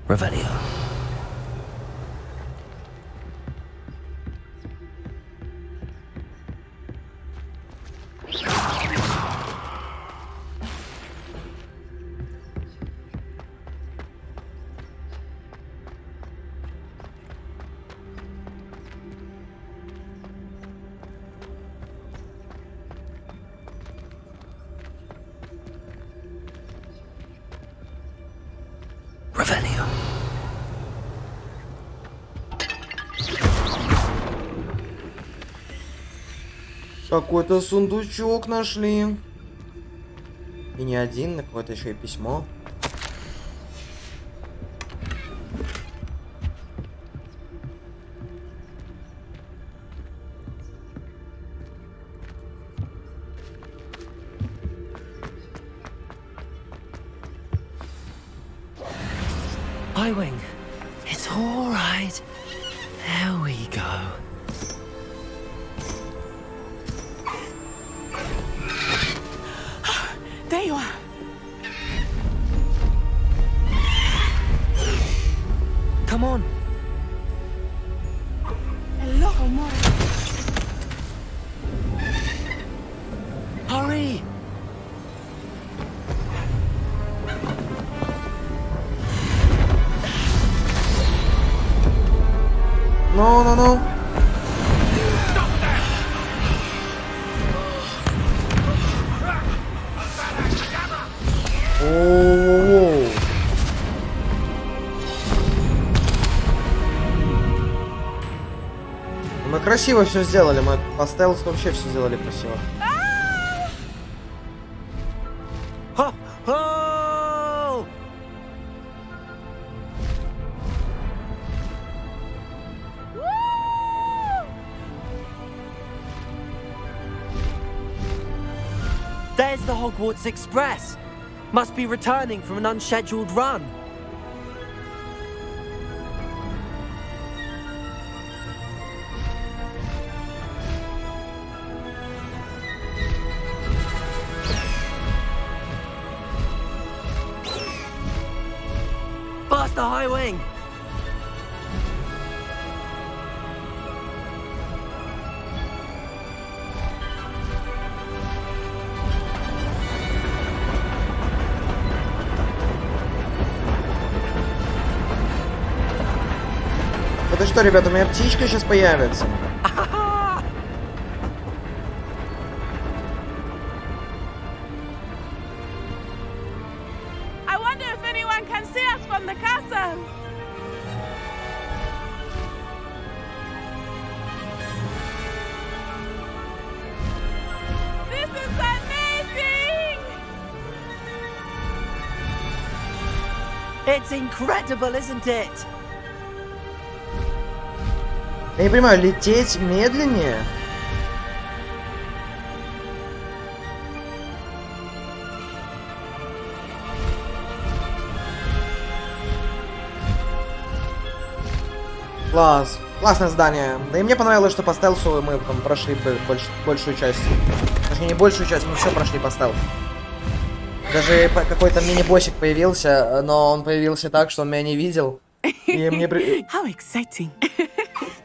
Revelio. Revelio. Какой-то сундучок нашли. И не один, какое-то еще и письмо. Highwing. It's all right. There we go. There you are. Come on. Alohomora. Hurry. Ну. О-о-о. Мы красиво все сделали, мы по стелсу вообще все сделали красиво. Ho! There's the Hogwarts Express. Must be returning from an unscheduled run. Faster, High Wing! Это что, ребята, у меня птичка сейчас появится? I wonder if anyone can see us from the castle. This is amazing! It's incredible, isn't it? Я не понимаю, лететь медленнее? Класс. Классное здание. Да и мне понравилось, что по стелсу мы там прошли большую часть. Точнее, не большую часть, мы все прошли по стелсу. Даже какой-то мини-боссик появился, но он появился так, что он меня не видел. И мне How exciting!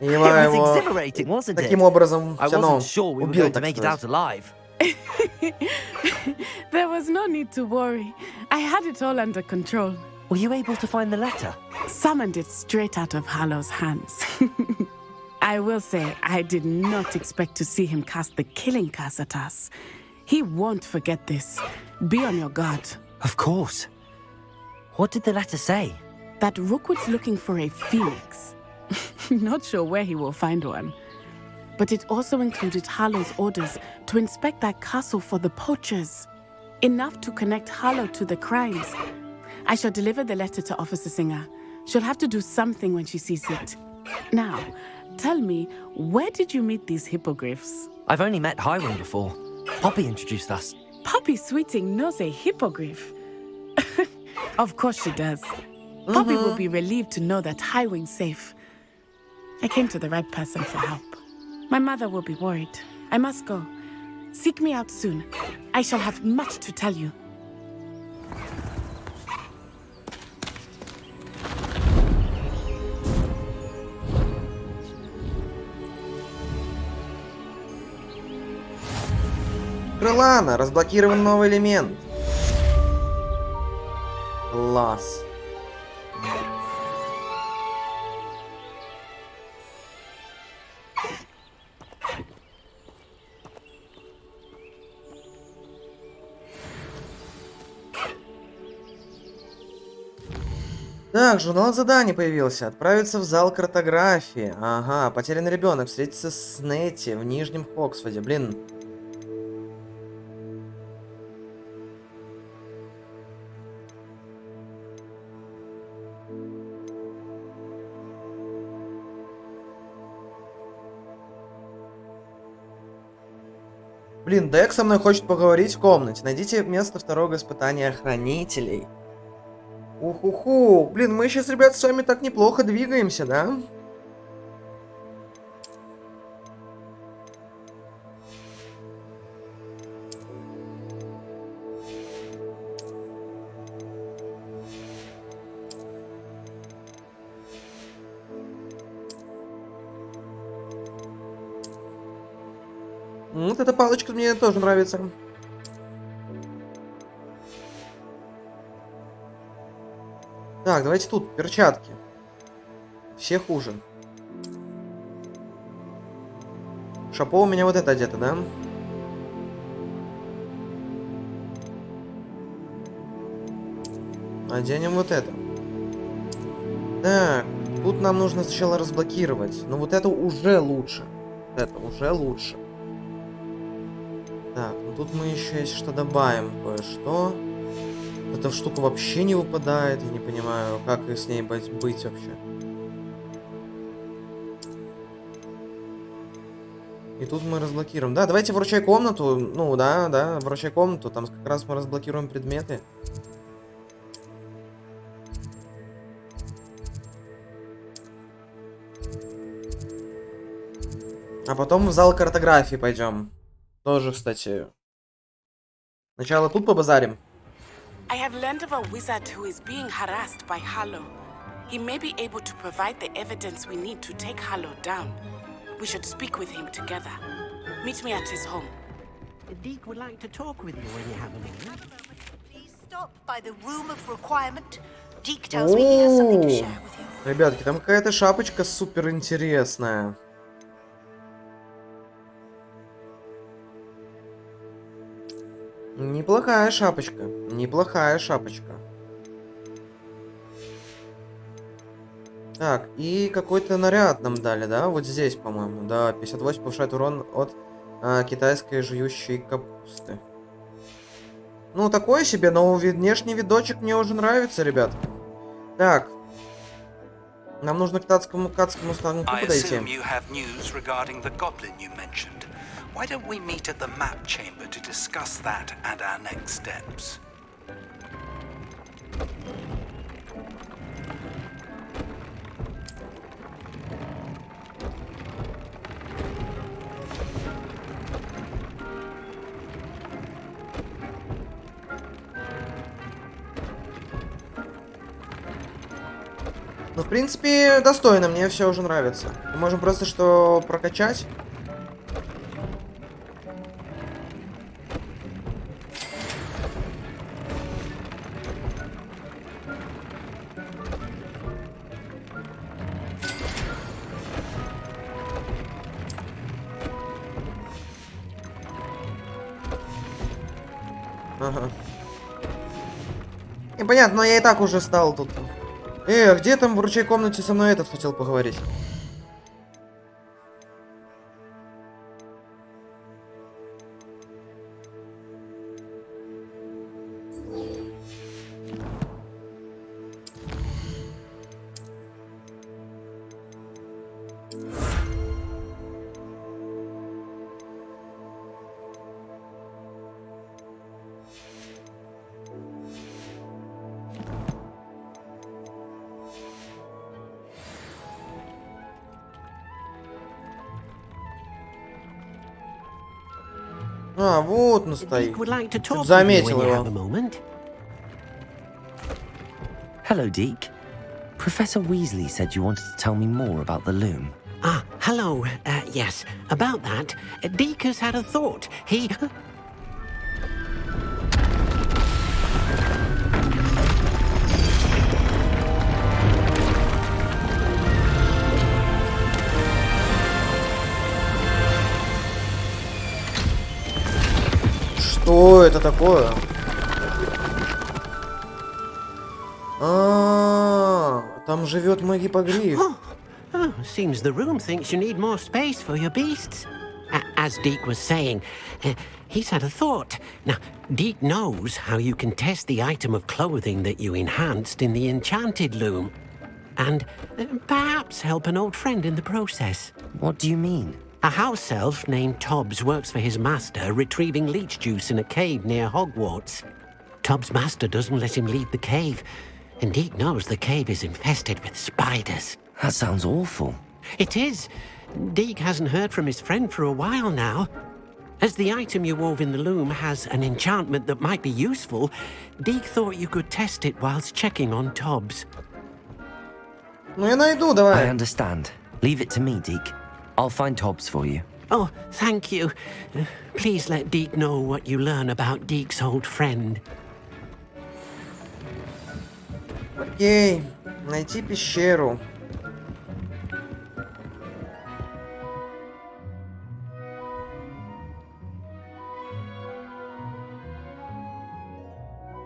И я его Exhilarating, wasn't it? таким образом I все равно wasn't sure we were убил, going to так make it сказать. out alive. There was no need to worry. I had it all under control. Were you able to find the letter? Summoned it straight out of Hallow's hands. I will say, I did not expect to see him cast the killing curse at us. He won't forget this. Be on your guard. Of course. What did the letter say? That Rookwood's looking for a phoenix. Not sure where he will find one. But it also included Harlow's orders to inspect that castle for the poachers. Enough to connect Harlow to the crimes. I shall deliver the letter to Officer Singer. She'll have to do something when she sees it. Now, tell me, where did you meet these hippogriffs? I've only met Highwing before. Poppy introduced us. Poppy Sweeting knows a hippogriff. Of course she does. Poppy will be relieved to know that Highwing's safe. I came to the right person for help. My mother will be worried. I must go. Seek me out soon. I shall have much to tell you. Крылана, разблокирован новый элемент. Класс. Так, журнал заданий появился. Отправиться в зал картографии. Ага, потерянный ребенок. Встретиться с Нетти в Нижнем Хоксфорде. Блин. Блин, Дек со мной хочет поговорить в комнате. Найдите место второго испытания хранителей. Уху-ху. Блин, мы сейчас, ребят, с вами так неплохо двигаемся, да? Вот эта палочка мне тоже нравится. Так, давайте тут перчатки. Все хуже. Шапо у меня вот это где-то, да? Оденем вот это. Так, тут нам нужно сначала разблокировать. Но вот это уже лучше. Это уже лучше. Так, ну тут мы еще, если что, добавим кое-что. Эта штука вообще не выпадает. Я не понимаю, как с ней быть вообще. И тут мы разблокируем. Да, давайте вручай комнату. Ну, да, вручай комнату. Там как раз мы разблокируем предметы. А потом в зал картографии пойдем. Тоже, кстати. Сначала тут побазарим. I have learned of a wizard who is being harassed by Harlow. He may be able to provide the evidence we need to take Harlow down. We should speak with him together. Meet me at his home. Deek would like to talk with you when you have a minute. Please stop by the room of requirement. Deek tells me he has something to share with you. Ребятки, там какая-то шапочка супер интересная. Неплохая шапочка. Неплохая шапочка. Так, и какой-то наряд нам дали, да? Вот здесь, по-моему. Да, 58 повышает урон от китайской жующей капусты. Ну, такой себе, но внешний видочек мне уже нравится, ребятки. Так. Нам нужно к ткацкому станку подойти. Why don't we meet at the map chamber to discuss that and our next steps? Ну, в принципе, достойно, мне все уже нравится. Мы можем просто что прокачать. Ага. Непонятно, но я и так уже стал тут. Где там в ручей комнате со мной этот хотел поговорить? А, вот он стоит. Заметил его. Hello, Deke. Professor Weasley said you wanted to tell me more about the loom. Ah, hello. Yes, about that. Deke has had a thought. He... Что это такое? Там живет мой гиппогриф. Oh, seems the room thinks you need more space for your beasts. As Deke was saying, he's had a thought. Now, Deke knows how you can test the item of clothing that you enhanced in the enchanted loom. And perhaps help an old friend in the process. What do you mean? A house elf named Tobbs works for his master, retrieving leech juice in a cave near Hogwarts. Tobbs' master doesn't let him leave the cave, and Deke knows the cave is infested with spiders. That sounds awful. It is. Deke hasn't heard from his friend for a while now. As the item you wove in the loom has an enchantment that might be useful, Deke thought you could test it whilst checking on Tobbs. Ну я найду, давай. I understand. Leave it to me, Deke. I'll find Tobbs for you. Oh, thank you. Please let Deke know what you learn about Deke's old friend. Окей. Найти пещеру.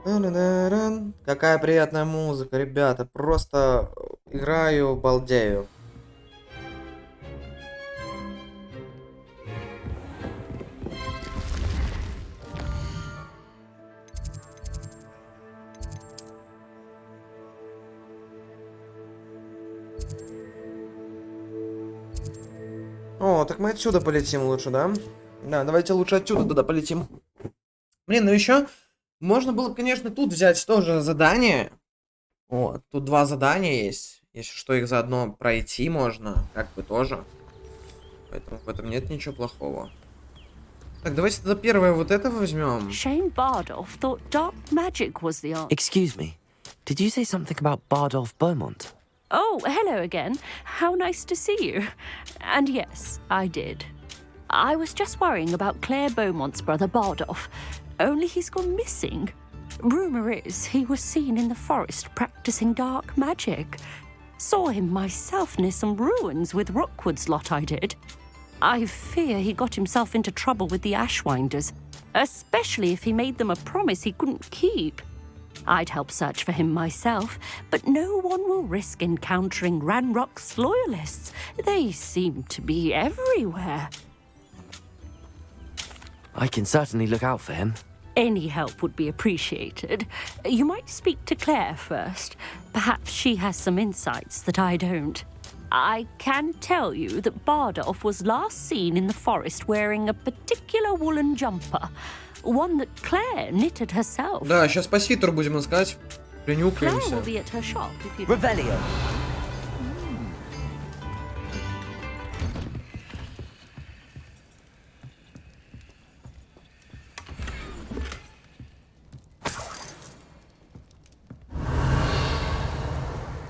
Какая приятная музыка, ребята. Просто играю, балдею. О, так мы отсюда полетим лучше, да? Да, давайте лучше отсюда туда полетим. Блин, ну еще можно было бы, конечно, тут взять тоже задание. Вот, тут 2 задания есть. Если что, их заодно пройти можно, как бы тоже. Поэтому в этом нет ничего плохого. Так, давайте тогда первое вот это возьмем. Shane Bardolph thought dark magic was the answer. Excuse me. Did you say something about Bardolph Beaumont? Oh, hello again. How nice to see you. And yes, I did. I was just worrying about Claire Beaumont's brother Bardolph. Only he's gone missing. Rumour is he was seen in the forest practicing dark magic. Saw him myself near some ruins with Rookwood's lot I did. I fear he got himself into trouble with the Ashwinders, especially if he made them a promise he couldn't keep. I'd help search for him myself, but no one will risk encountering Ranrock's loyalists. They seem to be everywhere. I can certainly look out for him. Any help would be appreciated. You might speak to Claire first. Perhaps she has some insights that I don't. I can tell you that Bardolph was last seen in the forest wearing a particular woolen jumper. One that Claire knitted herself. Да, сейчас по свитеру будем искать. Claire Принюкаемся. will be at her shop if you... Revelio.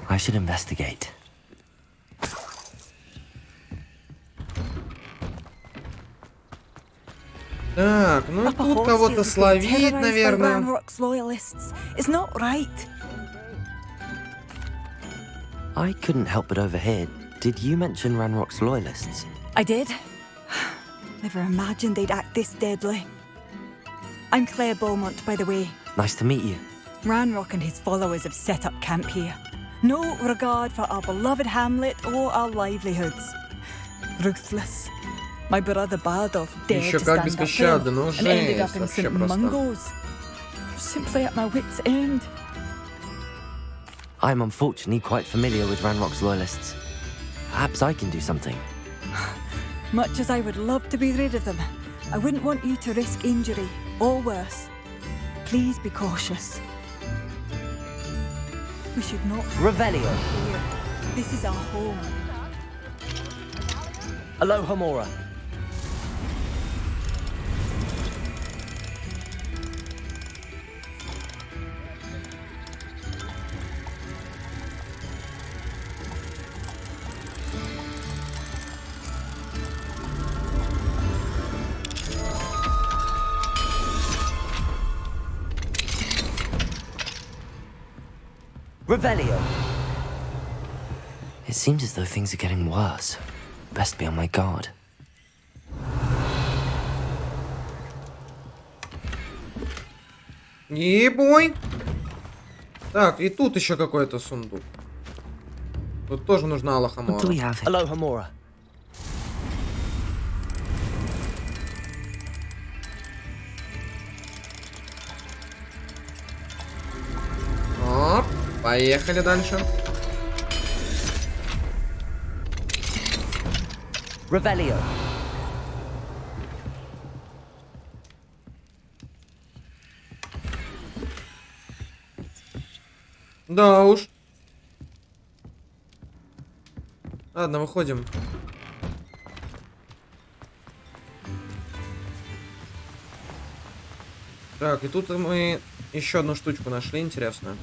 I should investigate. Так, ну тут кого-то словить, наверное. Ranrock's loyalists. It's not right. I couldn't help but overhear. Did you mention Ranrock's loyalists? I did. Never imagined they'd act this deadly. I'm Claire Beaumont, by the way. Nice to meet you. Ranrock and his followers have set up camp here. No regard for our beloved hamlet or our livelihoods. Ruthless. My brother Bardolph dared Еще to как stand up to беспощадно, him ну and ended up жесть, in вообще St. просто. Mungo's. Simply at my wit's end. I'm unfortunately quite familiar with Ranrock's loyalists. Perhaps I can do something. Much as I would love to be rid of them, I wouldn't want you to risk injury, or worse. Please be cautious. We should not... Revelio. Here. This is our home. Aloha Mora. Revelio. It seems as though things are getting worse. Best be on my guard. Ебой. Так, и тут еще какой-то сундук. Тут тоже нужна Алахамора. Aloha Mora. Оп, поехали дальше. Revelio. Да уж. Ладно, выходим. Так, и тут мы еще одну штучку нашли, интересную.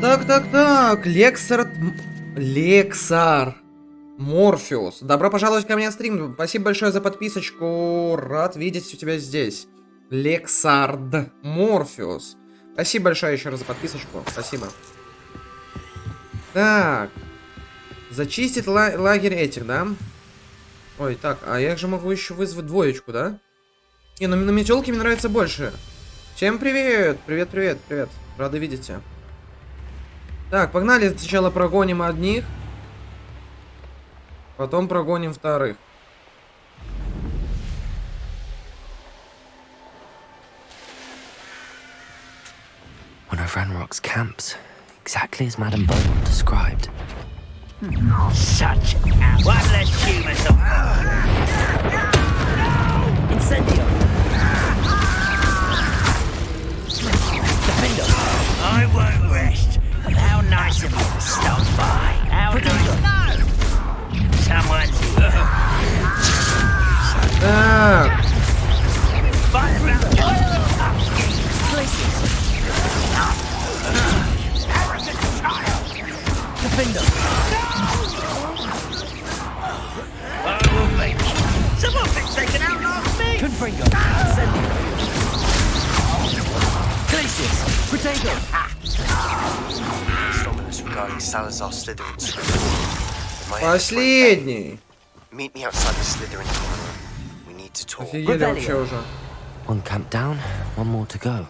Так. Лексар. Морфеус. Добро пожаловать ко мне на стрим. Спасибо большое за подписочку. Рад видеть у тебя здесь. Лексард. Морфеус. Спасибо большое еще раз за подписочку. Спасибо. Так. Зачистить лагерь этих, да? Ой, так, а я же могу еще вызвать двоечку, да? Не, ну на метелке мне нравится больше. Всем привет! Привет, привет, привет. Рада видеть тебя. Так, погнали. Сначала прогоним одних. Потом прогоним вторых. One of Ranrock's camps, exactly as Madame Beaumont described. Such a... One less human to... Incendio! Defendo! I won't rest. How nice of you to stop by. How nice. Someone's... Так. Defender! Oh, baby. Someone thinks they can outlast me! Confringo! Incendio! Glacius! Protego! Ominous regarding Salazar Slytherin's Последний. Meet me outside the Slytherin corner. We need to talk. Офигели вообще уже. One camp down, one more to go.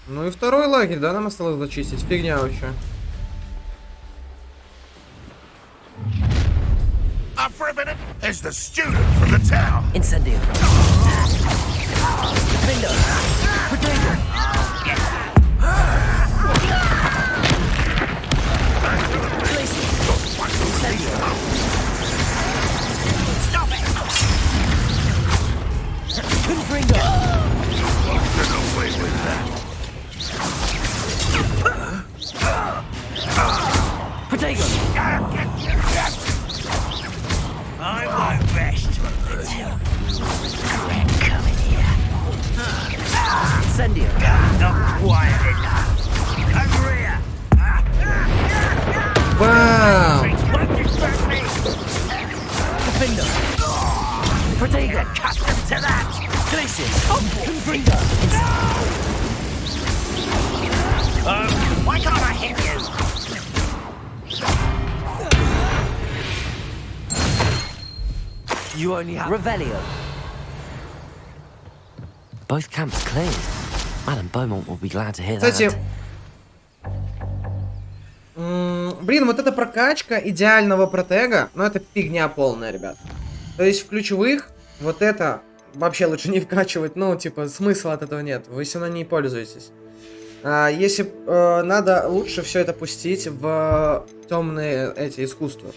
Ну и второй лагерь, да, нам осталось зачистить? Фигня вообще. Up for a minute. There's the student from the town. Incendio! Defendo! Protego! Stop it! Confringo! Get away with that. Protego! I won't rest until Greg come in here. Incendio! Not quiet enough. Over here! Wow! Won't distract me! Defender! Protego! Accustomed to that! Glacius! Confringo! Why can't I hit you? You only have... Revelio. Both camps cleared. Madame Beaumont will be glad to hear Кстати, that. блин, вот эта прокачка идеального протега, ну это фигня полная, ребят. То есть в ключевых вот это вообще лучше не вкачивать, ну типа смысла от этого нет, вы все равно не пользуетесь. Если надо, лучше все это пустить в темные эти искусства.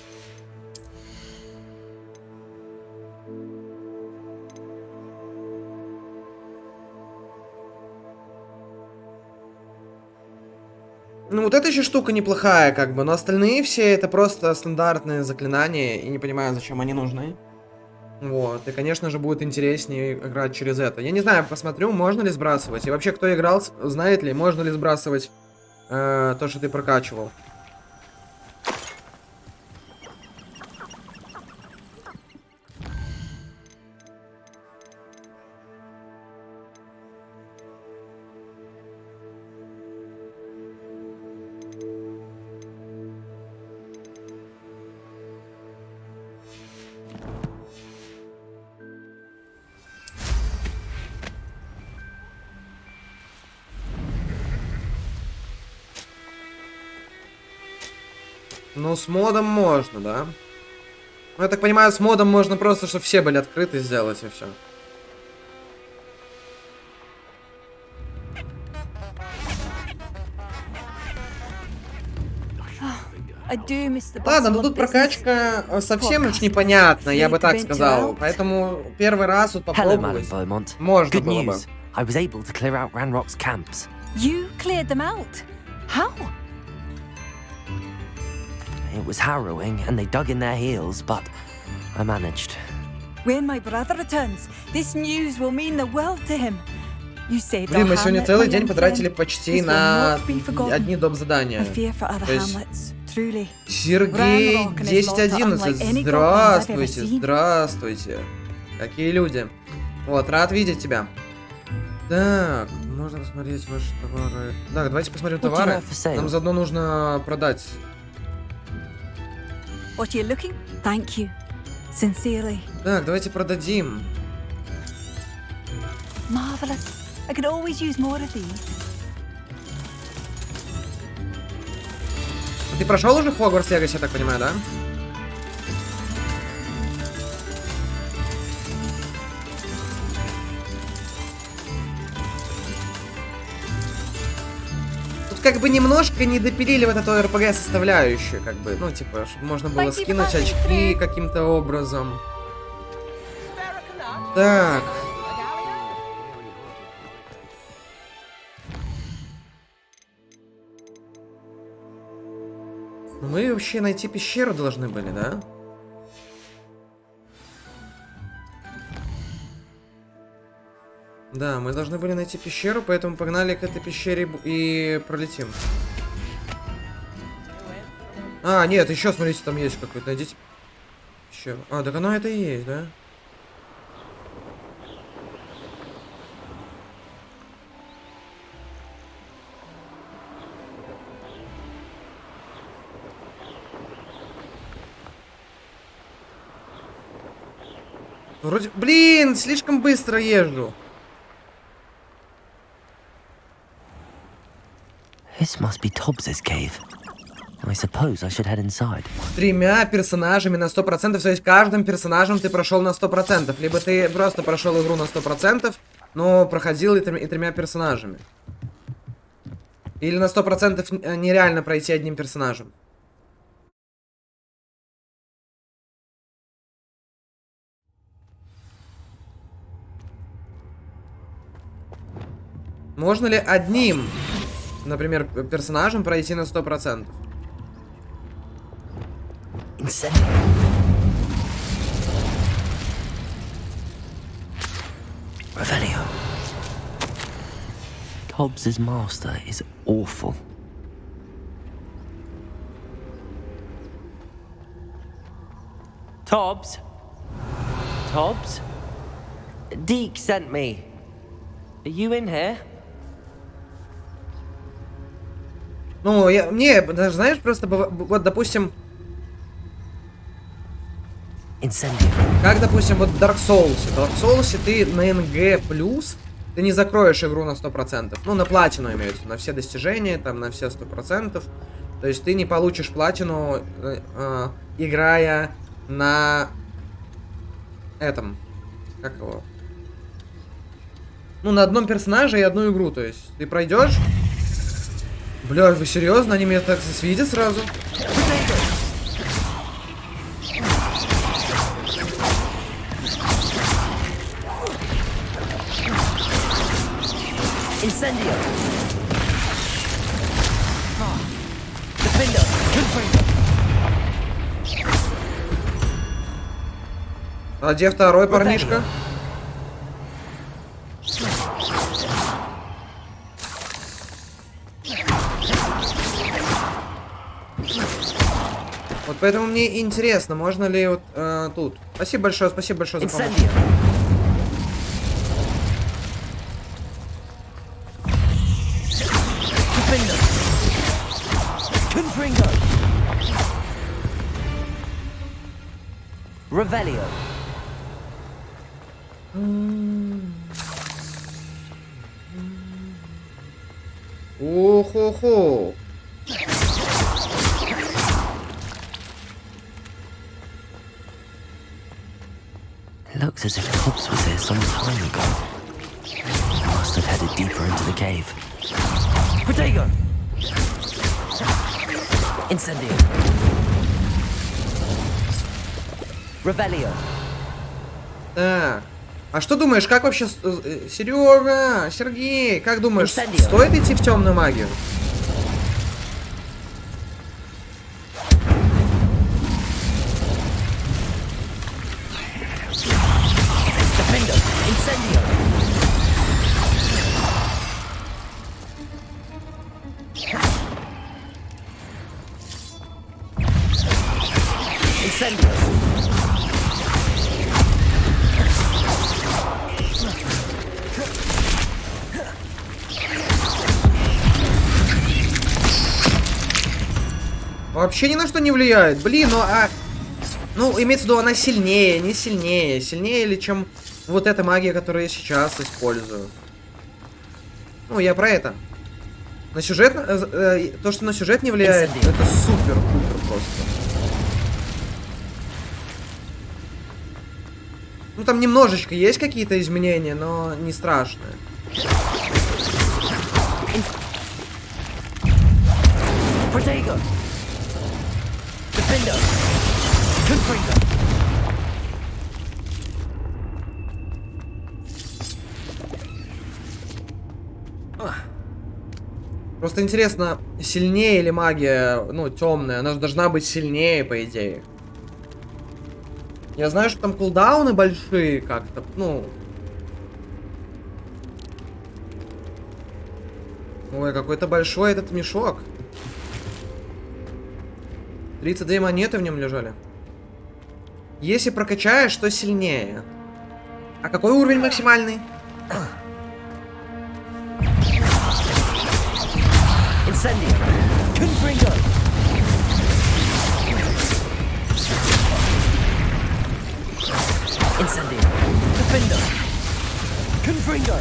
Ну вот эта еще штука неплохая, как бы, но остальные все это просто стандартные заклинания, и не понимаю, зачем они нужны. Вот, и конечно же будет интереснее играть через это. Я не знаю, посмотрю, можно ли сбрасывать. И вообще, кто играл, знает ли, можно ли сбрасывать то, что ты прокачивал. Ну, с модом можно, да? Ну, я так понимаю, с модом можно просто, чтобы все были открыты, сделать, и все. Ладно, ну тут прокачка совсем уж непонятна, я бы так сказал. Поэтому первый раз вот попробовать можно было бы. I was able to clear out Ranrock's camps. You cleared them out? How? It was harrowing, and they dug in their heels, but I managed. When my brother returns, this news will mean the world to him. You saved Блин, our мы сегодня hamlet, целый my день young потратили friend. почти This will на not be forgotten. одни доп. Задания. I fear for other То есть hamlets, truly. Sергей Ranrock and his lot are 1011, unlike any goblins I've ever здравствуйте, seen. здравствуйте. Какие люди. Вот, рад видеть тебя. Так, можно посмотреть ваши товары. Так, давайте посмотрим What do you товары. have for sale? Нам заодно нужно продать. What are you looking? Thank you. Sincerely. Так, давайте продадим. Marvelous. I could always use more of these. Ты прошел уже Хогвартс Легаси, я так понимаю, да? Тут как бы немножко не допилили вот эту РПГ составляющую, как бы, ну типа, чтобы можно было скинуть очки каким-то образом. Так. Ну, мы вообще найти пещеру должны были, да? Да, мы должны были найти пещеру, поэтому погнали к этой пещере и пролетим. А, нет, еще, смотрите, там есть какой-то. Найдите пещеру. А, так оно это и есть, да? Вроде... Блин, слишком быстро езжу. This must be Tobbs's cave. I suppose I should head inside. Тремя персонажами на 100%, то есть каждым персонажем ты прошел на 100%. Либо ты просто прошел игру на 100%, но проходил и тремя персонажами. Или на 100% нереально пройти одним персонажем. Можно ли одним, например, персонажем пройти на 100%? Revelio. Tobbs's master is awful. Tobbs? Tobbs? Deke sent me. Are you in here? Ну, мне, даже, знаешь, просто, вот, допустим... Как, допустим, вот в Dark Souls. В Dark Souls ты на НГ+, ты не закроешь игру на 100%. Ну, на платину имеется, на все достижения, там, на все 100%. То есть ты не получишь платину, играя на этом... Как его? Ну, на одном персонаже и одну игру, то есть. Ты пройдешь... Бля, вы серьезно? Они меня так видят сразу? Incendio. А где второй парнишка? Вот поэтому мне интересно, можно ли вот тут. Спасибо большое за помощь. Revelio. О-хо-хо. It looks as if Tobbs was here some time ago. He must have headed deeper into the cave. Protego! Incendio. Revelio. Так. А что думаешь, как вообще... Серега, Сергей, как думаешь, стоит идти в темную магию? Вообще ни на что не влияет. Блин, ну, имеется в виду, она сильнее, не сильнее. Сильнее ли, чем вот эта магия, которую я сейчас использую. Ну, я про это. На сюжет, то, что на сюжет не влияет, это супер-пупер просто. Ну, там немножечко есть какие-то изменения, но не страшные. Protego. Defender. Confringo. Просто интересно, сильнее ли магия, ну, темная? Она же должна быть сильнее, по идее. Я знаю, что там кулдауны большие как-то, ну... Ой, какой-то большой этот мешок. 32 монеты в нем лежали. Если прокачаешь, то сильнее. А какой уровень максимальный? Incendio. Confringo. Incendio. Defender. Confringo.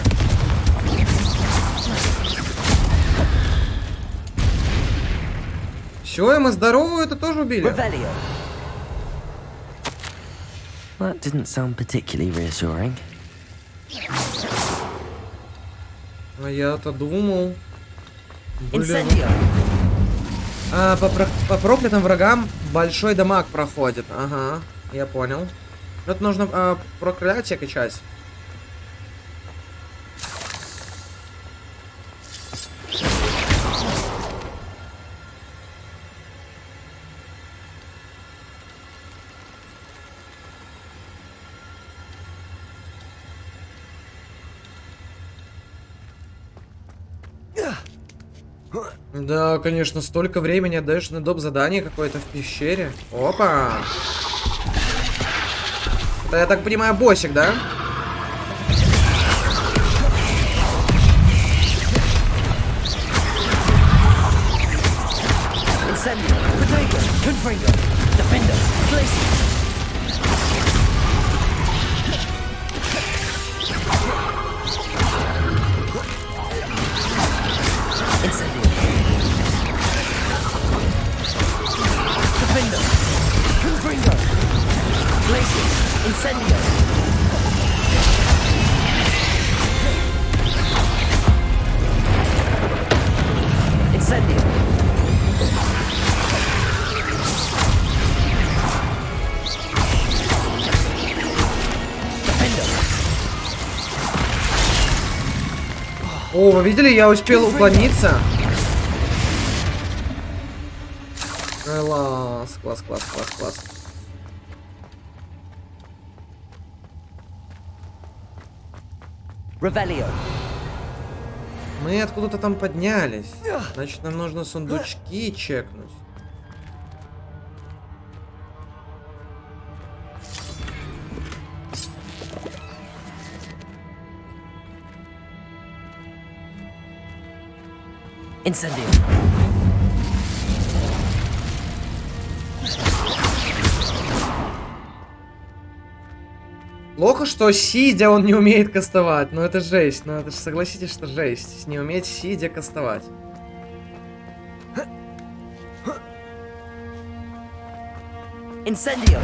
Все, и мы здоровую это тоже убили. Revelio. That didn't sound particularly reassuring. А я-то думал. Incendio. По проклятым врагам большой дамаг проходит. Ага, я понял. Это нужно проклятие качать. Да, конечно, столько времени отдаешь на доп. Задание какое-то в пещере. Опа! Это, я так понимаю, боссик, да? Incendio. Protego. Confringo. Defender. Glacier. Incendio. Defender. Confringo. Glacier. Incendio. Incendio. О, вы видели, я успел уклониться. Класс, класс, класс, класс, класс. Revelio. Мы откуда-то там поднялись. Значит, нам нужно сундучки чекнуть. Incendio. Плохо, что сидя он не умеет кастовать. Ну это жесть. Ну это же согласитесь, что жесть. Не уметь сидя кастовать. Incendio.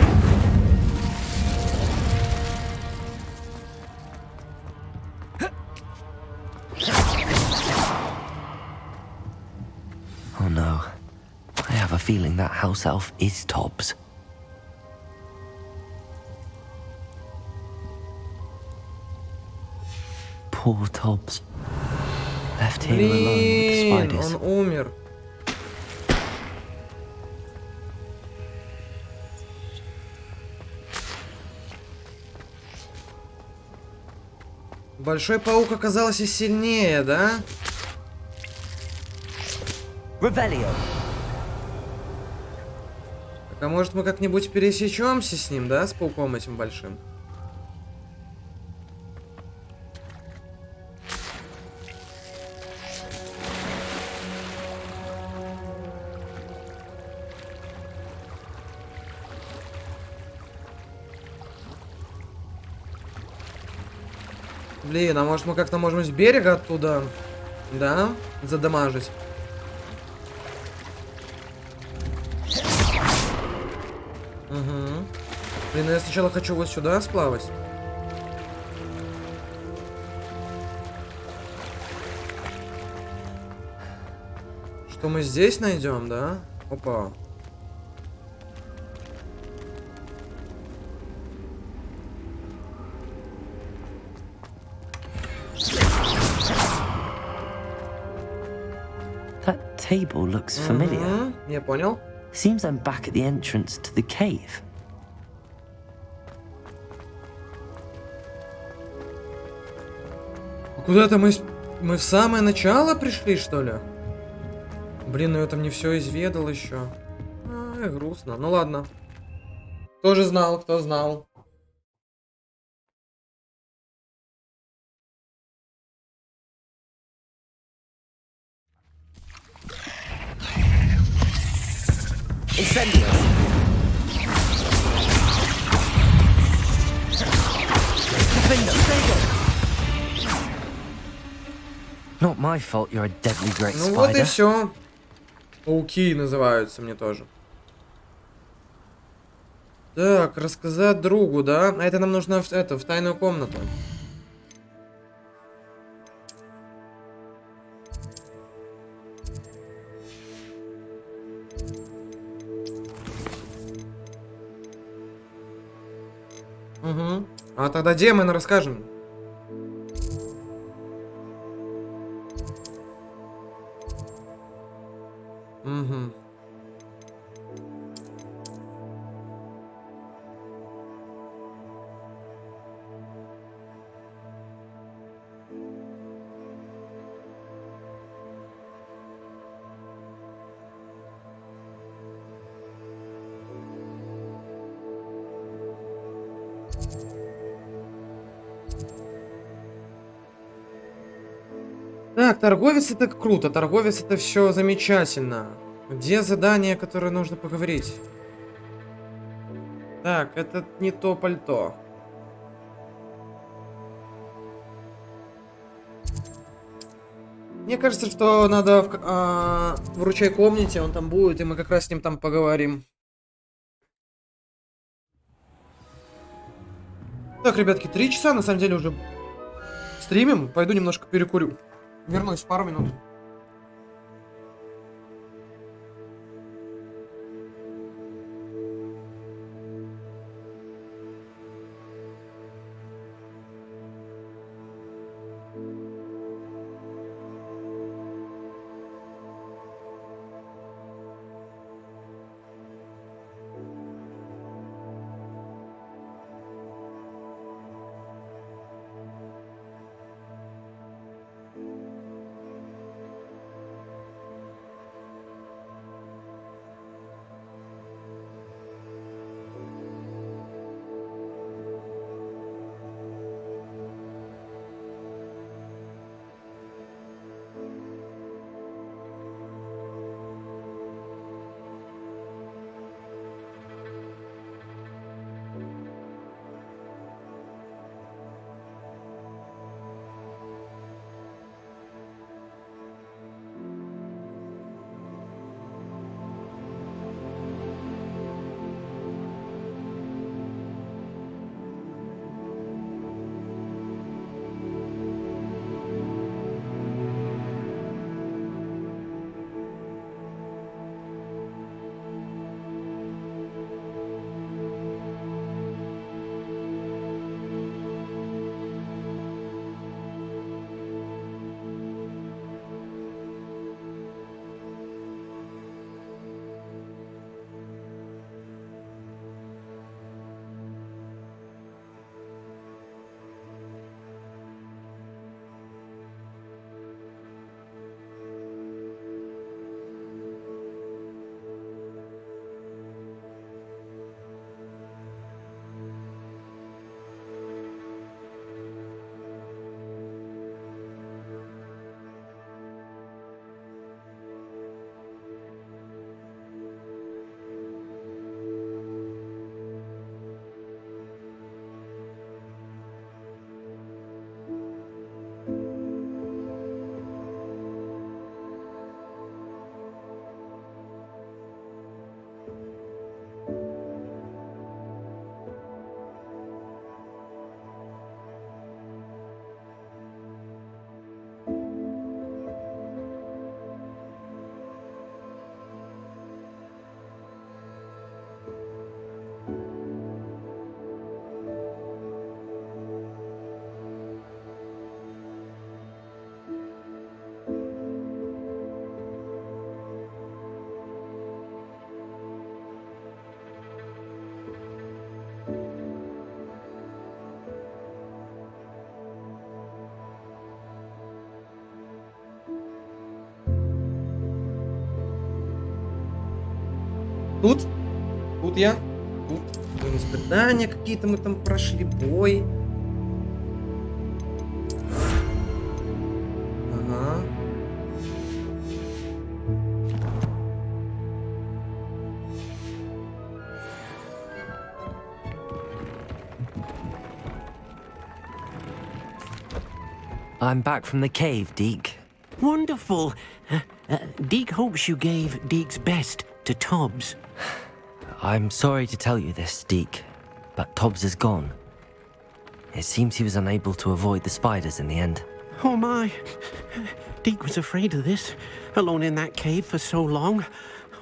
Oh no. I have a feeling that house elf is Tobbs. Poor Tobbs. Left here alone with the Блин, spiders. он умер. Большой паук оказался сильнее, да? Revelio. Так, а может мы как-нибудь пересечемся с ним, да? С пауком этим большим? Блин, а может мы как-то можем с берега оттуда, да, задамажить? Угу. Блин, ну я сначала хочу вот сюда сплавать. Что мы здесь найдем, да? Опа. That table looks familiar. Я понял. Seems I'm back at the entrance to the cave. Куда-то мы в самое начало пришли, что ли? Блин, ну я там не все изведал еще. Грустно. Ну ладно. Кто же знал, кто знал. Incendio. Not my fault you're a deadly great Ну spider. вот и все. Пауки называются мне тоже. Так, рассказать другу, да? А это нам нужно в тайную комнату. Угу. А тогда демон расскажем. Угу. Так, торговец это круто, торговец это все замечательно. Где задание, которое нужно поговорить? Так, это не то пальто. Мне кажется, что надо в ручей комнате, он там будет, и мы как раз с ним там поговорим. Так, ребятки, 3 часа на самом деле уже стримим. Пойду немножко перекурю. Вернусь в пару минут. Тут? Тут я? Тут. Испытания какие-то мы там прошли. Бой. Ага. I'm back from the cave, Deke. Wonderful. Deke hopes you gave Deke's best to Tobbs. I'm sorry to tell you this, Deke, but Tobbs is gone. It seems he was unable to avoid the spiders in the end. Oh my. Deke was afraid of this, alone in that cave for so long.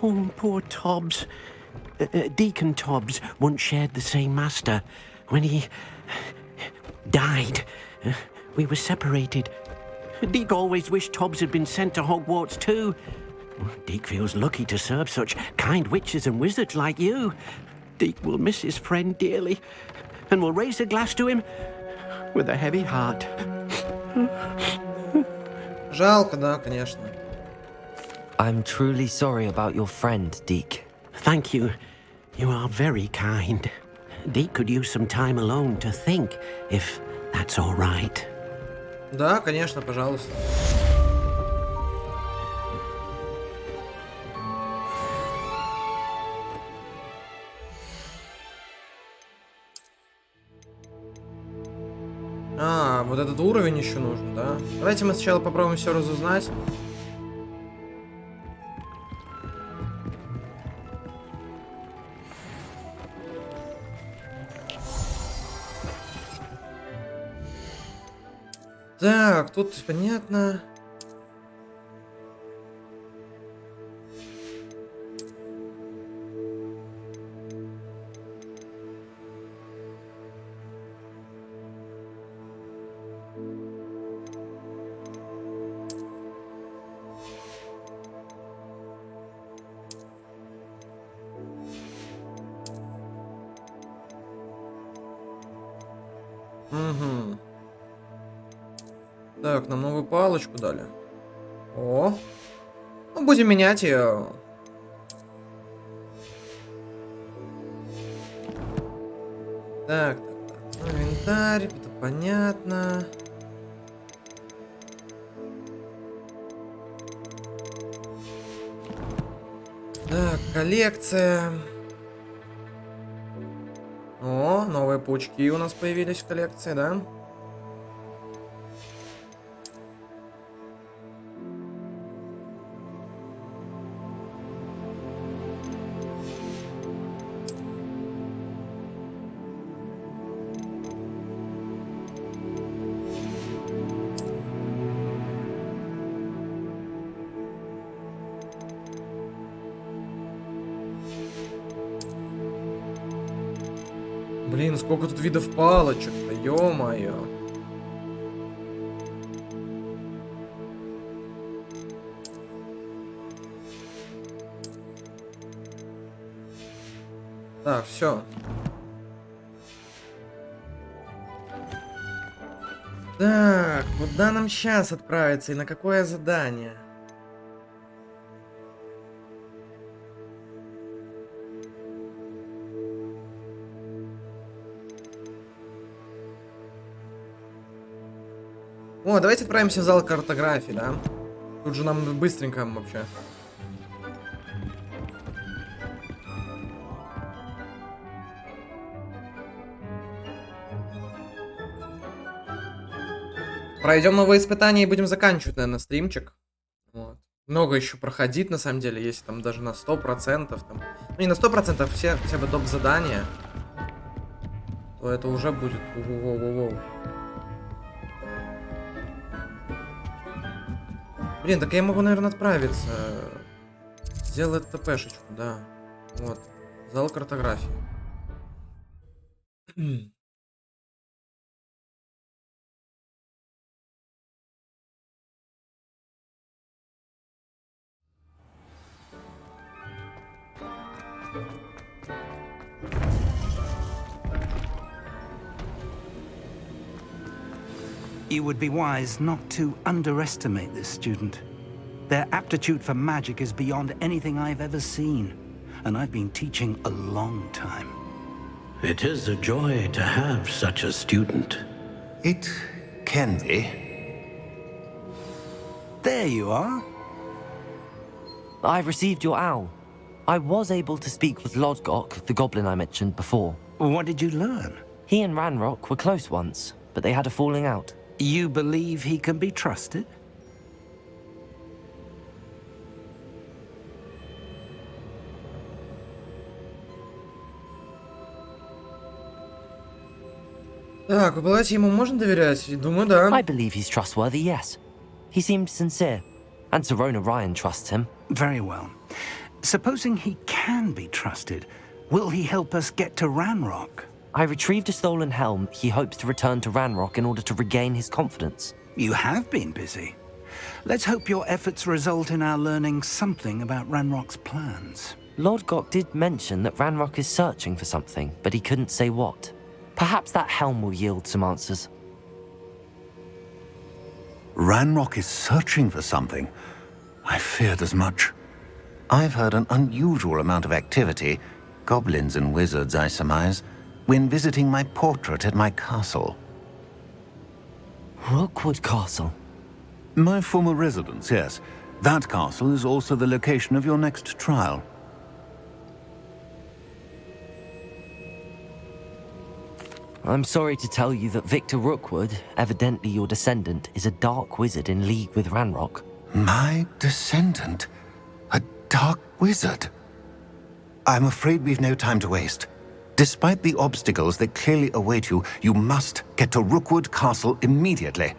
Oh, poor Tobbs. Deke and Tobbs once shared the same master. When he died, we were separated. Deke always wished Tobbs had been sent to Hogwarts too. Deke feels lucky to serve such kind witches and wizards like you. Deke will miss his friend dearly, and will raise a glass to him with a heavy heart. Жалко, да, конечно. I'm truly sorry about your friend, Deke. Thank you. You are very kind. Deke could use some time alone to think, if that's all right. Да, конечно, пожалуйста. А, вот этот уровень еще нужен, да? Давайте мы сначала попробуем все разузнать. Так, тут понятно. Угу. Так, нам новую палочку дали. О! Ну, будем менять ее. Так. Инвентарь, это понятно. Так, коллекция. О, новые паучки у нас появились в коллекции, да? Блин, сколько тут видов палочек-то, ё-моё. Так, все. Так, куда нам сейчас отправиться и на какое задание? О, давайте отправимся в зал картографии, да? Тут же нам быстренько вообще. Пройдем новые испытания и будем заканчивать, наверное, стримчик. Вот. Много еще проходить, на самом деле, если там даже на 100%. Там... Ну, не на 100%, все хотя бы топ-задания. То это уже будет... Воу-воу-воу-воу. Блин, так я могу, наверное, отправиться. Сделать ТПшечку, да. Вот. Зал картографии. You would be wise not to underestimate this student. Their aptitude for magic is beyond anything I've ever seen. and I've been teaching a long time. It is a joy to have such a student. It can be. There you are. I've received your owl. I was able to speak with Lodgok, the goblin I mentioned before. What did you learn? He and Ranrock were close once, but they had a falling out. You believe he can be trusted? Так, вы полагаете, ему можно доверять? Думаю, да. I believe he's trustworthy, yes. He seemed sincere, and Sirona Ryan trusts him. Very well. Supposing he can be trusted, will he help us get to Ranrock? I retrieved a stolen helm. He hopes to return to Ranrock in order to regain his confidence. You have been busy. Let's hope your efforts result in our learning something about Ranrock's plans. Lodgok did mention that Ranrock is searching for something, but he couldn't say what. Perhaps that helm will yield some answers. Ranrock is searching for something. I feared as much. I've heard an unusual amount of activity, goblins and wizards, I surmise, when visiting my portrait at my castle. Rookwood Castle? My former residence, yes. That castle is also the location of your next trial. I'm sorry to tell you that Victor Rookwood, evidently your descendant, is a dark wizard in league with Ranrock. My descendant? A dark wizard? I'm afraid we've no time to waste. Despite the obstacles that clearly await you, you must get to Rookwood Castle immediately.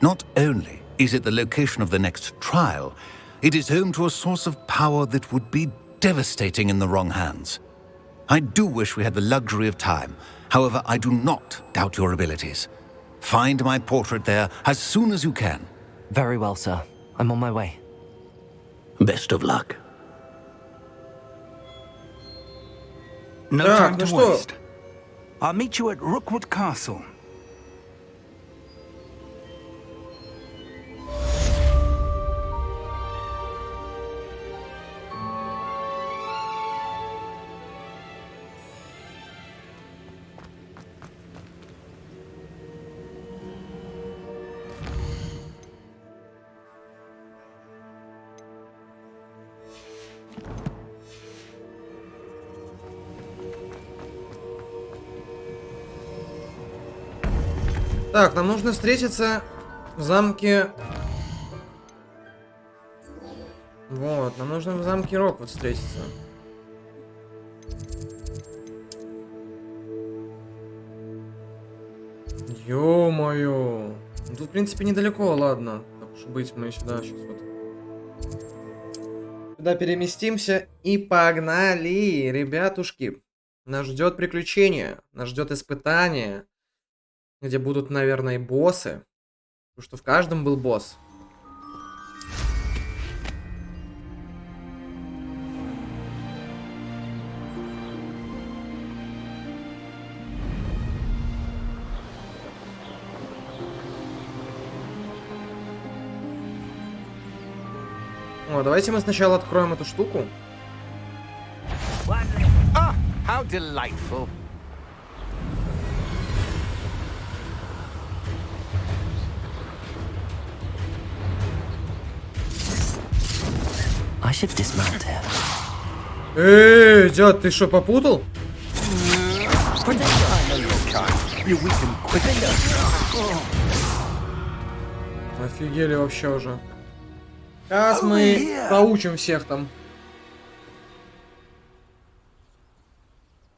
Not only is it the location of the next trial, it is home to a source of power that would be devastating in the wrong hands. I do wish we had the luxury of time. However, I do not doubt your abilities. Find my portrait there as soon as you can. Very well, sir. I'm on my way. Best of luck. No time to waste. I'll meet you at Rookwood Castle. Так, нам нужно встретиться в замке... Вот, нам нужно в замке Роквуд встретиться. Ё-моё. Тут, в принципе, недалеко, ладно. Так уж и быть, мы сюда сейчас вот... Сюда переместимся и погнали, ребятушки. Нас ждет приключение, нас ждет испытание, где будут, наверное, и боссы. Потому что в каждом был босс. О, давайте мы сначала откроем эту штуку. Ah, how delightful. I should dismount here. Эй, дядь, ты что, попутал? Офигели вообще уже. Сейчас мы поучим всех там.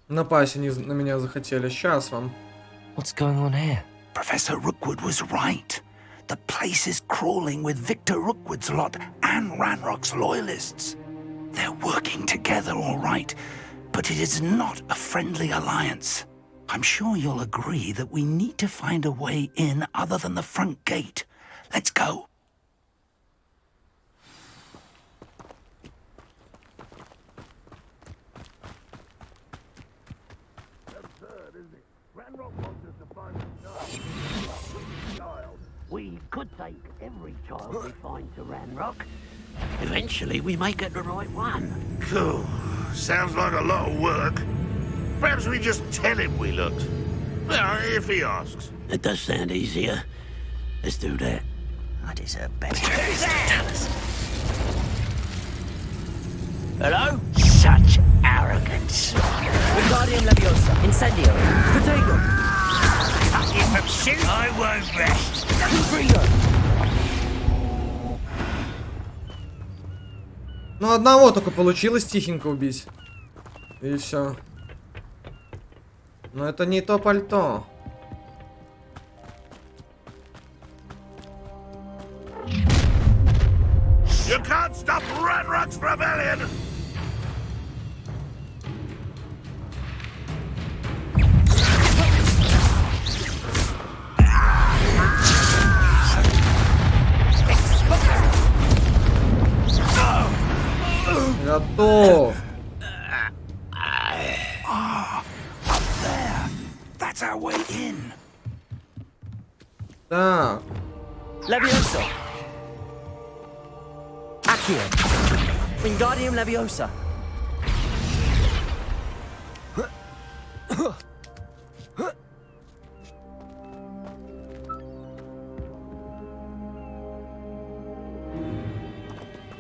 Напасть они на меня захотели. Сейчас вам. What's going on here? Professor Rookwood was right. The place is crawling with Victor Rookwood's lot and Ranrock's loyalists. They're working together, all right, but it is not a friendly alliance. I'm sure you'll agree that we need to find a way in other than the front gate. Let's go. We could take every child we find to Ranrock, Eventually, we might get the right one. Cool. Sounds like a lot of work. Perhaps we just tell him we looked. Well, if he asks. It does sound easier. Let's do that. I deserve better than this to tell us. Hello? Such arrogance. Wingardium Leviosa. Incendio. Protego. If I'm shit, I won't rest. Confringo. Ну, одного только получилось тихенько убить. И все. Но это не то пальто. You can't stop Ranrock's rebellion! Готов. Up there. That's our way in. Так. Leviosa. Accio. Wingardium Leviosa.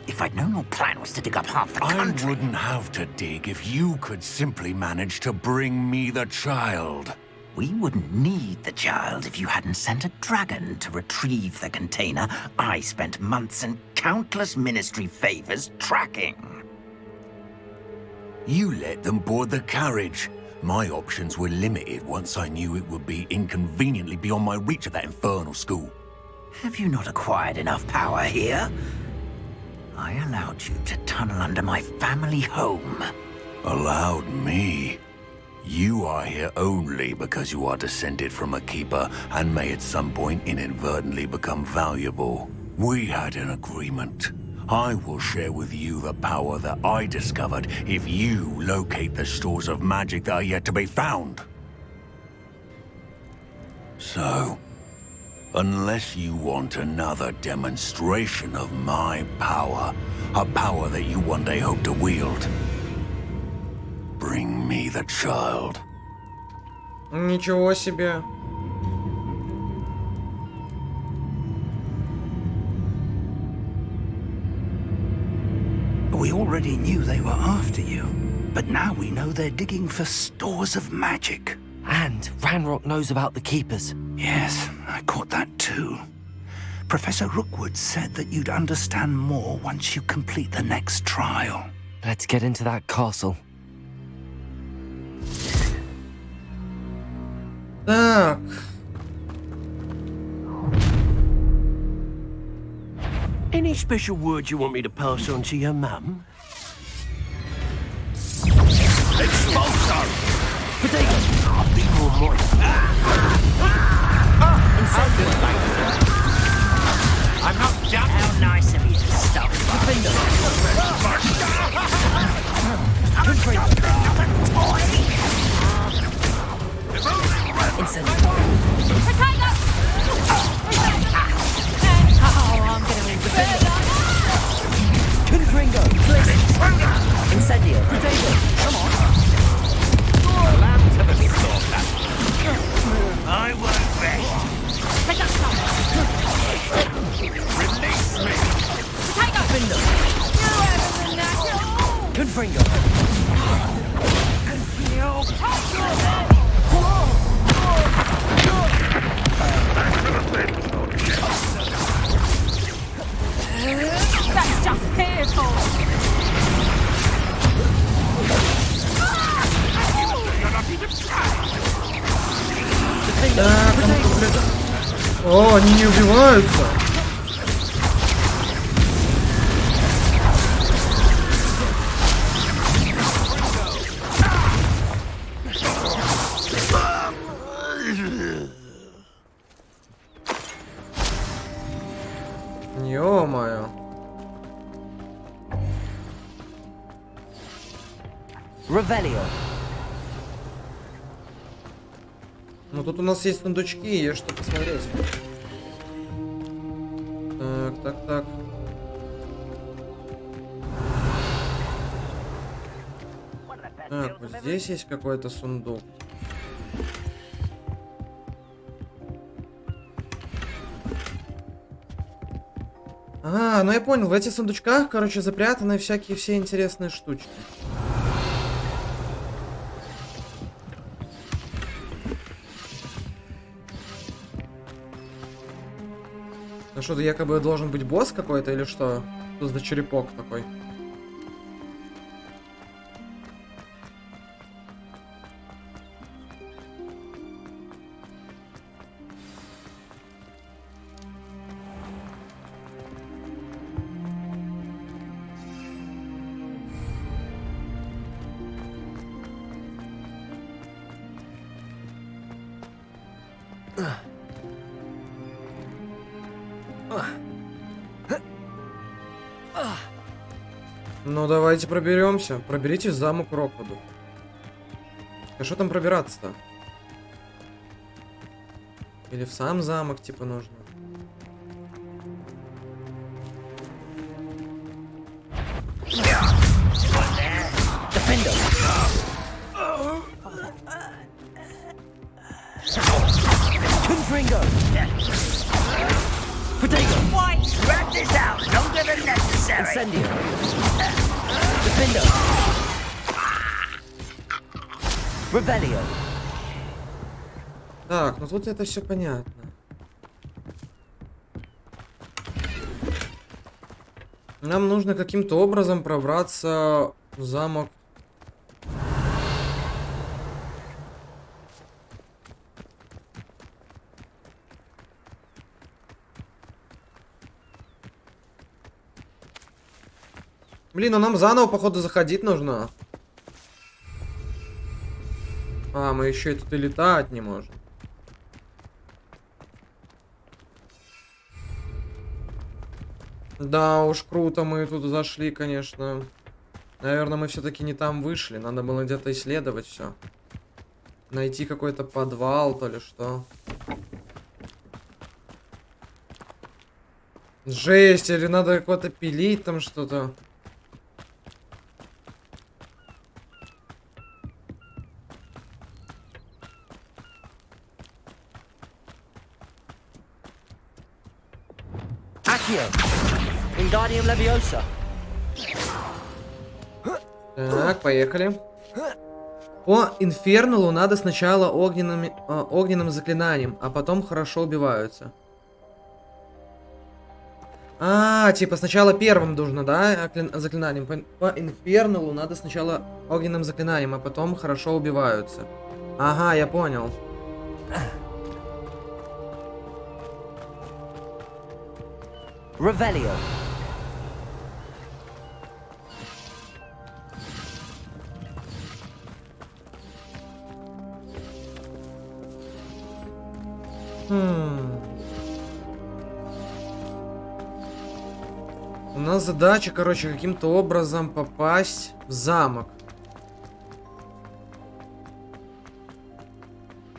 If I'd known your plan was to dig up half the country... I wouldn't have to dig if you could simply manage to bring me the child. We wouldn't need the child if you hadn't sent a dragon to retrieve the container I spent months and countless ministry favors tracking. You let them board the carriage. My options were limited once I knew it would be inconveniently beyond my reach at that infernal school. Have you not acquired enough power here? I allowed you to tunnel under my family home. Allowed me? You are here only because you are descended from a keeper and may at some point inadvertently become valuable. We had an agreement. I will share with you the power that I discovered if you locate the stores of magic that are yet to be found. So, unless you want another demonstration of my power, a power that you one day hope to wield, bring me the child. Ничего себе. We already knew they were after you, but now we know they're digging for stores of magic. And Ranrock knows about the Keepers. Yes, I caught that too. Professor Rookwood said that you'd understand more once you complete the next trial. Let's get into that castle. Так. Any special words you want me to pass on to your mum? Expulso! Potato! I'll be more moist. I'm not done. How nice of you to stop by. I'm gonna leave the Confringo. Incendio. Potato. Come on. Lamb to the slaughter. I won't rest. Pick up some. Release me. Potato. Findo. Confringo. That's just fearful. Так, о, они не убиваются. Ё-моё. Revelio. Ну тут у нас есть сундучки, есть что посмотреть. Так. Так, вот здесь есть какой-то сундук. А, ну я понял, в этих сундучках, короче, запрятаны всякие все интересные штучки. Ну что-то якобы должен быть босс какой-то или что? Что за черепок такой? Ну давайте проберемся. Проберитесь в замок Роквуду. А что там пробираться-то? Или в сам замок типа нужно? Confringo! Potato! Why? Wrap this out longer than necessary! Incendio! Defendo! Revelio! Так, ну тут это все понятно. Нам нужно каким-то образом пробраться в замок. Блин, ну нам заново, походу, заходить нужно. А, мы еще и тут и летать не можем. Да уж, круто мы тут зашли, конечно. Наверное, мы все-таки не там вышли. Надо было где-то исследовать все. Найти какой-то подвал, то ли что. Жесть, или надо кого-то пилить там что-то. Wingardium Leviosa. Так, поехали. По инферналу надо сначала огненным заклинанием, а потом хорошо убиваются. А, типа сначала первым нужно, да, заклинанием. По инферналу надо сначала огненным заклинанием, а потом хорошо убиваются. Ага, я понял. Revelio. У нас задача, короче, каким-то образом попасть в замок.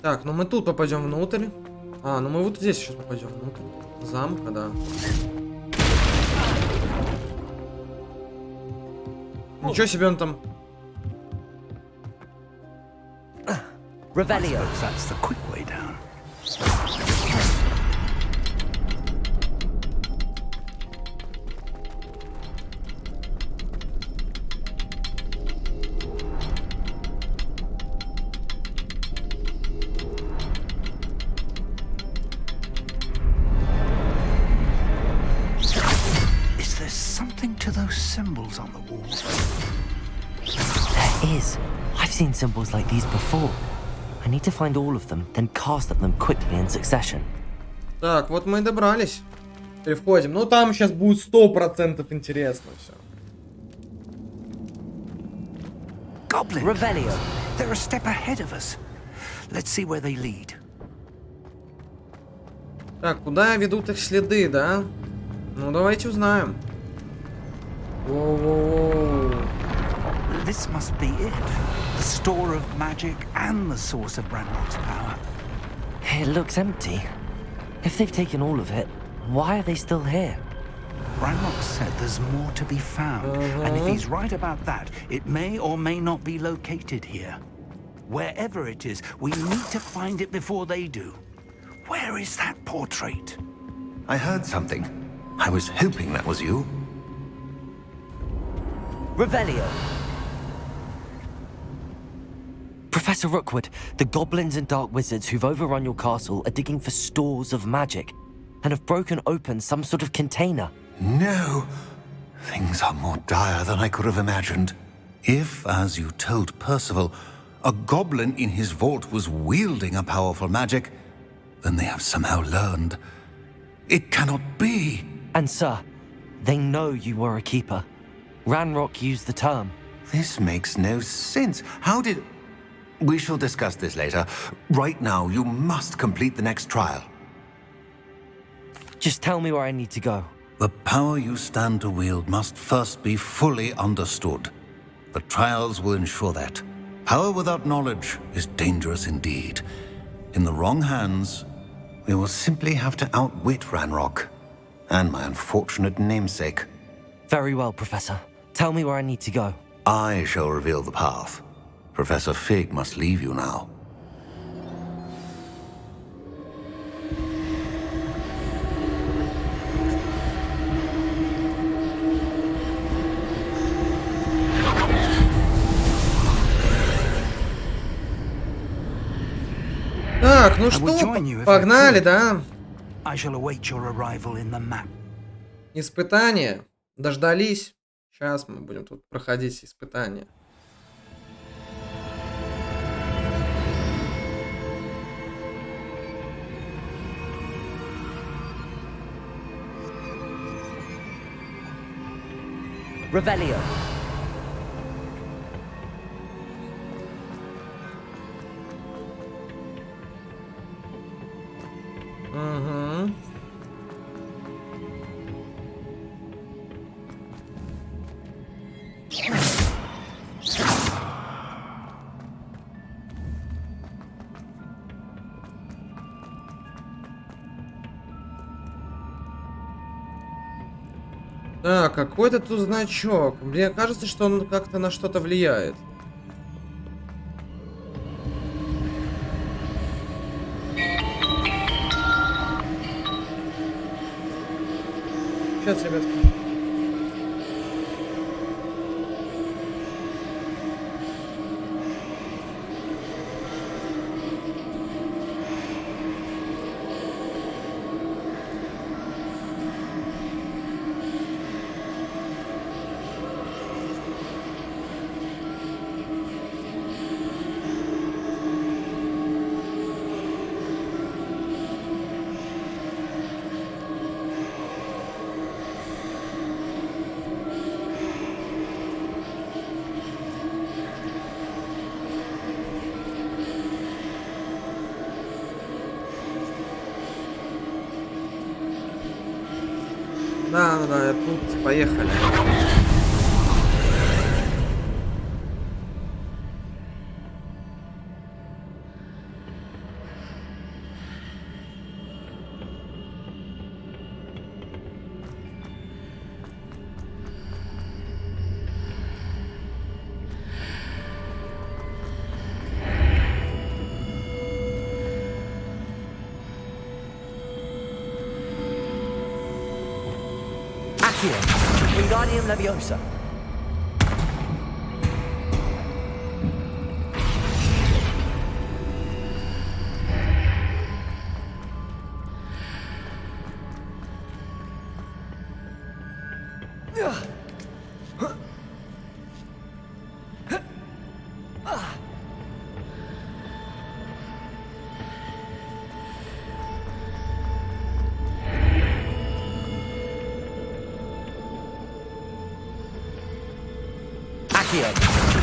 Так, ну мы тут попадем внутрь. А, ну мы вот здесь сейчас попадем внутрь. Замка, да. Ничего себе он там. Revelio. That's the quick way down. Is there something to those symbols on the wall? There is. I've seen symbols like these before. I need to find all of them, then cast at them quickly in succession. Так, вот мы и добрались. Теперь входим. Ну там сейчас будет 100% интересно все. Goblin! Revelio. They're a step ahead of us. Let's see where they lead. Так, куда ведут их следы, да? Ну давайте узнаем. Воу-воу-воу. This must be it. The store of magic and the source of Ranrock's power. It looks empty. If they've taken all of it, why are they still here? Ranrock said there's more to be found, and if he's right about that, it may or may not be located here. Wherever it is, we need to find it before they do. Where is that portrait? I heard something. I was hoping that was you. Revelio. Professor Rookwood, the goblins and dark wizards who've overrun your castle are digging for stores of magic and have broken open some sort of container. No. Things are more dire than I could have imagined. If, as you told Percival, a goblin in his vault was wielding a powerful magic, then they have somehow learned. It cannot be. And sir, they know you were a keeper. Ranrock used the term. This makes no sense. How did... We shall discuss this later. Right now, you must complete the next trial. Just tell me where I need to go. The power you stand to wield must first be fully understood. The trials will ensure that. Power without knowledge is dangerous indeed. In the wrong hands, we will simply have to outwit Ranrock and my unfortunate namesake. Very well, Professor. Tell me where I need to go. I shall reveal the path. Professor Fig must leave you now. Так, ну что, погнали, да? I shall await your arrival in the map. Испытания. Дождались. Сейчас мы будем тут проходить испытания. Revelio. Угу. Так, какой-то тут значок. Мне кажется, что он как-то на что-то влияет. Сейчас, ребятки. Да, тут поехали. Wingardium Leviosa.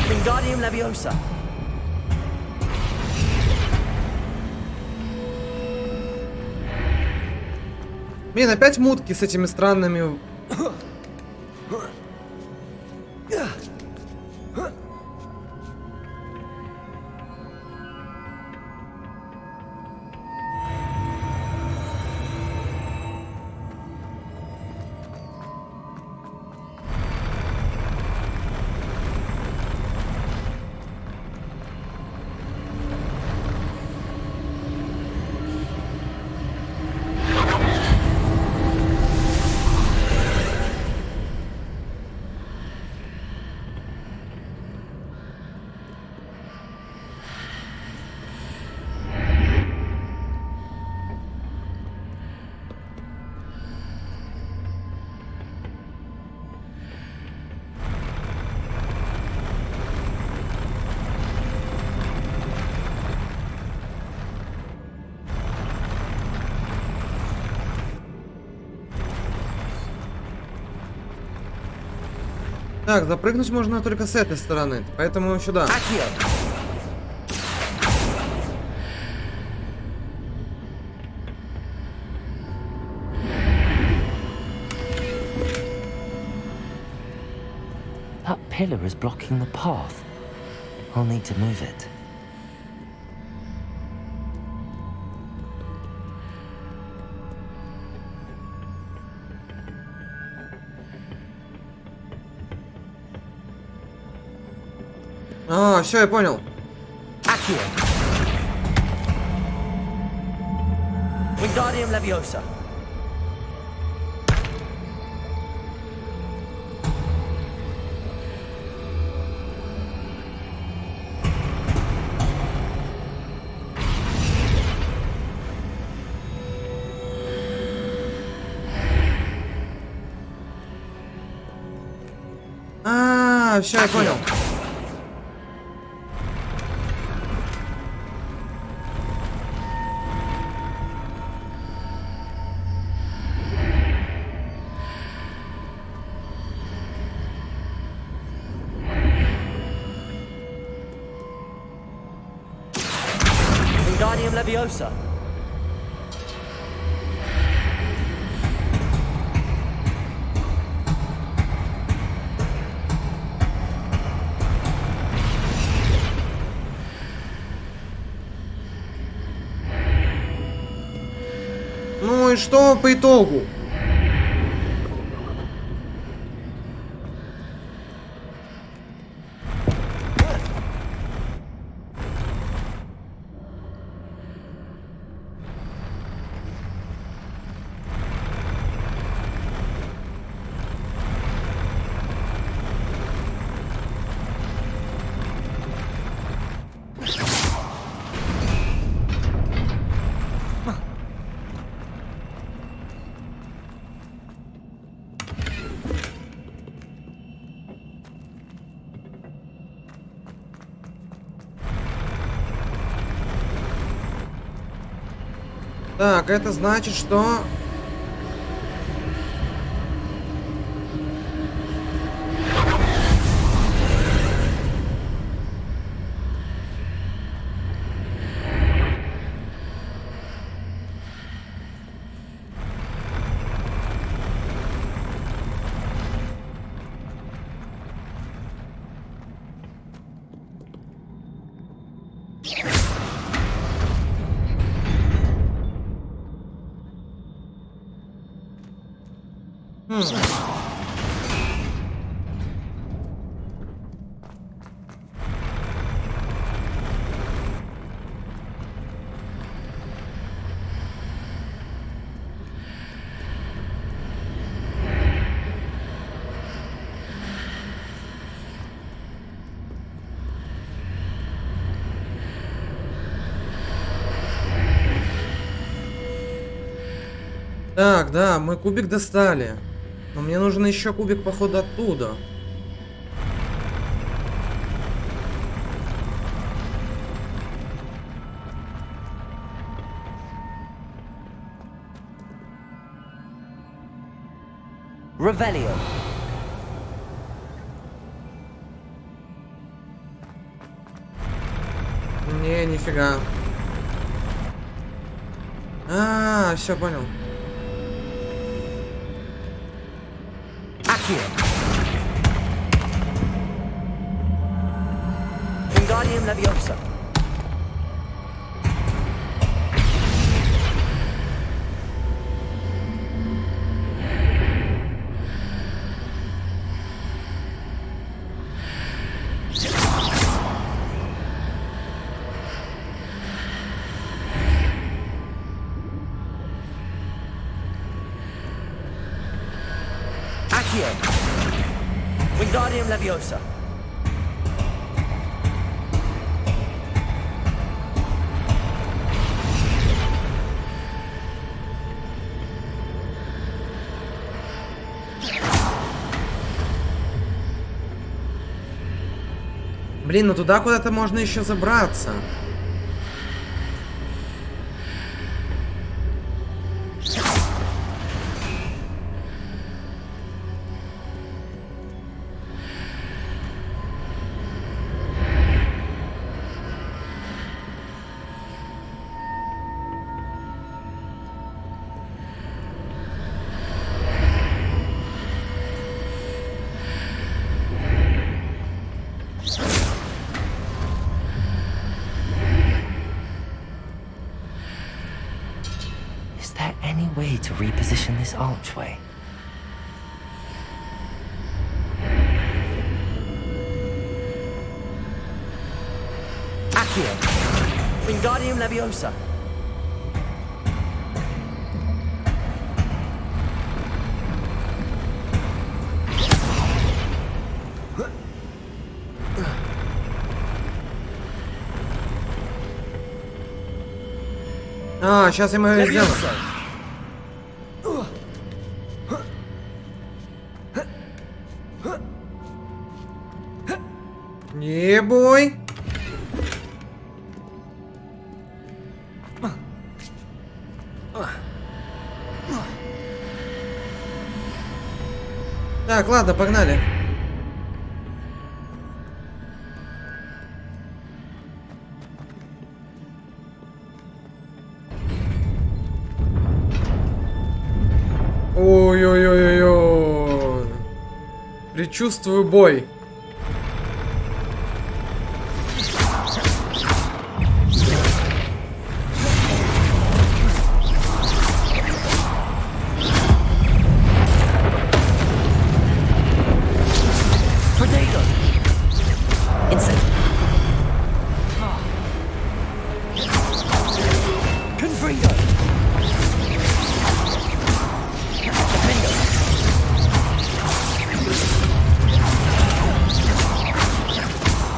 Wingardium Leviosa. Блин, опять мутки с этими странными... Так, запрыгнуть можно только с этой стороны, поэтому сюда. That pillar is blocking the path. I'll need to move it. А, все, я понял. Wingardium Leviosa. А, все, я понял. Wingardium Leviosa. Ну и что по итогу? Так, это значит, что... Так, да, мы кубик достали. Но мне нужен еще кубик, походу, оттуда. Revelio. Не, нифига. А, все понял. Wingardium Leviosa. Accio. Wingardium Leviosa. Блин, ну туда куда-то можно еще забраться. to reposition this archway. Accio! Wingardium Leviosa! А, сейчас я могу сделать. Ебой. Так, ладно, погнали. Ой-ой-ой-ой-ой. Предчувствую бой.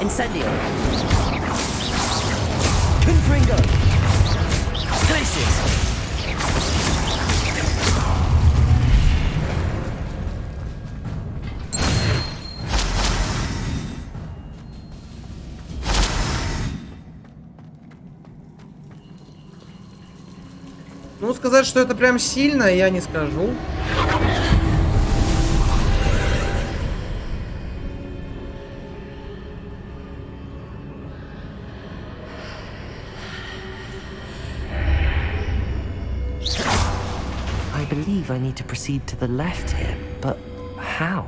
Incendio. Confringo. Glacius. Ну, сказать, что это прям сильно, я не скажу. I believe I need to proceed to the left here, but how?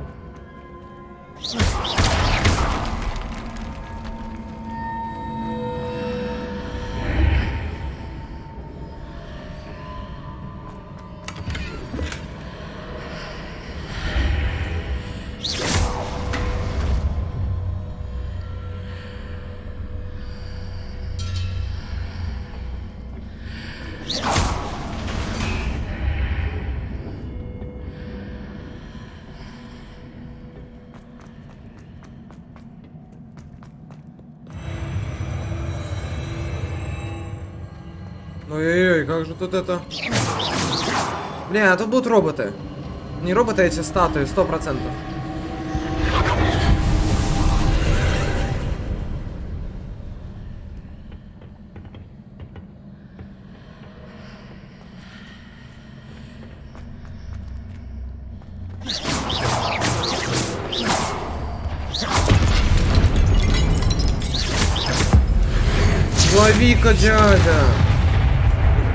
Ой-ой-ой, как же тут это... Блин, а тут будут роботы. Не роботы, а эти статуи, 100%. Лови-ка, дядя!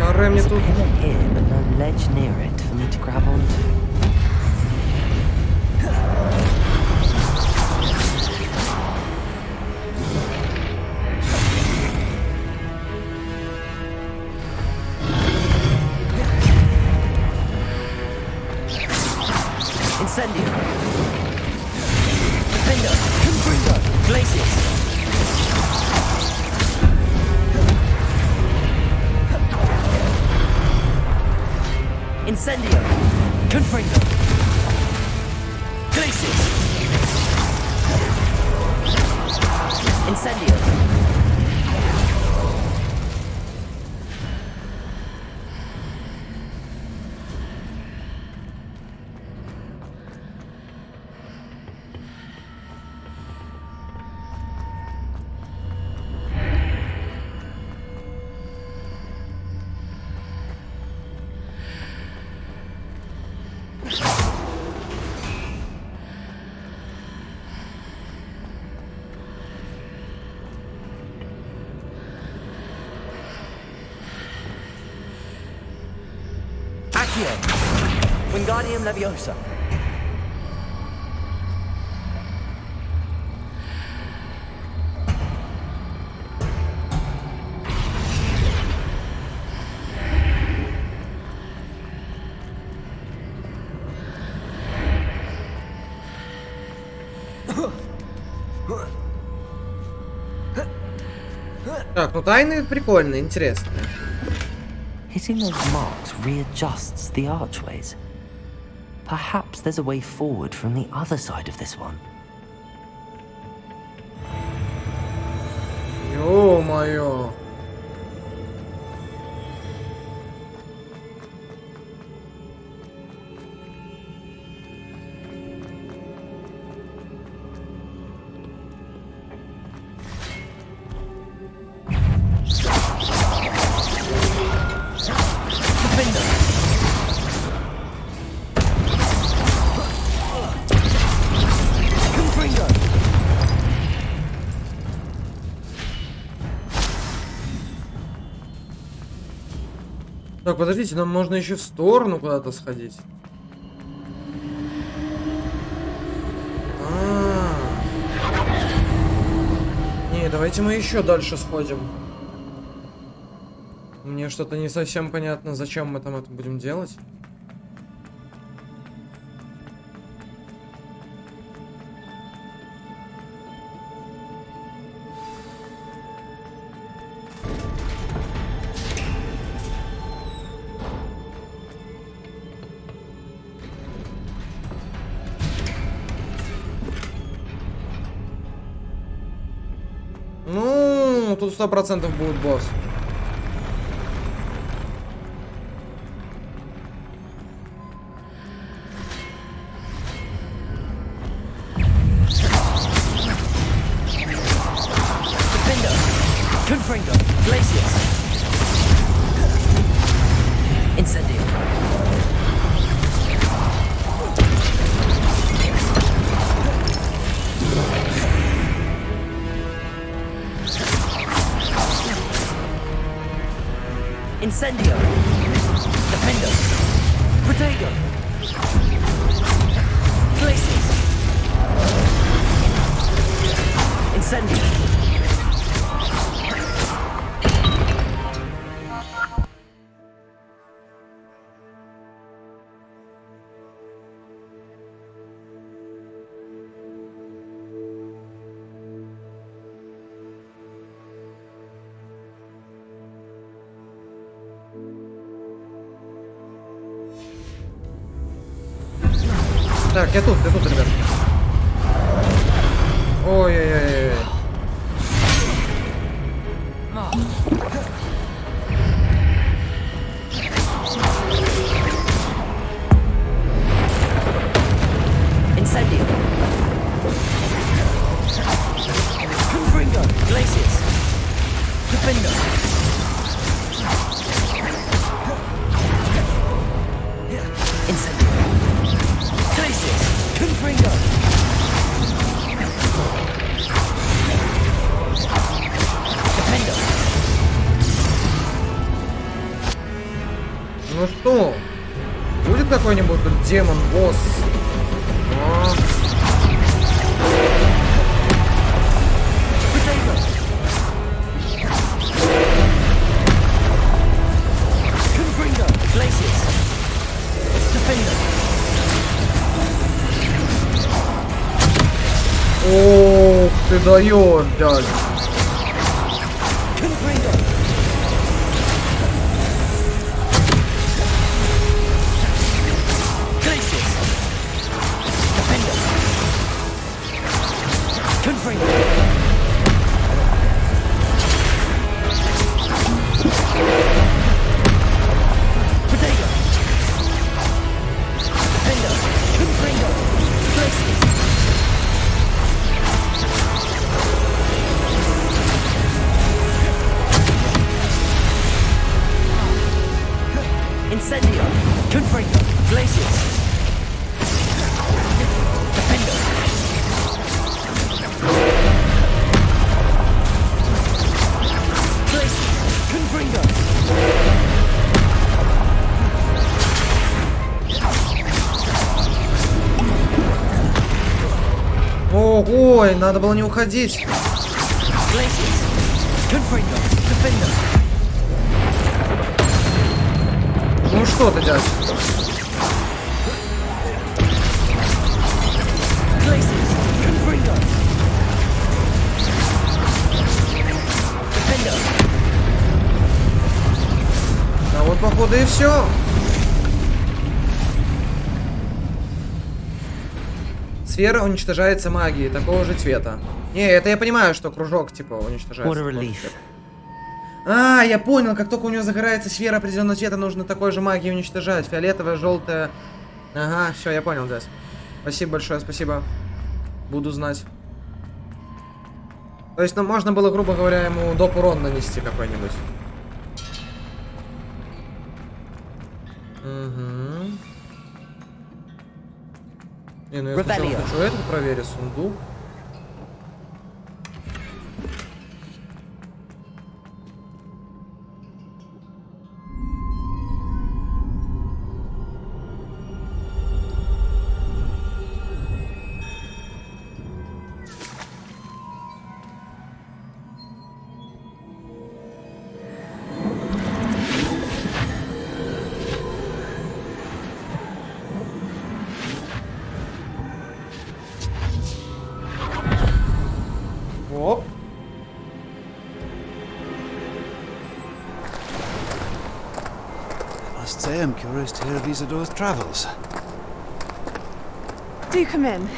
Харе мне тут... Here, but no ledge near it for me to grab onto. Incendio. Defender. Confringo. Glacius. Incendio. Confringo. Glacius. Incendio. Accio. Wingardium Leviosa. Так, ну тайны прикольные, интересные. Hitting those marks readjusts the archways. Perhaps there's a way forward from the other side of this one. Ё-моё. Так, подождите, нам можно еще в сторону куда-то сходить. Не, давайте мы еще дальше сходим. Мне что-то не совсем понятно, зачем мы там это будем делать. Ну, тут 100% будет босс. Confringo, Glacius. Incendio. Incendio. Defendo. Protego. Glacius. Incendio. Так, я тут, ребят. Ой-ой-ой. Incendio. Confringo, Glacius. Defendo. Incendio. Glacius. Confringo. Defendo. Ну что? Будет какой-нибудь тут демон-босс? Confringo, Glacius. Defendo. Ох, ты даешь, дядь. Confringo. Glacius. Defendo. Confringo. Protego. Defendo. Confringo. Glacius. Incendio. Confringo. Glacius. Defendo. Glacius. Confringo. Ой, надо было не уходить. Glacius. Confringo. Defendo. Ну что ты, дядь? Glacius. Confringo. Defendo. походу и все. Сфера уничтожается магией такого же цвета. Не, это я понимаю, что кружок типа уничтожается. А, я понял, как только у него загорается сфера определенного цвета, нужно такой же магией уничтожать. Фиолетовая, желтая. Ага, все, я понял, Дес. Спасибо большое, спасибо. Буду знать. То есть, ну, можно было, грубо говоря, ему доп урон нанести какой-нибудь. Угу. Не, ну я сначала хочу этот проверить, сундук. Оп. I must say I'm curious to hear of Isadora's travels. Do come in.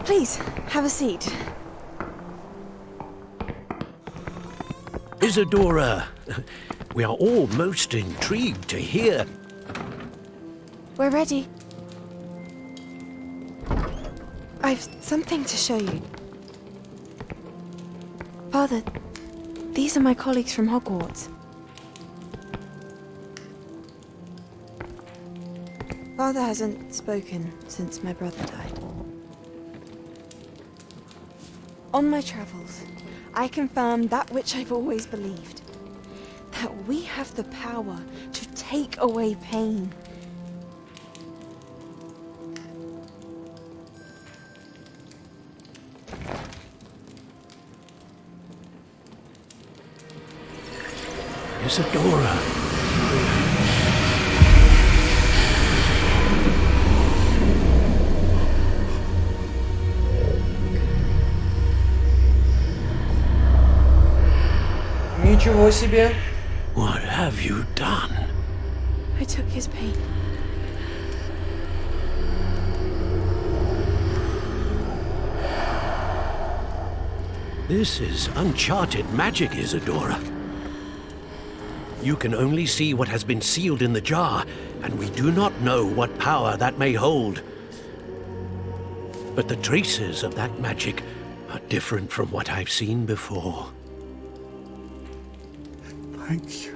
Please, have a seat. Isadora, we are all most intrigued to hear. We're ready. I've something to show you. Father, these are my colleagues from Hogwarts. Father hasn't spoken since my brother died. On my travels, I confirmed that which I've always believed. That we have the power to take away pain. Isadora. Ничего себе. What have you done? I took his pain. This is uncharted magic, Isadora. You can only see what has been sealed in the jar, and we do not know what power that may hold. But the traces of that magic are different from what I've seen before. Thank you.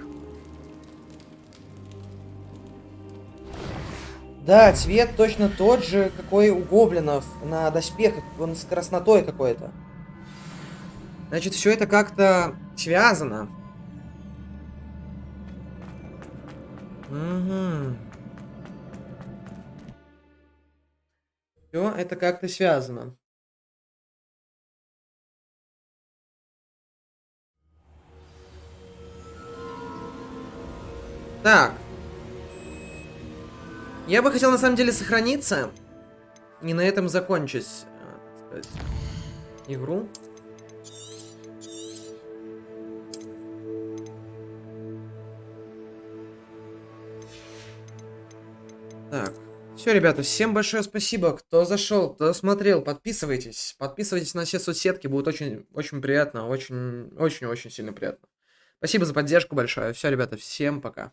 Да, цвет точно тот же, какой у гоблинов на доспехах. Он с краснотой какой-то. Значит, все это как-то связано. Угу. Все это как-то связано. Так. Я бы хотел на самом деле сохраниться и на этом закончить, так сказать, игру. Так. Все, ребята, всем большое спасибо, кто зашел, кто смотрел, подписывайтесь. Подписывайтесь на все соцсетки, будет очень приятно, очень сильно приятно. Спасибо за поддержку большое. Все, ребята, всем пока.